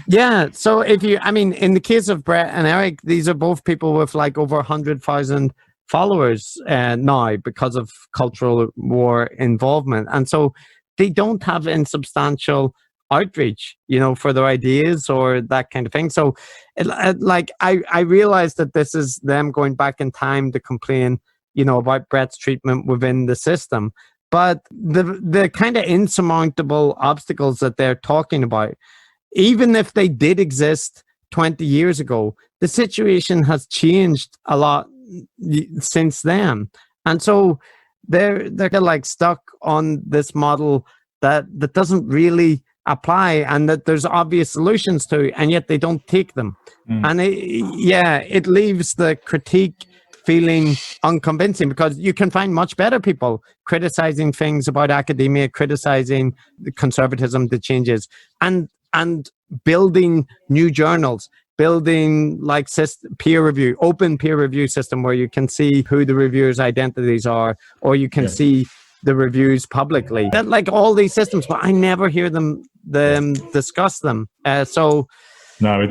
Yeah. So in the case of Bret and Eric, these are both people with like over 100,000 followers now because of cultural war involvement, and so they don't have insubstantial outreach, for their ideas or that kind of thing. So I realize that this is them going back in time to complain, about Bret's treatment within the system. But the kind of insurmountable obstacles that they're talking about, even if they did exist 20 years ago, the situation has changed a lot since then. And so they're like stuck on this model that doesn't really apply, and that there's obvious solutions to, and yet they don't take them. And it leaves the critique feeling unconvincing, because you can find much better people criticizing things about academia, criticizing the conservatism that changes, and building new journals, building like peer review, open peer review system where you can see who the reviewers' identities are, or you can see the reviews publicly. That, like, all these systems, but I never hear them discuss them. No,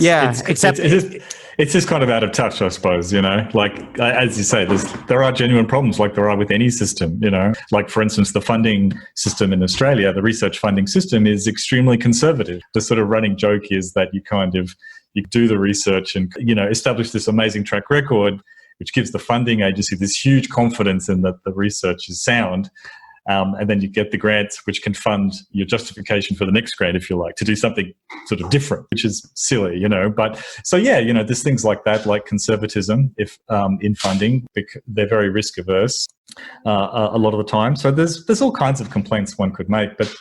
it's just kind of out of touch, I suppose. Like, as you say, there are genuine problems, like there are with any system. Like, for instance, the funding system in Australia, the research funding system, is extremely conservative. The sort of running joke is that you do the research and establish this amazing track record, which gives the funding agency this huge confidence in that the research is sound. And then you get the grants, which can fund your justification for the next grant, if you like, to do something sort of different, which is silly, But so, there's things like that, like conservatism, if in funding, they're very risk averse a lot of the time. So there's all kinds of complaints one could make. But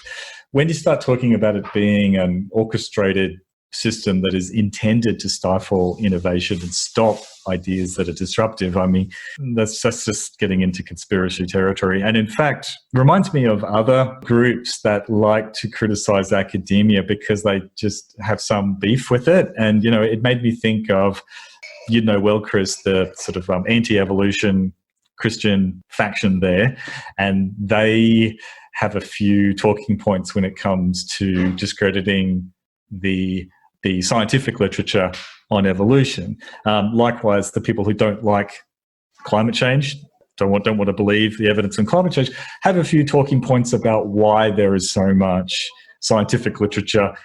when you start talking about it being an orchestrated system that is intended to stifle innovation and stop ideas that are disruptive, I mean, that's just getting into conspiracy territory. And in fact, reminds me of other groups that like to criticize academia because they just have some beef with it. And, it made me think of, well, Chris, the sort of anti-evolution Christian faction there. And they have a few talking points when it comes to discrediting the scientific literature on evolution. Likewise, the people who don't like climate change, don't want to believe the evidence on climate change, have a few talking points about why there is so much scientific literature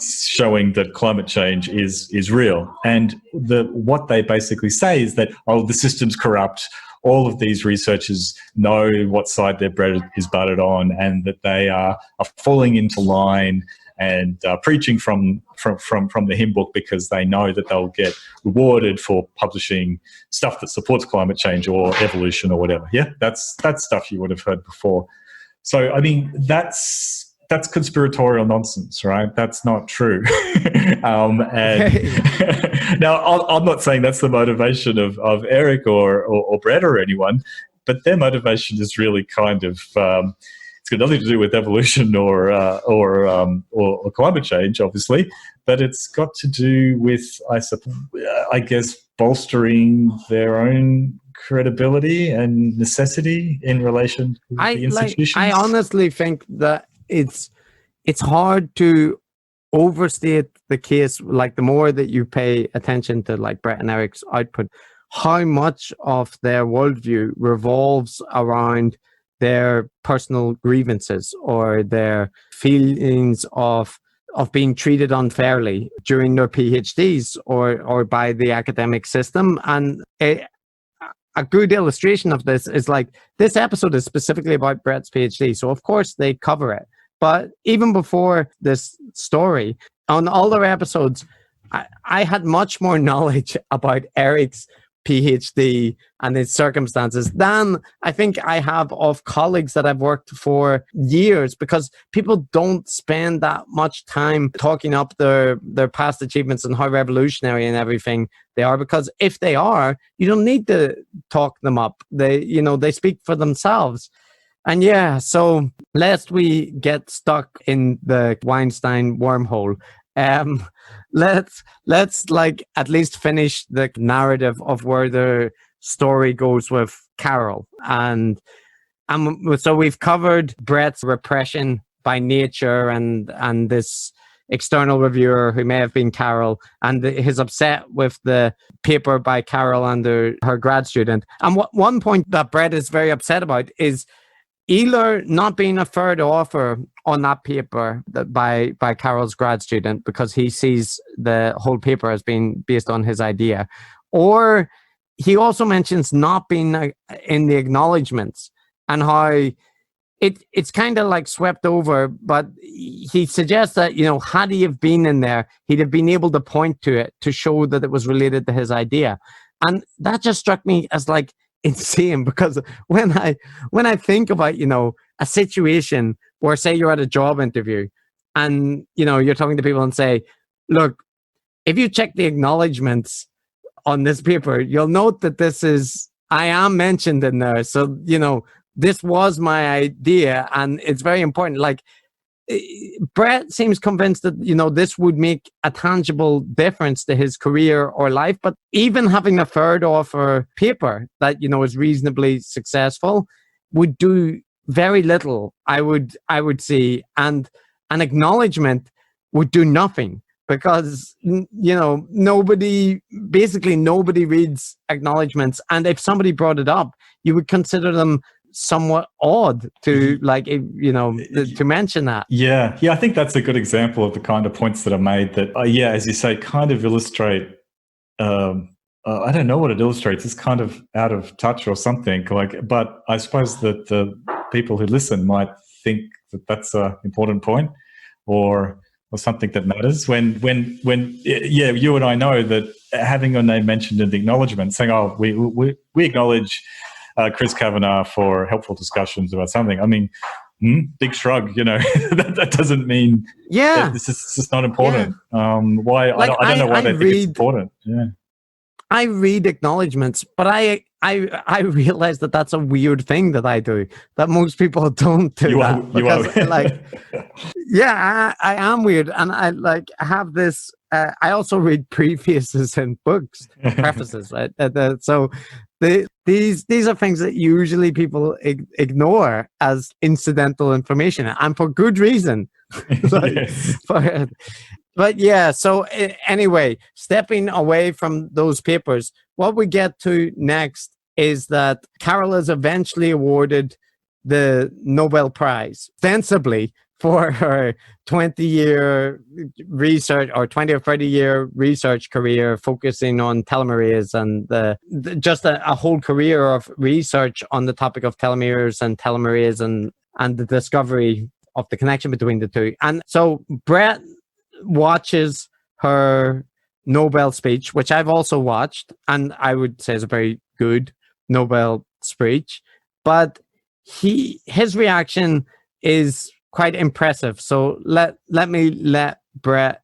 showing that climate change is real. And what they basically say is that, the system's corrupt. All of these researchers know what side their bread is buttered on, and that they are falling into line and preaching from the hymn book because they know that they'll get rewarded for publishing stuff that supports climate change or evolution or whatever. Yeah, that's stuff you would have heard before. So, I mean, that's conspiratorial nonsense, right? That's not true. And now, I'm not saying that's the motivation of Eric or Brett or anyone, but their motivation is really kind of it's got nothing to do with evolution or climate change, obviously, but it's got to do with, I guess, bolstering their own credibility and necessity in relation to the institutions. I honestly think that it's hard to overstate the case. Like, the more that you pay attention to like Brett and Eric's output, how much of their worldview revolves around their personal grievances or their feelings of being treated unfairly during their PhDs or by the academic system. And a good illustration of this is like, this episode is specifically about Brett's PhD, so of course they cover it. But even before this story, on all their episodes, I had much more knowledge about Eric's PhD and its circumstances than I think I have of colleagues that I've worked for years, because people don't spend that much time talking up their past achievements and how revolutionary and everything they are, because if they are, you don't need to talk them up. They speak for themselves. And yeah, so lest we get stuck in the Weinstein wormhole, let's like at least finish the narrative of where the story goes with Carol. And so we've covered Brett's repression by nature and this external reviewer who may have been Carol, and his upset with the paper by Carol and her grad student. And one point that Brett is very upset about is Euler not being a third author on that paper by Carol's grad student, because he sees the whole paper as being based on his idea. Or he also mentions not being in the acknowledgements and how it's kind of like swept over, but he suggests that, had he have been in there, he'd have been able to point to it to show that it was related to his idea. And that just struck me as like insane, because when I think about, a situation where, say, you're at a job interview and, you're talking to people and say, look, if you check the acknowledgements on this paper, you'll note that I am mentioned in there. So, this was my idea and it's very important. Like, Brett seems convinced that, this would make a tangible difference to his career or life. But even having a third author paper that, is reasonably successful would do very little, I would say. And an acknowledgement would do nothing, because, nobody reads acknowledgements. And if somebody brought it up, you would consider them somewhat odd to to mention that. Yeah, I think that's a good example of the kind of points that are made that, as you say, kind of illustrate. I don't know what it illustrates. It's kind of out of touch or something. But I suppose that the people who listen might think that that's an important point, or something that matters. When you and I know that having your name mentioned in the acknowledgement, saying, "Oh, we acknowledge Chris Kavanagh for helpful discussions about something." I mean, big shrug. That doesn't mean this is just not important. Yeah. Why? I don't know why they think it's important. Yeah. I read acknowledgements, but I realize that that's a weird thing that I do, that most people don't do. I am weird, and I have this. I also read prefaces in books, prefaces, right? So these are things that usually people ignore as incidental information, and for good reason. But yeah, so anyway, stepping away from those papers, what we get to next is that Carol is eventually awarded the Nobel Prize, ostensibly for her 20-year research or 20 or 30-year research career focusing on telomerase and just a whole career of research on the topic of telomeres and telomerase and the discovery of the connection between the two. And so Bret watches her Nobel speech, which I've also watched, and I would say is a very good Nobel speech, but his reaction is quite impressive. So let Bret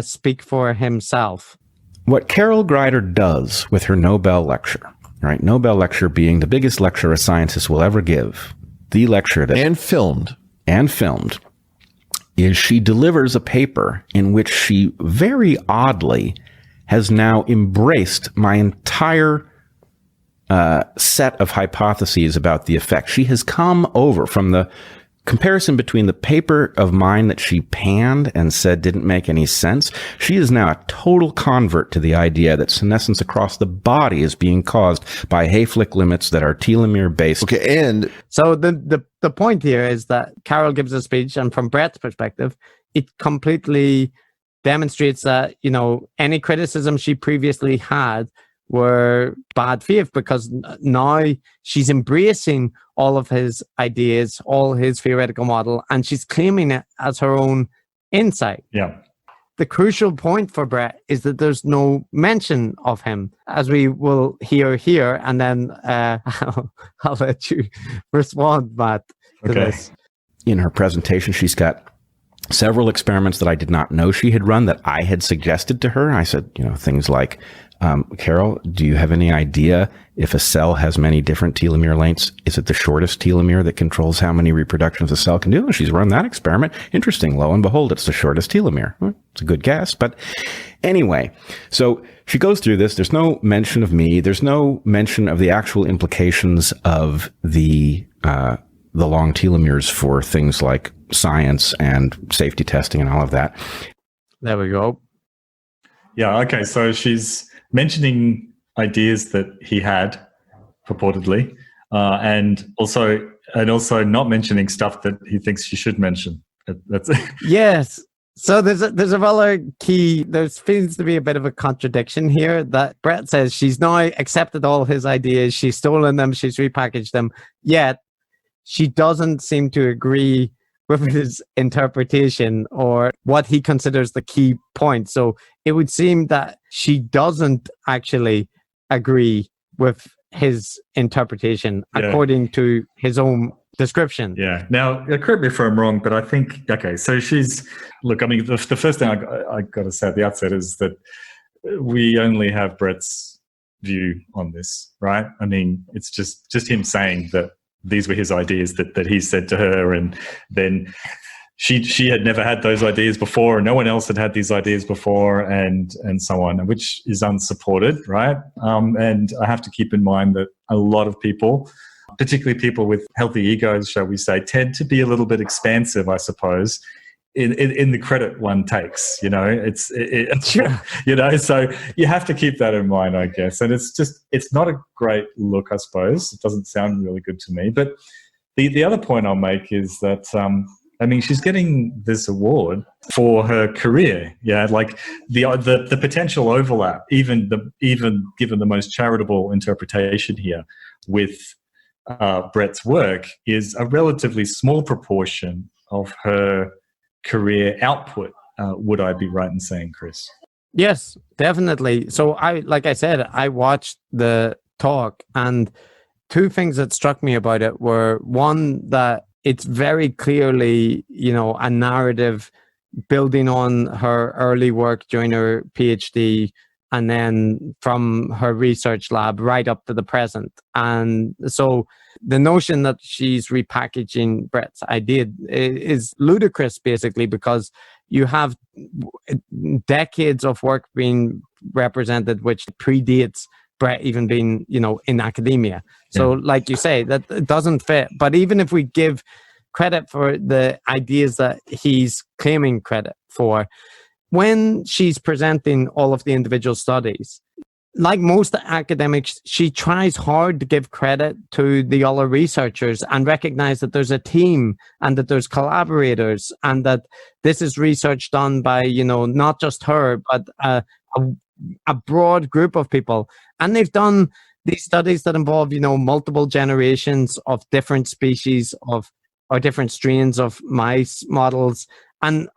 speak for himself. What Carol Greider does with her Nobel lecture, right? Nobel lecture being the biggest lecture a scientist will ever give, the lecture that And filmed, is she delivers a paper in which she very oddly has now embraced my entire set of hypotheses about the effect. She has come over from the comparison between the paper of mine that she panned and said didn't make any sense. She is now a total convert to the idea that senescence across the body is being caused by Hayflick limits that are telomere based. okay, and So the point here is that Carol gives a speech, and from Bret's perspective, it completely demonstrates that, any criticism she previously had were bad faith, because now she's embracing all of his ideas, all his theoretical model, and she's claiming it as her own insight. Yeah. The crucial point for Bret is that there's no mention of him, as we will hear here, and then I'll let you respond, Matt, to Okay. this. In her presentation, she's got several experiments that I did not know she had run that I had suggested to her. I said, things like, Carol, do you have any idea if a cell has many different telomere lengths? Is it the shortest telomere that controls how many reproductions a cell can do? And she's run that experiment. Interesting. Lo and behold, it's the shortest telomere. Well, it's a good guess. But anyway, so she goes through this. There's no mention of me. There's no mention of the actual implications of the long telomeres for things like science and safety testing and all of that. There we go. Yeah. Okay. So she's mentioning ideas that he had purportedly, and also not mentioning stuff that he thinks she should mention. That's Yes. So there's a rather key. There seems to be a bit of a contradiction here that Bret says she's now accepted all his ideas, she's stolen them, she's repackaged them, yet she doesn't seem to agree with his interpretation or what he considers the key point. So it would seem that she doesn't actually agree with his interpretation according to his own description. Yeah. Now, correct me if I'm wrong, but I think, okay, so look, I mean, the first thing I got to say at the outset is that we only have Bret's view on this, right? I mean, it's just him saying that these were his ideas that he said to her, and then she had never had those ideas before, and no one else had had these ideas before, and so on, which is unsupported, right? And I have to keep in mind that a lot of people, particularly people with healthy egos, shall we say, tend to be a little bit expansive, I suppose, in the credit one takes. Sure. So you have to keep that in mind, I guess. And it's not a great look, I suppose. It doesn't sound really good to me. But the other point I'll make is that she's getting this award for her career. Yeah, like the potential overlap, even given the most charitable interpretation here with Bret's work, is a relatively small proportion of her career output. Would I be right in saying, Chris? Yes, definitely. So like I said, I watched the talk, and two things that struck me about it were, one, that it's very clearly, a narrative building on her early work during her PhD, and then from her research lab right up to the present. And so the notion that she's repackaging Bret's idea is ludicrous, basically, because you have decades of work being represented which predates Bret even being, in academia. So like you say, that it doesn't fit. But even if we give credit for the ideas that he's claiming credit for, when she's presenting all of the individual studies, like most academics, she tries hard to give credit to the other researchers and recognize that there's a team and that there's collaborators and that this is research done by, not just her, but a broad group of people. And they've done these studies that involve, multiple generations of different species or different strains of mice models. And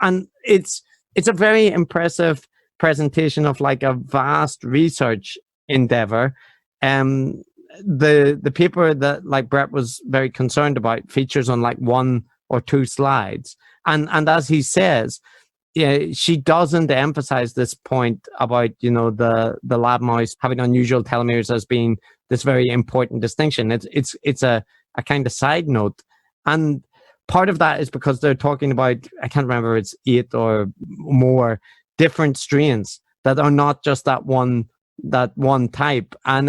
it's a very impressive presentation of like a vast research endeavor. The paper that like Bret was very concerned about features on like 1 or 2 slides. And as he says, she doesn't emphasize this point about, the lab mouse having unusual telomeres as being this very important distinction. It's a kind of side note. And part of that is because they're talking about, I can't remember, it's 8 or more different strains that are not just that one type. And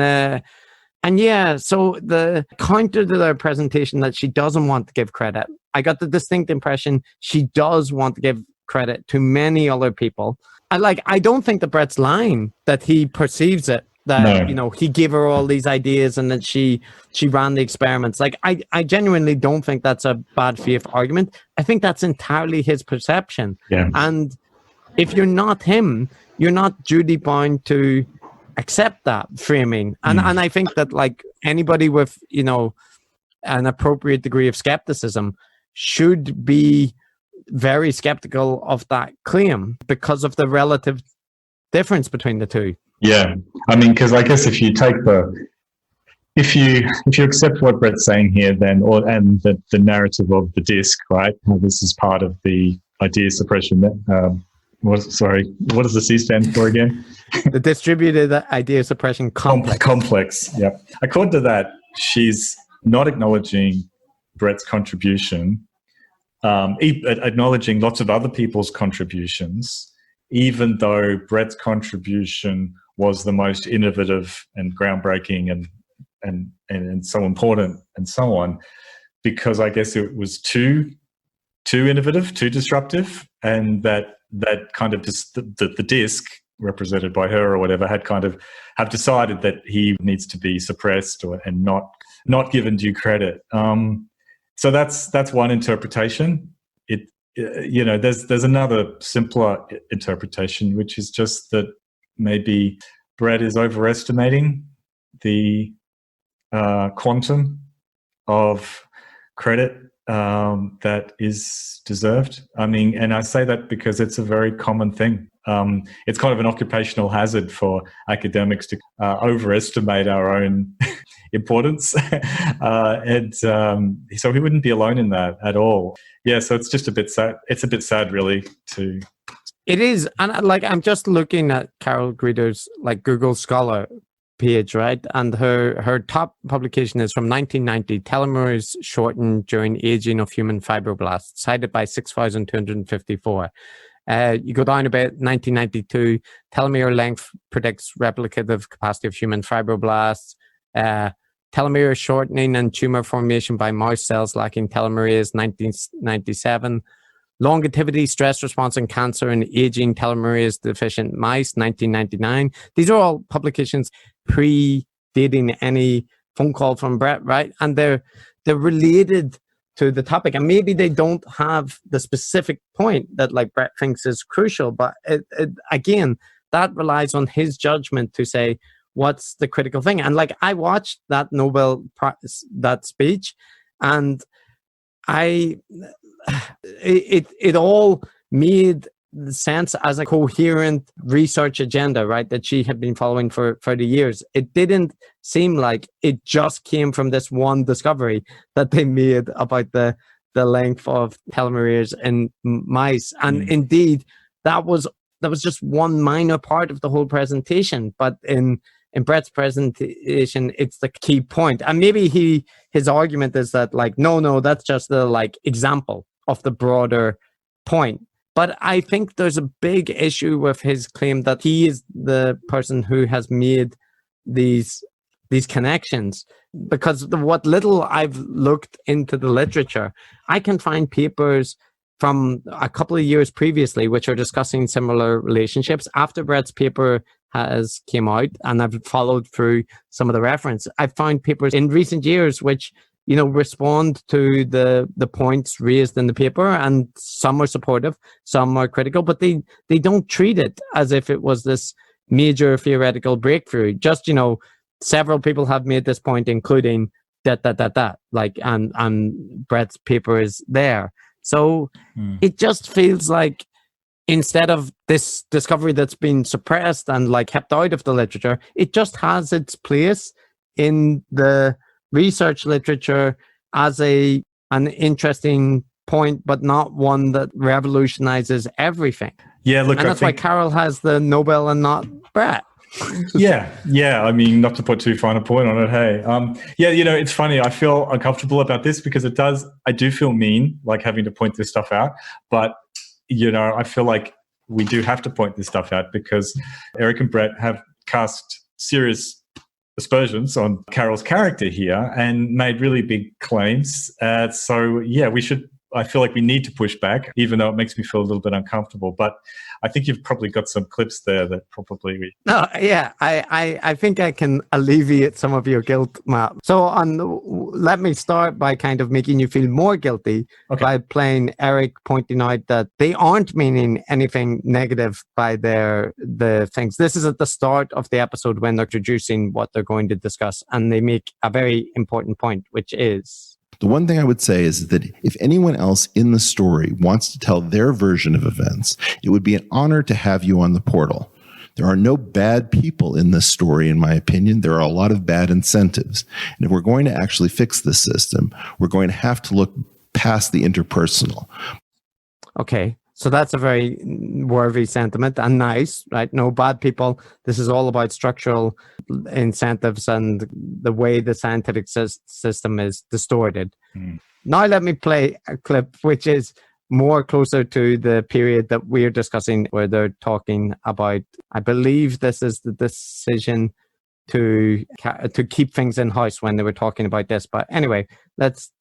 yeah, so the counter to their presentation that she doesn't want to give credit, I got the distinct impression she does want to give credit to many other people. I don't think that Bret's lying, that he perceives it, that he gave her all these ideas and that she ran the experiments. Like I genuinely don't think that's a bad faith argument. I think that's entirely his perception. Yeah. And if you're not him, you're not duty bound to accept that framing. And I think that like anybody with, an appropriate degree of skepticism should be very skeptical of that claim because of the relative difference between the two. Yeah. I mean, because I guess if you take if you accept what Bret's saying here, then, and the narrative of the disc, right? How this is part of the idea suppression, what does the C stand for again? The distributed idea suppression complex. Complex, yep. According to that, she's not acknowledging Bret's contribution, acknowledging lots of other people's contributions, even though Bret's contribution was the most innovative and groundbreaking and so important and so on, because I guess it was too innovative, too disruptive, and that kind of just the disc represented by her or whatever had kind of have decided that he needs to be suppressed and not given due credit. So that's one interpretation. There's another simpler interpretation, which is just that maybe Bret is overestimating the quantum of credit that is deserved. I mean, and I say that because it's a very common thing. It's kind of an occupational hazard for academics to overestimate our own importance. And so he wouldn't be alone in that at all. Yeah, so it's just a bit sad. It's a bit sad, really, to... It is. And I'm just looking at Carol Greeder's Google Scholar page, right? And her top publication is from 1990, Telomeres Shortened During Aging of Human Fibroblasts, cited by 6,254. You go down about 1992, telomere length predicts replicative capacity of human fibroblasts. Telomere shortening and tumor formation by mouse cells lacking telomerase, 1997. Longevity, stress response, and cancer in aging telomerase deficient mice, 1999. These are all publications predating any phone call from Bret, right? And they're related to the topic, and maybe they don't have the specific point that Bret thinks is crucial, but again, that relies on his judgment to say what's the critical thing. And I watched that that speech, and it all made sense as a coherent research agenda, right, that she had been following for 30 years. It didn't seem like it just came from this one discovery that they made about the length of telomeres in mice. And indeed, that was just one minor part of the whole presentation. But in Bret's presentation, it's the key point. And maybe his argument is that no, that's just the example of the broader point. But I think there's a big issue with his claim that he is the person who has made these connections. Because what little I've looked into the literature, I can find papers from a couple of years previously which are discussing similar relationships. After Bret's paper has came out, and I've followed through some of the reference. I've found papers in recent years which, you know, respond to the points raised in the paper, and some are supportive, some are critical, but they don't treat it as if it was this major theoretical breakthrough. Just, you know, several people have made this point, including that, like, and Bret's paper is there. So it just feels like, instead of this discovery that's been suppressed and like kept out of the literature, it just has its place in the research literature as an interesting point, but not one that revolutionizes everything. Yeah, look, and that's why Carol has the Nobel and not Bret. Yeah. I mean, not to put too fine a point on it. Hey, yeah, you know, it's funny. I feel uncomfortable about this because I do feel mean, like having to point this stuff out. But, you know, I feel like we do have to point this stuff out because Eric and Bret have cast serious aspersions on Carol's character here and made really big claims. So, yeah, I feel like we need to push back, even though it makes me feel a little bit uncomfortable. But I think you've probably got some clips there that probably No, yeah, I think I can alleviate some of your guilt, Matt. So let me start by kind of making you feel more guilty by playing Eric pointing out that they aren't meaning anything negative by the things. This is at the start of the episode when they're introducing what they're going to discuss, and they make a very important point, which is... The one thing I would say is that if anyone else in the story wants to tell their version of events, it would be an honor to have you on the portal. There are no bad people in this story, in my opinion. There are a lot of bad incentives. And if we're going to actually fix this system, we're going to have to look past the interpersonal. Okay. So that's a very worthy sentiment and nice, right? No bad people. This is all about structural incentives and the way the scientific system is distorted. Now let me play a clip which is more closer to the period that we're discussing, where they're talking about, I believe this is the decision to keep things in house when they were talking about this. But anyway, let's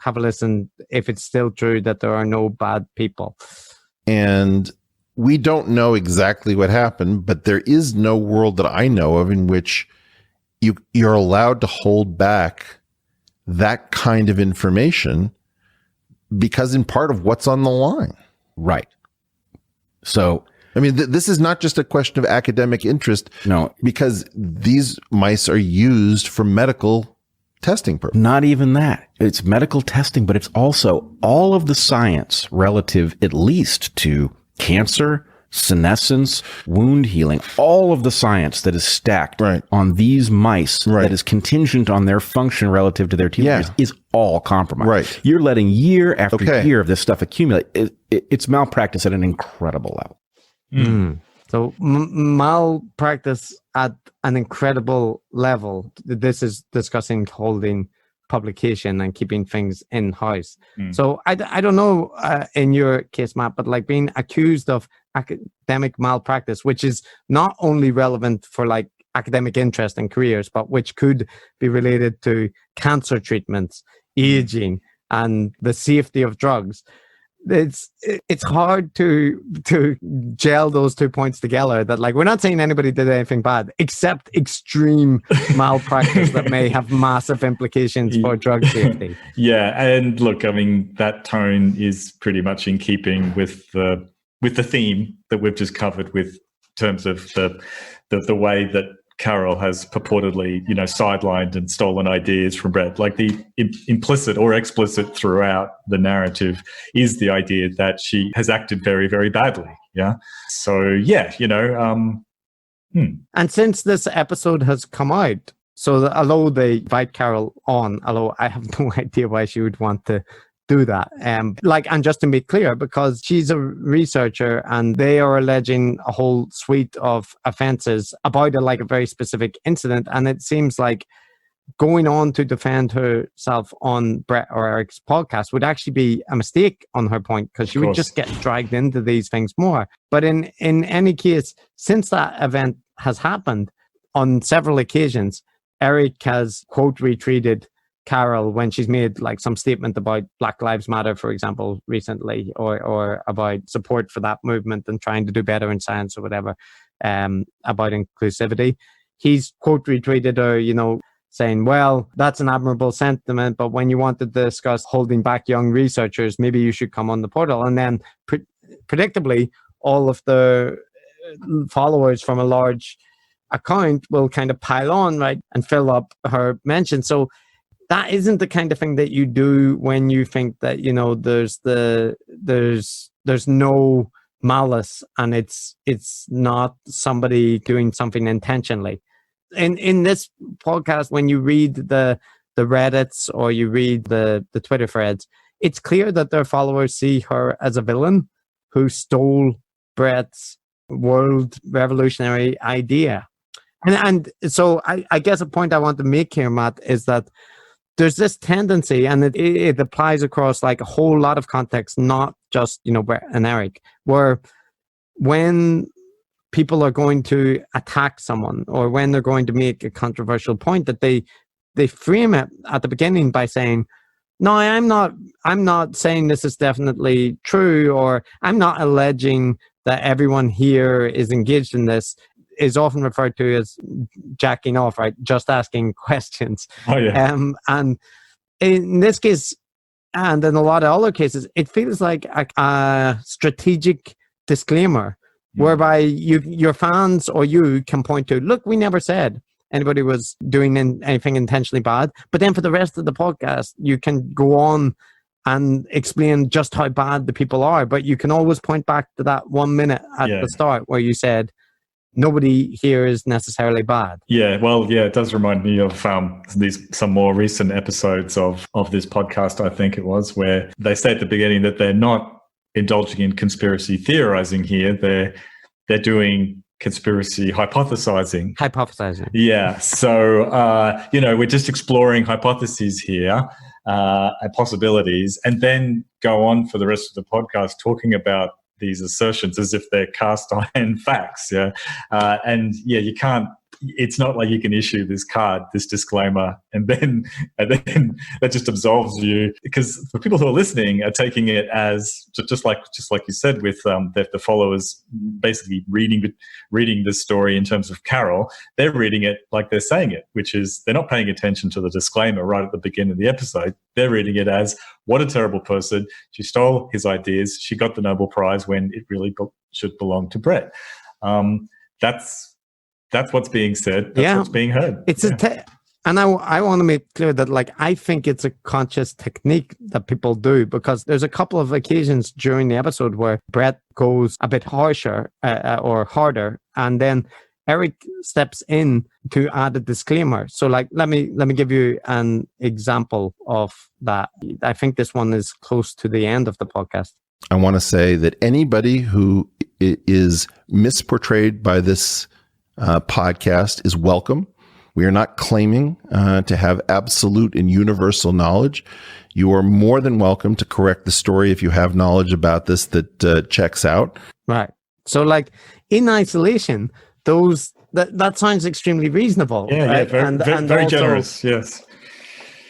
have a listen if it's still true that there are no bad people. And we don't know exactly what happened, but there is no world that I know of in which you're allowed to hold back that kind of information because in part of what's on the line. Right. So, I mean, this is not just a question of academic interest. No, because these mice are used for medical testing purposes. Not even that. It's medical testing, but it's also all of the science relative at least to cancer, senescence, wound healing, all of the science that is stacked on these mice that is contingent on their function relative to their telomeres is all compromised. Right. You're letting year after year of this stuff accumulate. It's malpractice at an incredible level. So malpractice at an incredible level. This is discussing holding publication and keeping things in-house. So I don't know in your case, Matt, but like being accused of academic malpractice, which is not only relevant for like academic interest and careers, but which could be related to cancer treatments, aging, and the safety of drugs. It's hard to gel those 2 points together, that like we're not saying anybody did anything bad except extreme malpractice that may have massive implications for drug safety. Yeah, and look, I mean, that tone is pretty much in keeping with the theme that we've just covered, with terms of the way that Carol has purportedly, you know, sidelined and stolen ideas from Bret. Like the implicit or explicit throughout the narrative is the idea that she has acted very, very badly. Yeah. So, yeah, you know. And since this episode has come out, so although they invite Carol on, although I have no idea why she would want to do that. And just to be clear, because she's a researcher and they are alleging a whole suite of offenses about a very specific incident. And it seems like going on to defend herself on Bret or Eric's podcast would actually be a mistake on her point, because she would just get dragged into these things more. But in any case, since that event has happened on several occasions, Eric has, quote, retweeted Carol when she's made like some statement about Black Lives Matter, for example, recently, or about support for that movement and trying to do better in science or whatever, about inclusivity. He's quote retweeted her, you know, saying, well, that's an admirable sentiment, but when you want to discuss holding back young researchers, maybe you should come on the portal. And then predictably, all of the followers from a large account will kind of pile on, right, and fill up her mention. So that isn't the kind of thing that you do when you think that, you know, there's no malice and it's not somebody doing something intentionally. In this podcast, when you read the Reddits or you read the Twitter threads, it's clear that their followers see her as a villain who stole Bret's world revolutionary idea. And so I guess a point I want to make here, Matt, is that there's this tendency, and it applies across like a whole lot of contexts, not just, you know, Bret and Eric, where when people are going to attack someone or when they're going to make a controversial point, that they frame it at the beginning by saying, no, I'm not saying this is definitely true, or I'm not alleging that everyone here is engaged in this, is often referred to as jacking off, right? Just asking questions. Oh, yeah. And in this case, and in a lot of other cases, it feels like a strategic disclaimer whereby your fans or you can point to, look, we never said anybody was doing anything intentionally bad. But then for the rest of the podcast, you can go on and explain just how bad the people are. But you can always point back to that 1 minute at the start where you said, nobody here is necessarily bad. Yeah, well, it does remind me of some more recent episodes of this podcast, I think it was, where they say at the beginning that they're not indulging in conspiracy theorizing here. They're doing conspiracy hypothesizing. Yeah. So, we're just exploring hypotheses here, and possibilities, and then go on for the rest of the podcast talking about these assertions as if they're cast iron facts. You can't, it's not like you can issue this card, this disclaimer, and then that just absolves you, because the people who are listening are taking it as just like you said, with the followers basically reading this story in terms of Carol. They're reading it like they're saying it, which is they're not paying attention to the disclaimer right at the beginning of the episode. They're reading it as, what a terrible person. She stole his ideas. She got the Nobel Prize when it really should belong to Bret. That's what's being said. That's what's being heard. And I want to make clear that, like, I think it's a conscious technique that people do, because there's a couple of occasions during the episode where Bret goes a bit harsher or harder, and then Eric steps in to add a disclaimer. So, like, let me give you an example of that. I think this one is close to the end of the podcast. I want to say that anybody who is misportrayed by this podcast is welcome. We are not claiming to have absolute and universal knowledge. You are more than welcome to correct the story if you have knowledge about this that checks out. Right. So, like, in isolation, that sounds extremely reasonable. Yeah, right? very also, generous. Yes.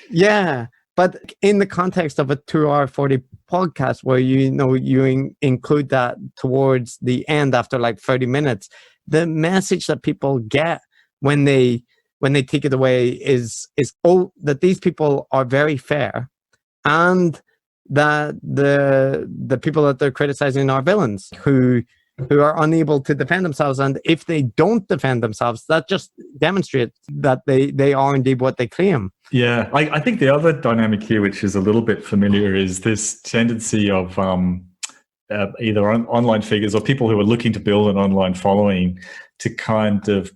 Yeah, but in the context of a 2-hour 40 podcast, where you include that towards the end after like 30 minutes. The message that people get when they take it away is that these people are very fair, and that the people that they're criticizing are villains who are unable to defend themselves. And if they don't defend themselves, that just demonstrates that they are indeed what they claim. Yeah, I think the other dynamic here, which is a little bit familiar, is this tendency of either online figures or people who are looking to build an online following to kind of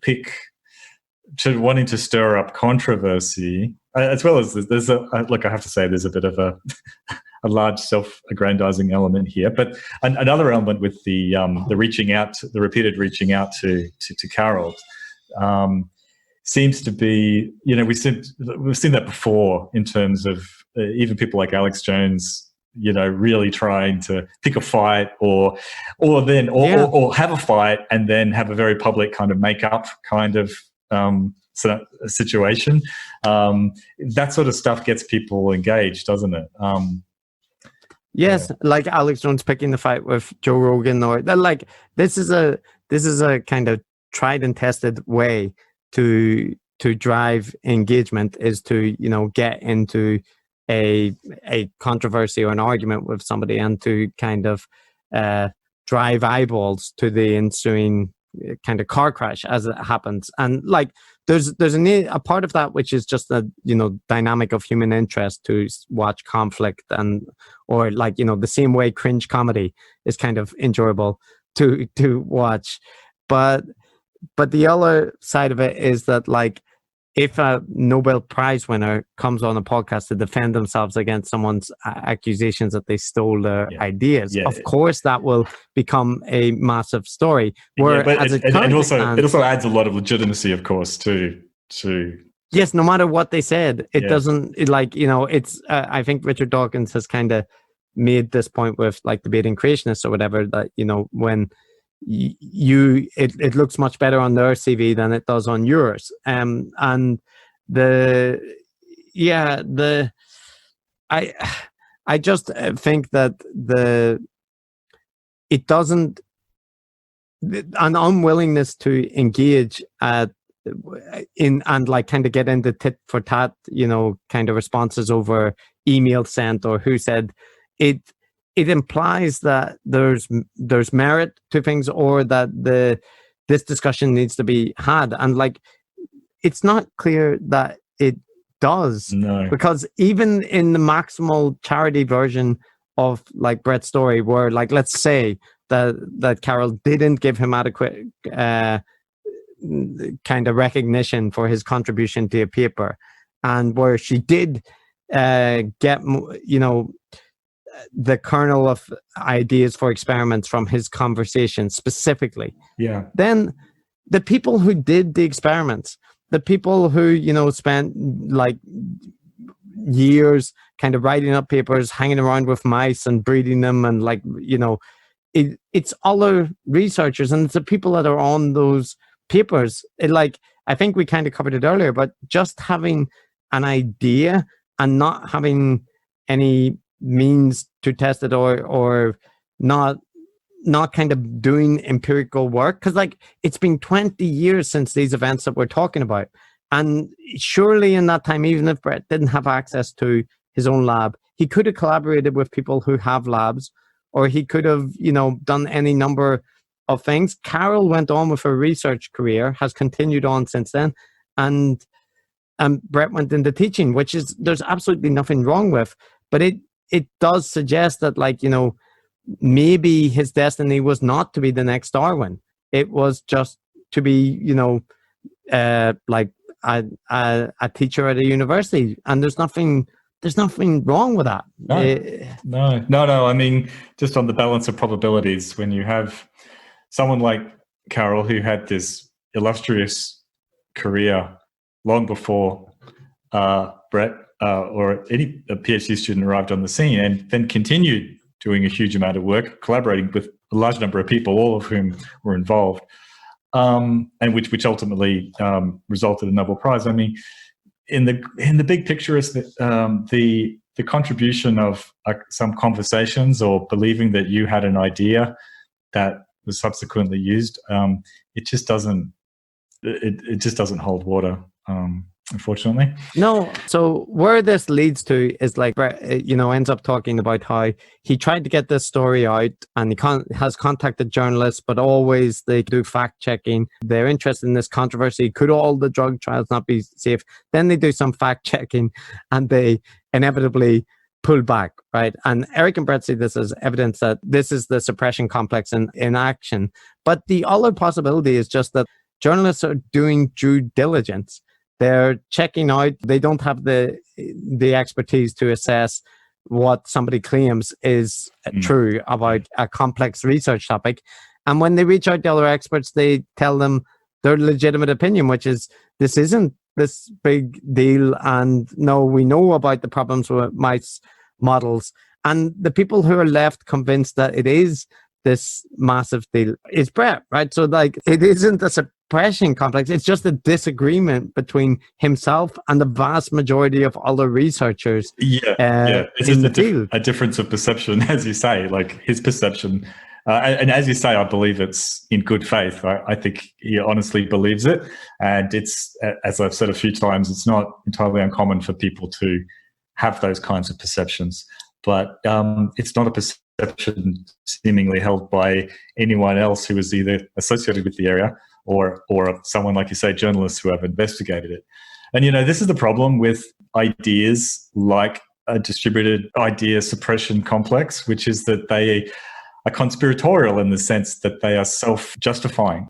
wanting to stir up controversy, as well as I have to say, there's a bit of a large self-aggrandizing element here. But another element with the reaching out, the repeated reaching out to Carol, seems to be, we've seen that before in terms of even people like Alex Jones, really trying to pick a fight or have a fight and then have a very public kind of make-up kind of situation. That sort of stuff gets people engaged, doesn't it? Yes, like Alex Jones picking the fight with Joe Rogan, or like this is a kind of tried and tested way to drive engagement, is to get into a controversy or an argument with somebody and to kind of drive eyeballs to the ensuing kind of car crash as it happens. And like there's a part of that which is just the dynamic of human interest to watch conflict, and or like the same way cringe comedy is kind of enjoyable to watch. But the other side of it is that, like, if a Nobel Prize winner comes on a podcast to defend themselves against someone's accusations that they stole their ideas, of course that will become a massive story. But it also adds a lot of legitimacy, of course, to yes, no matter what they said, it doesn't. It's. I think Richard Dawkins has kind of made this point with like debating creationists or whatever, that when it looks much better on their CV than it does on yours. And I just think that it doesn't, an unwillingness to engage in and like kind of get into tit for tat, kind of responses over email sent or who said it. It implies that there's merit to things, or that this discussion needs to be had, and like it's not clear that it does. No. Because even in the maximal charity version of like Bret's story, where like let's say that Carol didn't give him adequate kind of recognition for his contribution to a paper, and where she did get the kernel of ideas for experiments from his conversation specifically. Yeah. Then the people who did the experiments, the people who, spent like years kind of writing up papers, hanging around with mice and breeding them, and like, it's other researchers, and it's the people that are on those papers. I think we kind of covered it earlier, but just having an idea and not having any means to test it, or not kind of doing empirical work, because like it's been 20 years since these events that we're talking about, and surely in that time, even if Bret didn't have access to his own lab, he could have collaborated with people who have labs, or he could have done any number of things. Carol went on with her research career, has continued on since then, and Bret went into teaching, which is there's absolutely nothing wrong with, but it does suggest that, like, maybe his destiny was not to be the next Darwin. It was just to be, like a teacher at a university. And there's nothing wrong with that. No. I mean, just on the balance of probabilities, when you have someone like Carol, who had this illustrious career long before Bret or a PhD student arrived on the scene, and then continued doing a huge amount of work, collaborating with a large number of people, all of whom were involved, and which ultimately resulted in a Nobel Prize. I mean, in the big picture, is that the contribution of some conversations or believing that you had an idea that was subsequently used, it just doesn't hold water. Unfortunately. No. So where this leads to is like, ends up talking about how he tried to get this story out, and he has contacted journalists, but always they do fact checking. They're interested in this controversy. Could all the drug trials not be safe? Then they do some fact checking, and they inevitably pull back, right? And Eric and Bret see this as evidence that this is the suppression complex in action. But the other possibility is just that journalists are doing due diligence. They're checking out. They don't have the expertise to assess what somebody claims is true about a complex research topic. And when they reach out to other experts, they tell them their legitimate opinion, which is, this isn't this big deal. And no, we know about the problems with mice models. And the people who are left convinced that it is this massive deal is Bret, right? So like, it isn't a suppression complex. It's just a disagreement between himself and the vast majority of other researchers. It's just a difference of perception, as you say, like his perception. And as you say, I believe it's in good faith. I think he honestly believes it. And it's, as I've said a few times, it's not entirely uncommon for people to have those kinds of perceptions. But it's not a perception seemingly held by anyone else who is either associated with the area or someone, like you say, journalists who have investigated it. And, this is the problem with ideas like a distributed idea suppression complex, which is that they are conspiratorial in the sense that they are self-justifying,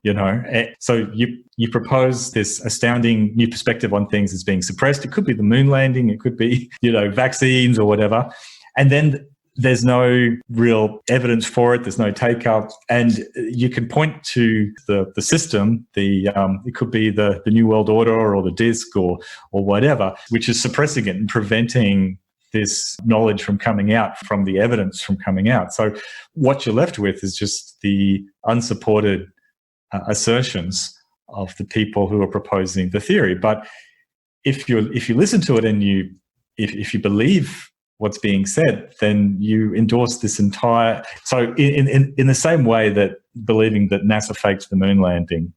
So you propose this astounding new perspective on things as being suppressed. It could be the moon landing, it could be, vaccines or whatever. And then there's no real evidence for it. There's no take-up. And you can point to the system, it could be the New World Order or the DISC or whatever, which is suppressing it and preventing this knowledge from coming out, from the evidence from coming out. So what you're left with is just the unsupported assertions of the people who are proposing the theory. But if you listen to it and if you believe what's being said, then you endorse this entire. So in the same way that believing that NASA faked the moon landing,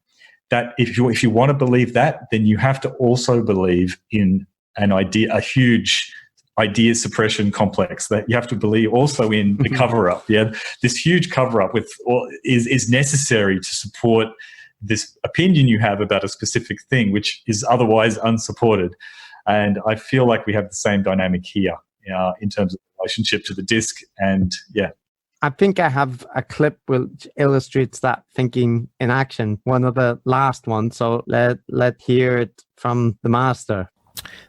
that if you want to believe that, then you have to also believe in an idea, a huge idea suppression complex, that you have to believe also in the cover-up. Yeah, this huge cover-up is necessary to support this opinion you have about a specific thing, which is otherwise unsupported. And I feel like we have the same dynamic here in terms of relationship to the DISC. And I think I have a clip which illustrates that thinking in action, one of the last ones. So let hear it from the master.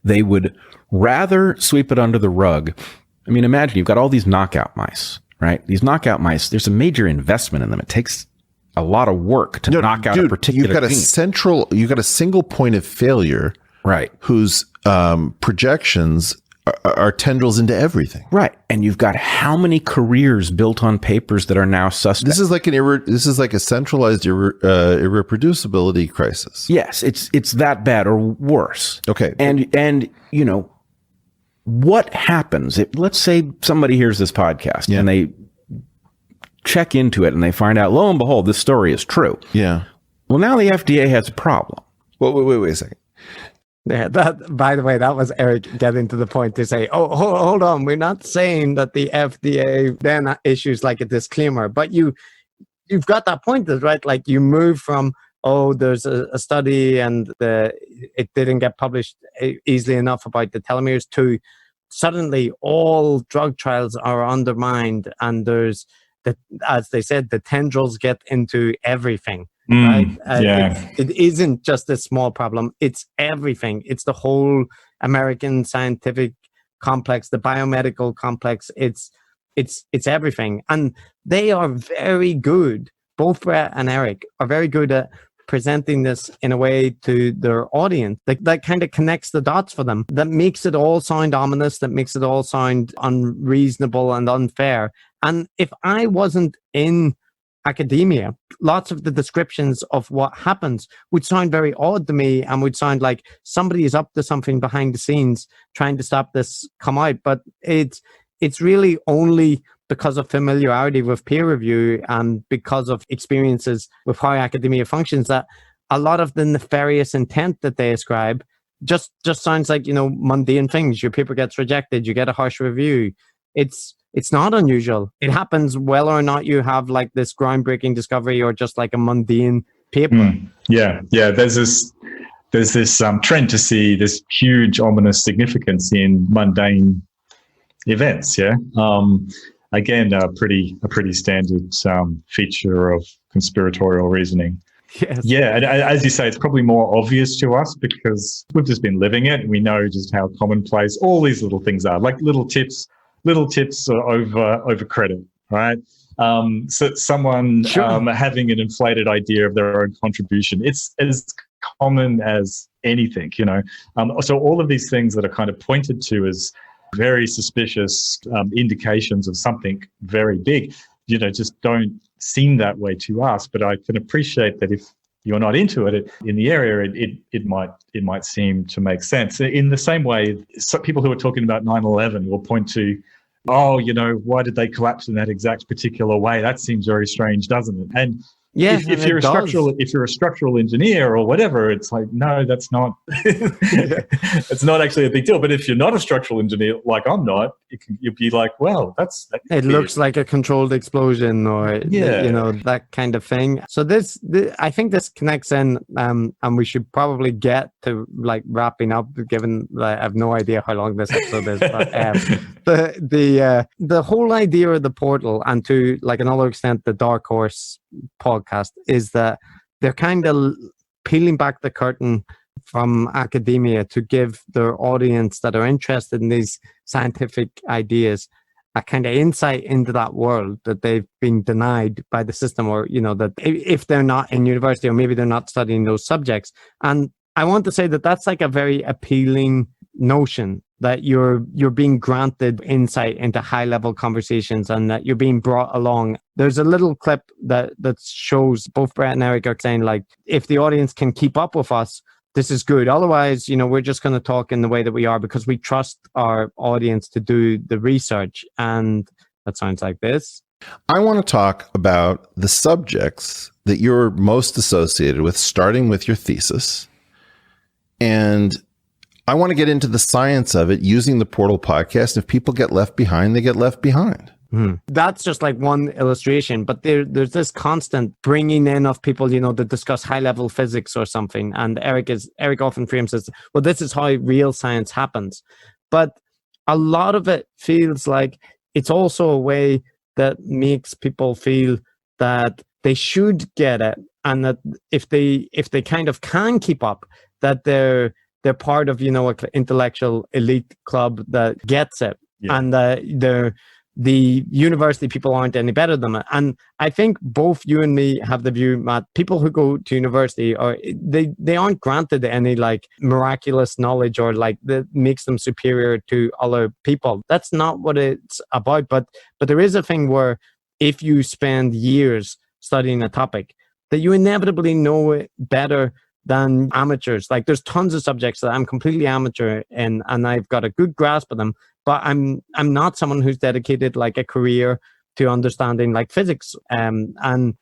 They would rather sweep it under the rug. I mean, imagine you've got all these knockout mice, right? These knockout mice, there's a major investment in them. It takes a lot of work to knock out a particular gene. You've got a single point of failure, right? Whose projections are tendrils into everything, right? And you've got how many careers built on papers that are now suspect? This is like a centralized irreproducibility crisis. Yes, it's that bad or worse. Okay, and what happens if, let's say, somebody hears this podcast and they check into it and they find out, lo and behold, this story is true. Yeah. Well, now the FDA has a problem. Well, wait a second. Yeah, that, by the way, that was Eric getting to the point to say, oh, hold on. We're not saying that the FDA then issues like a disclaimer, but you've got that point, right? Like you move from, there's a study and it didn't get published easily enough about the telomeres, to suddenly all drug trials are undermined, and there's, as they said, the tendrils get into everything. Right? It isn't just a small problem. It's everything. It's the whole American scientific complex, the biomedical complex. It's everything. And they are very good. Both Bret and Eric are very good at presenting this in a way to their audience that kind of connects the dots for them, that makes it all sound ominous, that makes it all sound unreasonable and unfair. And if I wasn't in academia, lots of the descriptions of what happens would sound very odd to me and would sound like somebody is up to something behind the scenes trying to stop this come out. But it's really only because of familiarity with peer review and because of experiences with how academia functions that a lot of the nefarious intent that they ascribe just sounds like, mundane things. Your paper gets rejected, you get a harsh review. It's not unusual. It happens whether or not you have like this groundbreaking discovery or just like a mundane paper. Yeah. There's this trend to see this huge ominous significance in mundane events. Yeah. Again, a pretty standard feature of conspiratorial reasoning. Yes. Yeah, and as you say, it's probably more obvious to us because we've just been living it. And we know just how commonplace all these little things are, like little tips over credit, right? So someone having an inflated idea of their own contribution, it's as common as anything, So all of these things that are kind of pointed to as very suspicious indications of something very big, just don't seem that way to us. But I can appreciate that if you're not into it in the area, it might seem to make sense. In the same way, some people who are talking about 9/11 will point to, oh, why did they collapse in that exact particular way? That seems very strange, doesn't it? And Yeah, if you're a structural engineer or whatever, it's like, no, that's not. It's not actually a big deal. But if you're not a structural engineer, like I'm not, you'd be like, well, it looks like a controlled explosion, or that kind of thing. So I think this connects in, and we should probably get to like wrapping up, given that I have no idea how long this episode is. But the whole idea of the portal, and to like another extent, the Dark Horse podcast, is that they're kind of peeling back the curtain from academia to give their audience that are interested in these scientific ideas a kind of insight into that world that they've been denied by the system, or that if they're not in university, or maybe they're not studying those subjects. And I want to say that that's like a very appealing notion, that you're being granted insight into high level conversations, and that you're being brought along. There's a little clip that shows both Brett and Eric are saying, like, if the audience can keep up with us, this is good. Otherwise, we're just going to talk in the way that we are, because we trust our audience to do the research. And that sounds like this. I want to talk about the subjects that you're most associated with, starting with your thesis. And I want to get into the science of it using the Portal podcast. If people get left behind, they get left behind. That's just like one illustration, but there's this constant bringing in of people, to discuss high level physics or something. And Eric often frames it, well, this is how real science happens. But a lot of it feels like it's also a way that makes people feel that they should get it, and that if they kind of can keep up, that they're part of, an intellectual elite club that gets it. Yeah. And the university people aren't any better than it. And I think both you and me have the view, Matt, people who go to university, they aren't granted any like miraculous knowledge, or like that makes them superior to other people. That's not what it's about. But there is a thing where if you spend years studying a topic, that you inevitably know it better than amateurs. Like, there's tons of subjects that I'm completely amateur in, and I've got a good grasp of them, but I'm not someone who's dedicated like a career to understanding like physics. And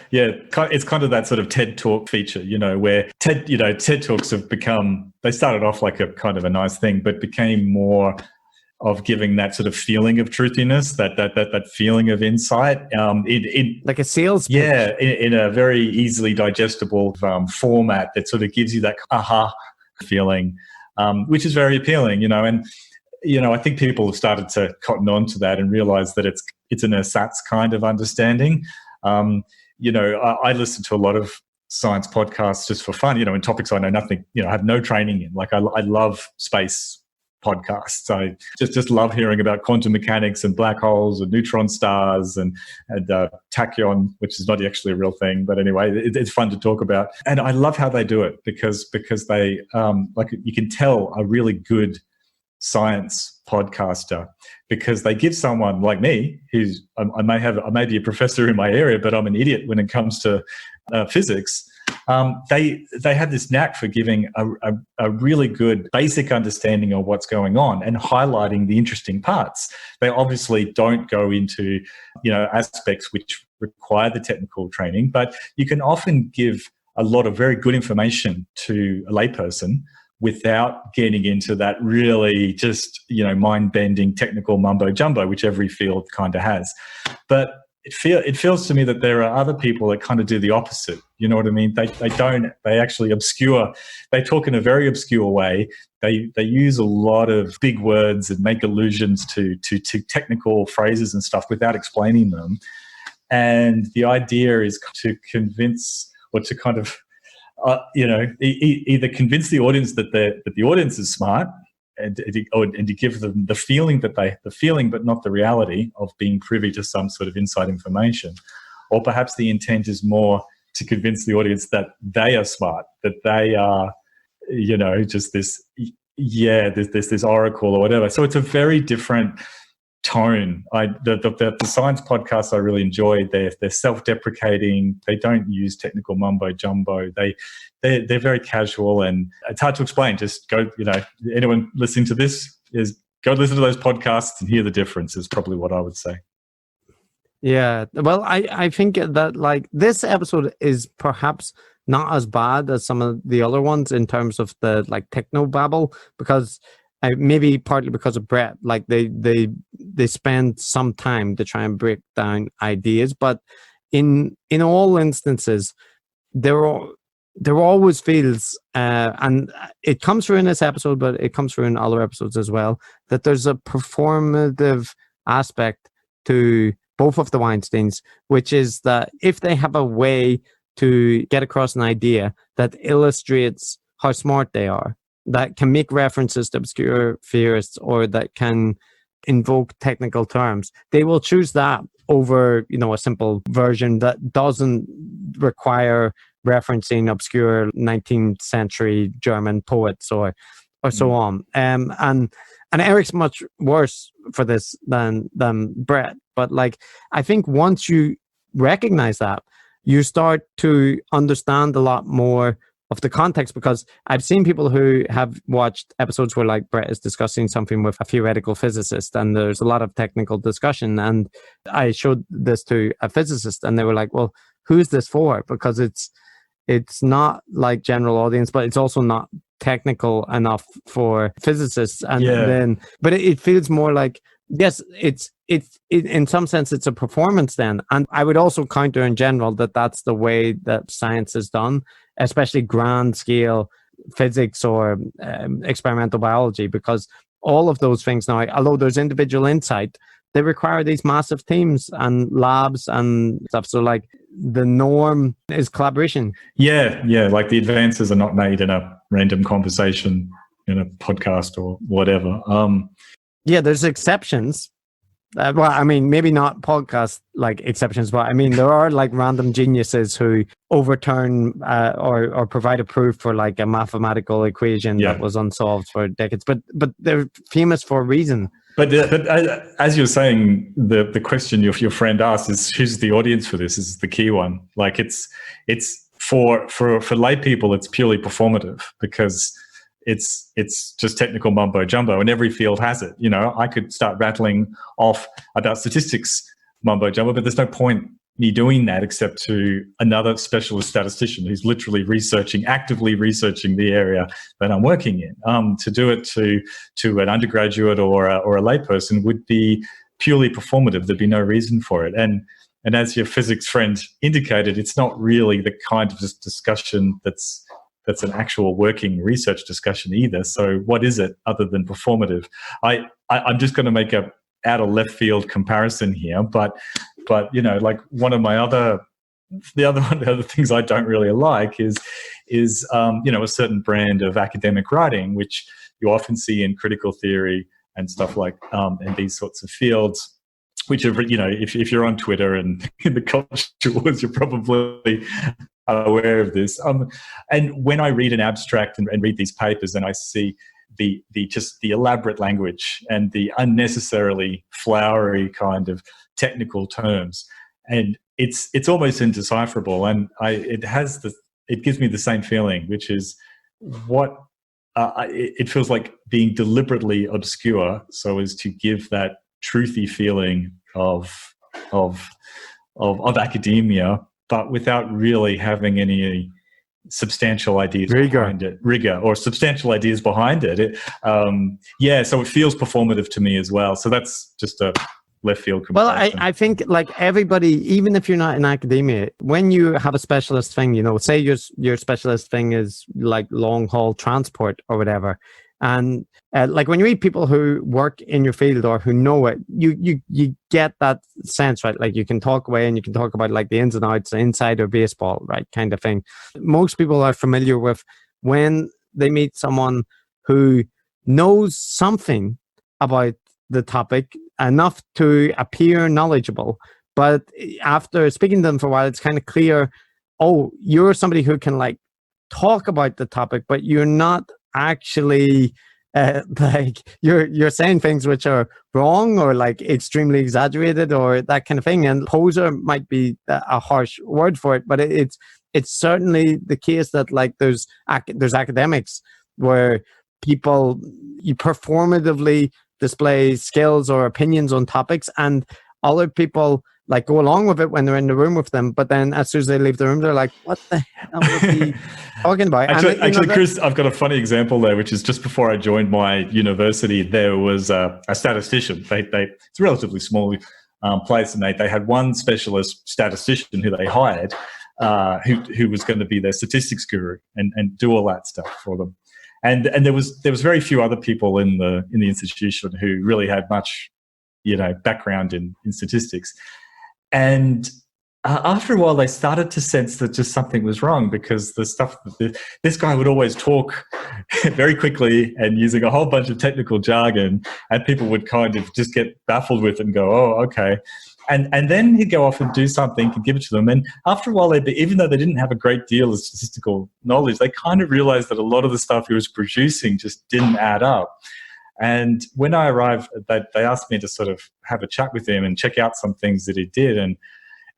yeah, it's kind of that sort of TED Talk feature, where TED Talks have become, they started off like a kind of a nice thing, but became more of giving that sort of feeling of truthiness, that feeling of insight, in like a sales pitch. Yeah, in a very easily digestible format that sort of gives you that aha feeling, which is very appealing, and I think people have started to cotton on to that and realize that it's an ersatz kind of understanding. I listen to a lot of science podcasts just for fun, in topics I know nothing, I have no training in. Like I love space podcasts. I just love hearing about quantum mechanics and black holes and neutron stars and tachyon, which is not actually a real thing, but anyway, it's fun to talk about. And I love how they do it because they like, you can tell a really good science podcaster, because they give someone like me, who's I may be a professor in my area, but I'm an idiot when it comes to physics. They have this knack for giving a really good basic understanding of what's going on and highlighting the interesting parts. They obviously don't go into aspects which require the technical training, but you can often give a lot of very good information to a layperson without getting into that really just mind-bending technical mumbo jumbo, which every field kind of has. But it feels to me that there are other people that kind of do the opposite. You know what I mean? They actually obscure. They talk in a very obscure way. They use a lot of big words and make allusions to technical phrases and stuff without explaining them. And the idea is to convince, or to kind of either convince the audience that the audience is smart, and to give them the feeling but not the reality of being privy to some sort of inside information, or perhaps the intent is more to convince the audience that they are smart, that they are, just this oracle or whatever. So it's a very different tone. The science podcasts I really enjoy. They're self-deprecating. They don't use technical mumbo jumbo. They're very casual, and it's hard to explain. Just go, anyone listening to this is go listen to those podcasts and hear the difference. Is probably what I would say. Yeah, well, I think that like this episode is perhaps not as bad as some of the other ones in terms of the like techno babble, because maybe partly because of Bret, like they spend some time to try and break down ideas, but in all instances there always feels and it comes through in this episode, but it comes through in other episodes as well, that there's a performative aspect to both of the Weinsteins, which is that if they have a way to get across an idea that illustrates how smart they are, that can make references to obscure theorists, or that can invoke technical terms, they will choose that over, a simple version that doesn't require referencing obscure 19th century German poets or so on. And Eric's much worse for this than Bret. But like, I think once you recognize that, you start to understand a lot more of the context, because I've seen people who have watched episodes where like Bret is discussing something with a theoretical physicist and there's a lot of technical discussion, and I showed this to a physicist and they were like, well, who's this for? Because it's not like general audience, but it's also not technical enough for physicists. And then, but it feels more like, yes, it's in some sense it's a performance then. And I would also counter in general that that's the way that science is done, especially grand scale physics or experimental biology, because all of those things now, although there's individual insight, they require these massive teams and labs and stuff. So like the norm is collaboration. Yeah. Like the advances are not made in a random conversation in a podcast or whatever. Yeah, there's exceptions. Well, I mean, maybe not podcast like exceptions, but I mean, there are like random geniuses who overturn or provide a proof for like a mathematical equation that was unsolved for decades. But they're famous for a reason. But as you're saying, the question your friend asked is, who's the audience for this? Is the key one. Like it's for lay people, it's purely performative, because it's just technical mumbo jumbo, and every field has it. I could start rattling off about statistics mumbo jumbo, but there's no point me doing that except to another specialist statistician who's literally actively researching the area that I'm working in. To do it to an undergraduate or a layperson would be purely performative. There'd be no reason for it. And as your physics friend indicated, it's not really the kind of discussion that's an actual working research discussion either. So what is it other than performative? I'm just going to make a out of left field comparison here, but like one of my other things I don't really like is a certain brand of academic writing, which you often see in critical theory and stuff like in these sorts of fields, which are, if you're on Twitter and in the culture wars, you're probably aware of this. And when I read an abstract and read these papers, and I see the elaborate language and the unnecessarily flowery kind of technical terms, and it's almost indecipherable. And it gives me the same feeling, which is it feels like being deliberately obscure so as to give that truthy feeling of academia, but without really having any substantial ideas behind it, rigor or substantial ideas behind it. So it feels performative to me as well. So that's just a left field comparison. Well, I think like everybody, even if you're not in academia, when you have a specialist thing, say your specialist thing is like long haul transport or whatever, and like when you meet people who work in your field or who know it, you get that sense, right? Like you can talk away and you can talk about like the ins and outs, insider baseball, right, kind of thing. Most people are familiar with when they meet someone who knows something about the topic enough to appear knowledgeable, but after speaking to them for a while, it's kind of clear, oh, you're somebody who can like talk about the topic, but you're not actually like you're saying things which are wrong or like extremely exaggerated or that kind of thing. And poser might be a harsh word for it, but it's certainly the case that like there's academics where people you performatively display skills or opinions on topics, and other people like go along with it when they're in the room with them, but then as soon as they leave the room, they're like, "What the hell was he talking about?" Actually, Chris, I've got a funny example there, which is just before I joined my university, there was a statistician. It's a relatively small place, and they had one specialist statistician who they hired, who was going to be their statistics guru and do all that stuff for them. And there was very few other people in the institution who really had much, background in statistics. And after a while, they started to sense that just something was wrong, because the stuff this guy would always talk very quickly and using a whole bunch of technical jargon, and people would kind of just get baffled with it and go, "Oh, okay." And then he'd go off and do something and give it to them. And after a while, even though they didn't have a great deal of statistical knowledge, they kind of realized that a lot of the stuff he was producing just didn't add up. And when I arrived, they asked me to sort of have a chat with him and check out some things that he did. And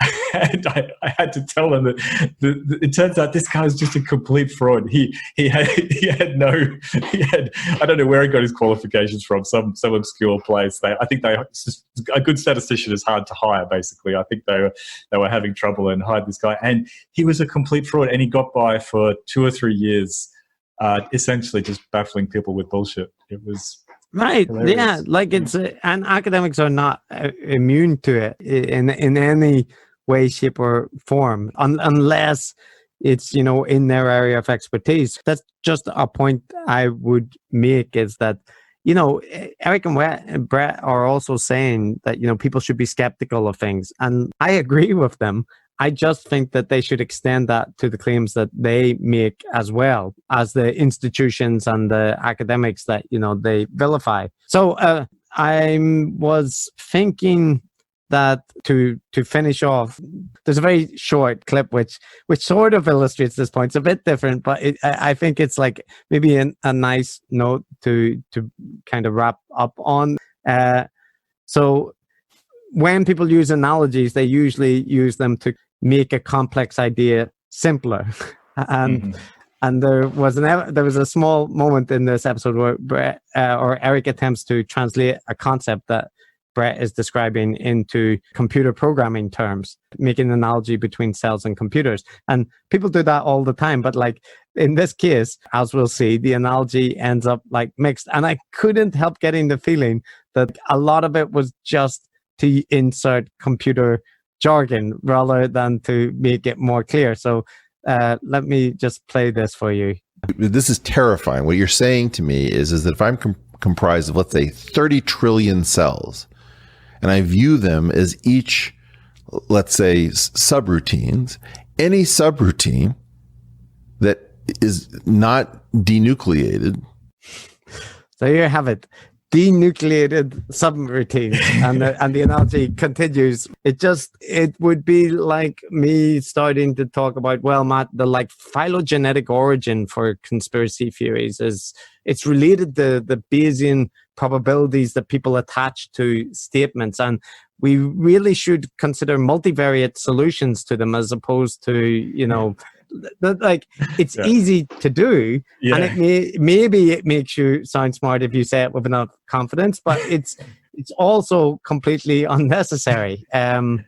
I had to tell them that it turns out this guy was just a complete fraud. He had I don't know where he got his qualifications from, some obscure place. I think a good statistician is hard to hire. Basically, I think they were having trouble and hired this guy, and he was a complete fraud. And he got by for 2 or 3 years, essentially just baffling people with bullshit. It was. Right. Hilarious. Yeah. Like and academics are not immune to it in any way, shape, or form, unless it's in their area of expertise. That's just a point I would make, is that Eric and Bret are also saying that people should be skeptical of things, and I agree with them. I just think that they should extend that to the claims that they make as well as the institutions and the academics that, they vilify. So I was thinking that to finish off, there's a very short clip which sort of illustrates this point. It's a bit different, but I think it's like maybe a nice note to kind of wrap up on. So when people use analogies, they usually use them to make a complex idea simpler. And there was a small moment in this episode where Bret or Eric attempts to translate a concept that Bret is describing into computer programming terms, making an analogy between cells and computers. And people do that all the time, but like in this case, as we'll see, the analogy ends up like mixed. And I couldn't help getting the feeling that a lot of it was just to insert computer jargon rather than to make it more clear. So let me just play this for you. This is terrifying. What you're saying to me is that if I'm comprised of, let's say, 30 trillion cells, and I view them as each, let's say, subroutines, any subroutine that is not denucleated. So here you have it. Denucleated subroutines, and the analogy continues. It would be like me starting to talk about, well, Matt, the like phylogenetic origin for conspiracy theories is it's related to the Bayesian probabilities that people attach to statements, and we really should consider multivariate solutions to them as opposed to like it's easy to do, and maybe it makes you sound smart if you say it with enough confidence, but it's also completely unnecessary. The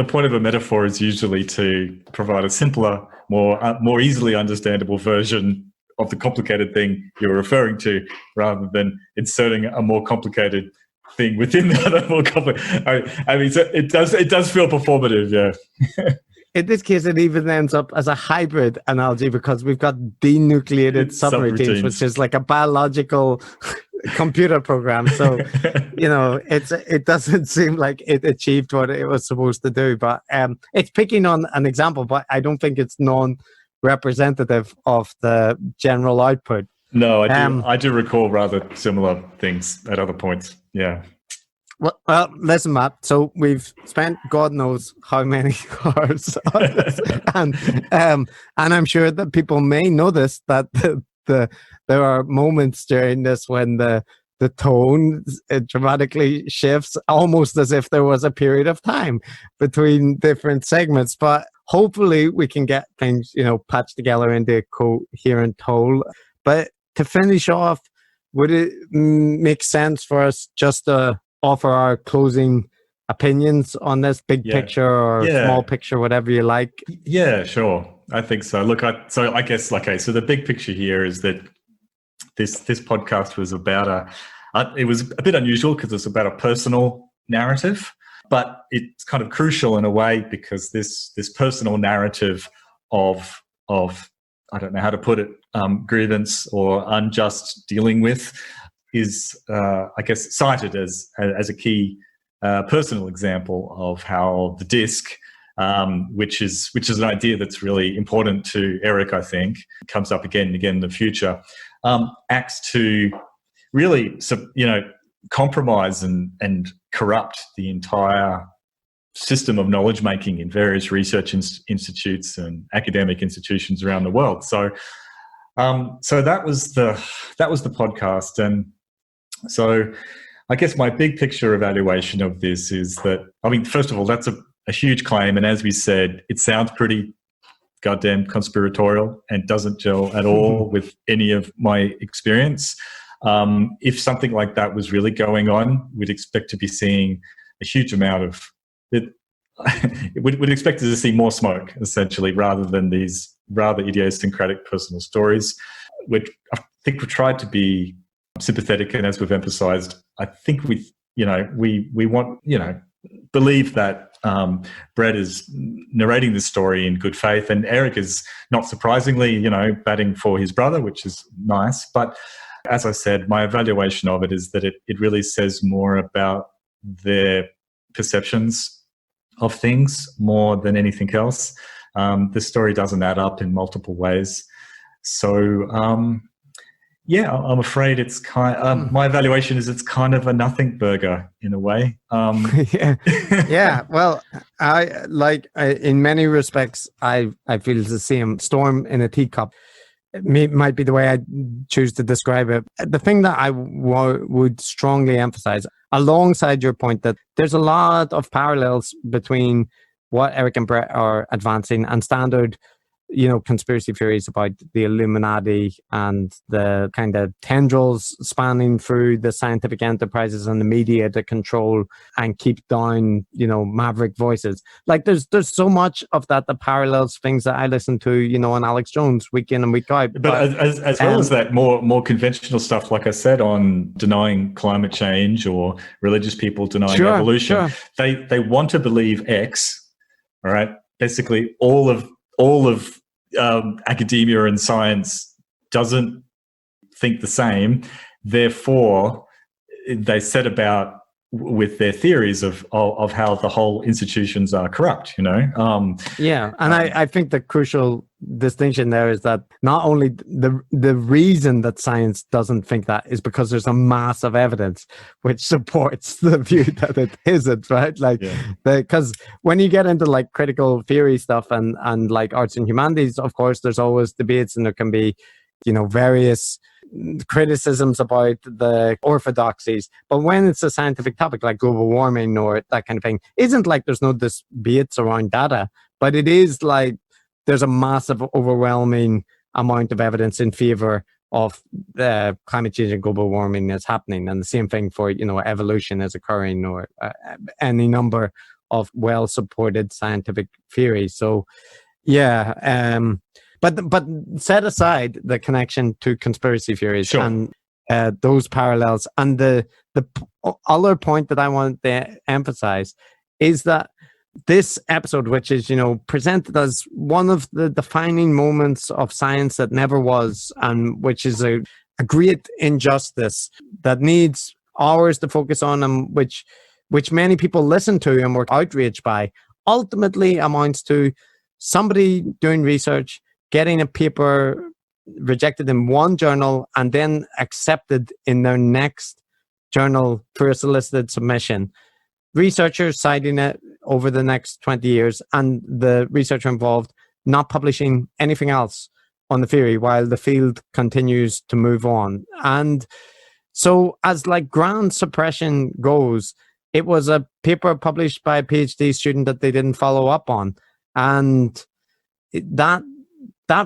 point of a metaphor is usually to provide a simpler, more easily understandable version of the complicated thing you're referring to, rather than inserting a more complicated thing within the other more complicated. I mean, so it does feel performative, yeah. In this case, it even ends up as a hybrid analogy because we've got denucleated subroutines, which is like a biological computer program. So, it doesn't seem like it achieved what it was supposed to do. But it's picking on an example, but I don't think it's non-representative of the general output. No, I do recall rather similar things at other points. Yeah. Well, listen, Matt. So we've spent God knows how many hours on this, and I'm sure that people may notice that there are moments during this when the tone dramatically shifts, almost as if there was a period of time between different segments. But hopefully we can get things, patched together into a coherent whole. But to finish off, would it make sense for us just to offer our closing opinions on this big picture or small picture, whatever you like? Yeah, sure. I think so. Look, I guess, so the big picture here is that this podcast was about it was a bit unusual because it's about a personal narrative, but it's kind of crucial in a way because this personal narrative of I don't know how to put it, grievance or unjust dealing with is, I guess, cited as a key personal example of how the disc, which is an idea that's really important to Eric, I think, comes up again and again in the future, acts to really, compromise and corrupt the entire system of knowledge making in various research institutes and academic institutions around the world. So that was the podcast, and so I guess my big picture evaluation of this is that, first of all, that's a huge claim, and as we said, it sounds pretty goddamn conspiratorial and doesn't gel at all with any of my experience. If something like that was really going on, we'd expect to be seeing a huge amount of it. We'd expect to see more smoke, essentially, rather than these rather idiosyncratic personal stories. I think we tried to be sympathetic, and as we've emphasised, I think we want, believe that Bret is narrating this story in good faith, and Eric is, not surprisingly, batting for his brother, which is nice. But as I said, my evaluation of it is that it really says more about their perceptions of things more than anything else. The story doesn't add up in multiple ways. So, I'm afraid it's my evaluation is it's kind of a nothing burger in a way. Yeah. Well, in many respects, I feel the same. Storm in a teacup. It might be the way I choose to describe it. The thing that I would strongly emphasize, alongside your point that there's a lot of parallels between what Eric and Bret are advancing and standard, conspiracy theories about the Illuminati and the kind of tendrils spanning through the scientific enterprises and the media to control and keep down, maverick voices. Like there's so much of that parallels things that I listen to, on Alex Jones week in and week out. But as well as that more conventional stuff, like I said, on denying climate change or religious people denying evolution, they want to believe X. All right, basically all of academia and science doesn't think the same. Therefore, they set about with their theories of how the whole institutions are corrupt. I think the crucial distinction there is that not only the reason that science doesn't think that is because there's a mass of evidence which supports the view that it isn't, right? Because when you get into like critical theory stuff and like arts and humanities, of course there's always debates and there can be various criticisms about the orthodoxies, but when it's a scientific topic like global warming or that kind of thing, isn't like there's no debates around data, but it is like there's a massive overwhelming amount of evidence in favor of climate change and global warming is happening, and the same thing for evolution is occurring or any number of well supported scientific theories. So But set aside the connection to conspiracy theories and those parallels, and the other point that I want to emphasize is that this episode, which is presented as one of the defining moments of science that never was, and which is a great injustice that needs hours to focus on, and which many people listen to and were outraged by, ultimately amounts to somebody doing research, getting a paper rejected in one journal and then accepted in their next journal for a solicited submission. Researchers citing it over the next 20 years and the researcher involved not publishing anything else on the theory while the field continues to move on. And so as like ground suppression goes, it was a paper published by a PhD student that they didn't follow up on. And that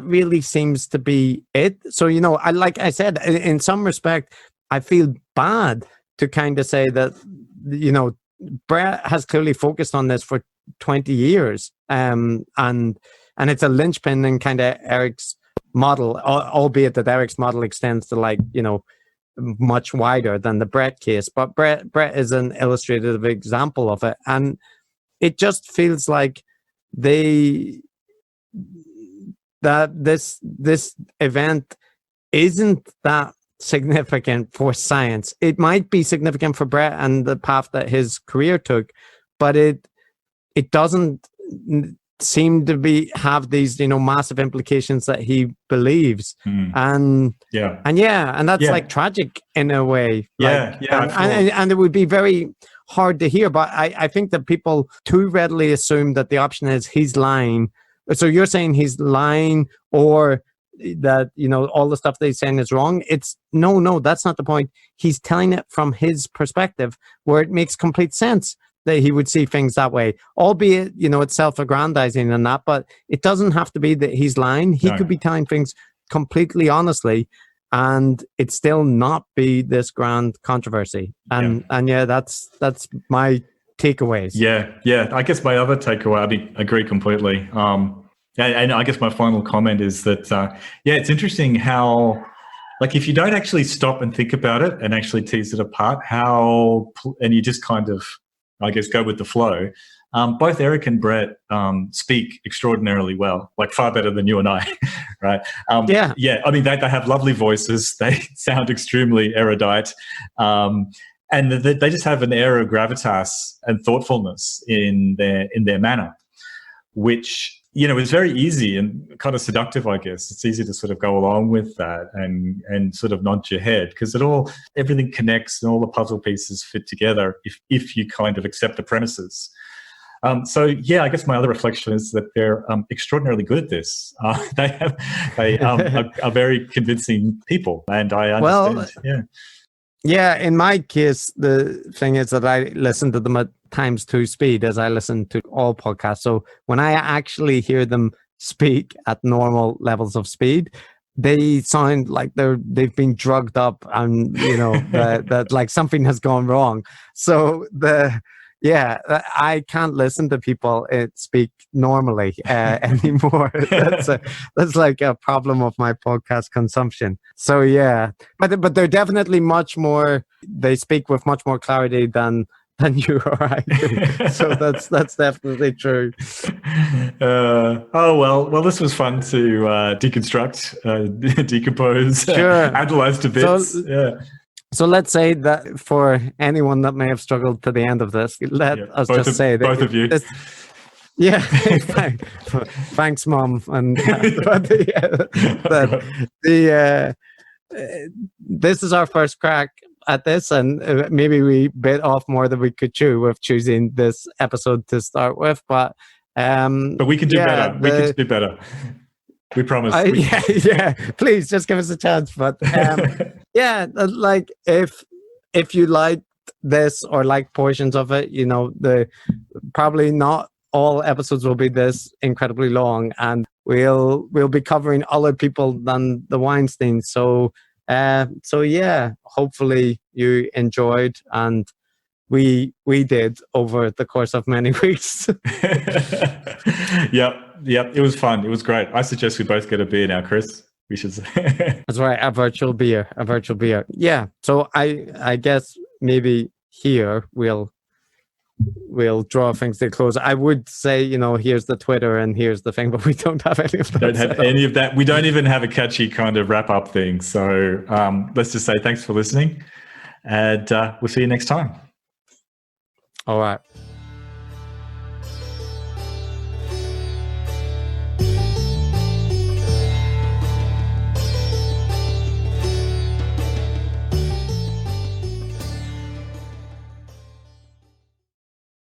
really seems to be it. So, like I said, in some respect, I feel bad to kind of say that, Bret has clearly focused on this for 20 years. And it's a linchpin in kind of Eric's model, albeit that Eric's model extends to much wider than the Bret case. But Bret is an illustrative example of it. And it just feels like that this event isn't that significant for science. It might be significant for Bret and the path that his career took, but it doesn't seem to have these massive implications that he believes. And that's like tragic in a way. And it would be very hard to hear, but I think that people too readily assume that the option is he's lying. So you're saying he's lying, or that all the stuff that he's saying is wrong. It's no, that's not the point. He's telling it from his perspective, where it makes complete sense that he would see things that way, albeit it's self-aggrandizing and that, but it doesn't have to be that he's lying. He could be telling things completely honestly, and it still not be this grand controversy. And that's my takeaways. I guess my other takeaway, I agree completely. And I guess my final comment is that it's interesting how, like, if you don't actually stop and think about it and actually tease it apart, and you just kind of, I guess, go with the flow. Both Eric and Bret speak extraordinarily well, like far better than you and I, right? I mean, they have lovely voices. They sound extremely erudite. And they just have an air of gravitas and thoughtfulness in their manner, which, is very easy and kind of seductive, I guess. It's easy to sort of go along with that and sort of nod your head, because everything connects and all the puzzle pieces fit together if you kind of accept the premises. I guess my other reflection is that they're extraordinarily good at this. They are very convincing people, and I understand. Yeah, in my case, the thing is that I listen to them at times 2 speed, as I listen to all podcasts. So when I actually hear them speak at normal levels of speed, they sound like they've been drugged up, and that like something has gone wrong. So I can't listen to people speak normally anymore. That's like a problem of my podcast consumption. So but they're definitely much more. They speak with much more clarity than you or I do. So that's definitely true. Well, this was fun to deconstruct, decompose, analyze to bits. So let's say that for anyone that may have struggled to the end of this, let us just say that both of you. Thanks, Mom. And this is our first crack at this, and maybe we bit off more than we could chew with choosing this episode to start with. But we can do better. We can do better. We promise. Please just give us a chance. But like if you like this or like portions of it, probably not all episodes will be this incredibly long, and we'll be covering other people than the Weinstein. So hopefully you enjoyed, and we did over the course of many weeks. Yep, it was fun. It was great. I suggest we both get a beer now, Chris. We should say. That's right, a virtual beer. Yeah. So I guess maybe here we'll draw things to close. I would say, here's the Twitter and here's the thing, but we don't have any of that. Don't have any of that. We don't even have a catchy kind of wrap up thing. So let's just say thanks for listening, and we'll see you next time. All right.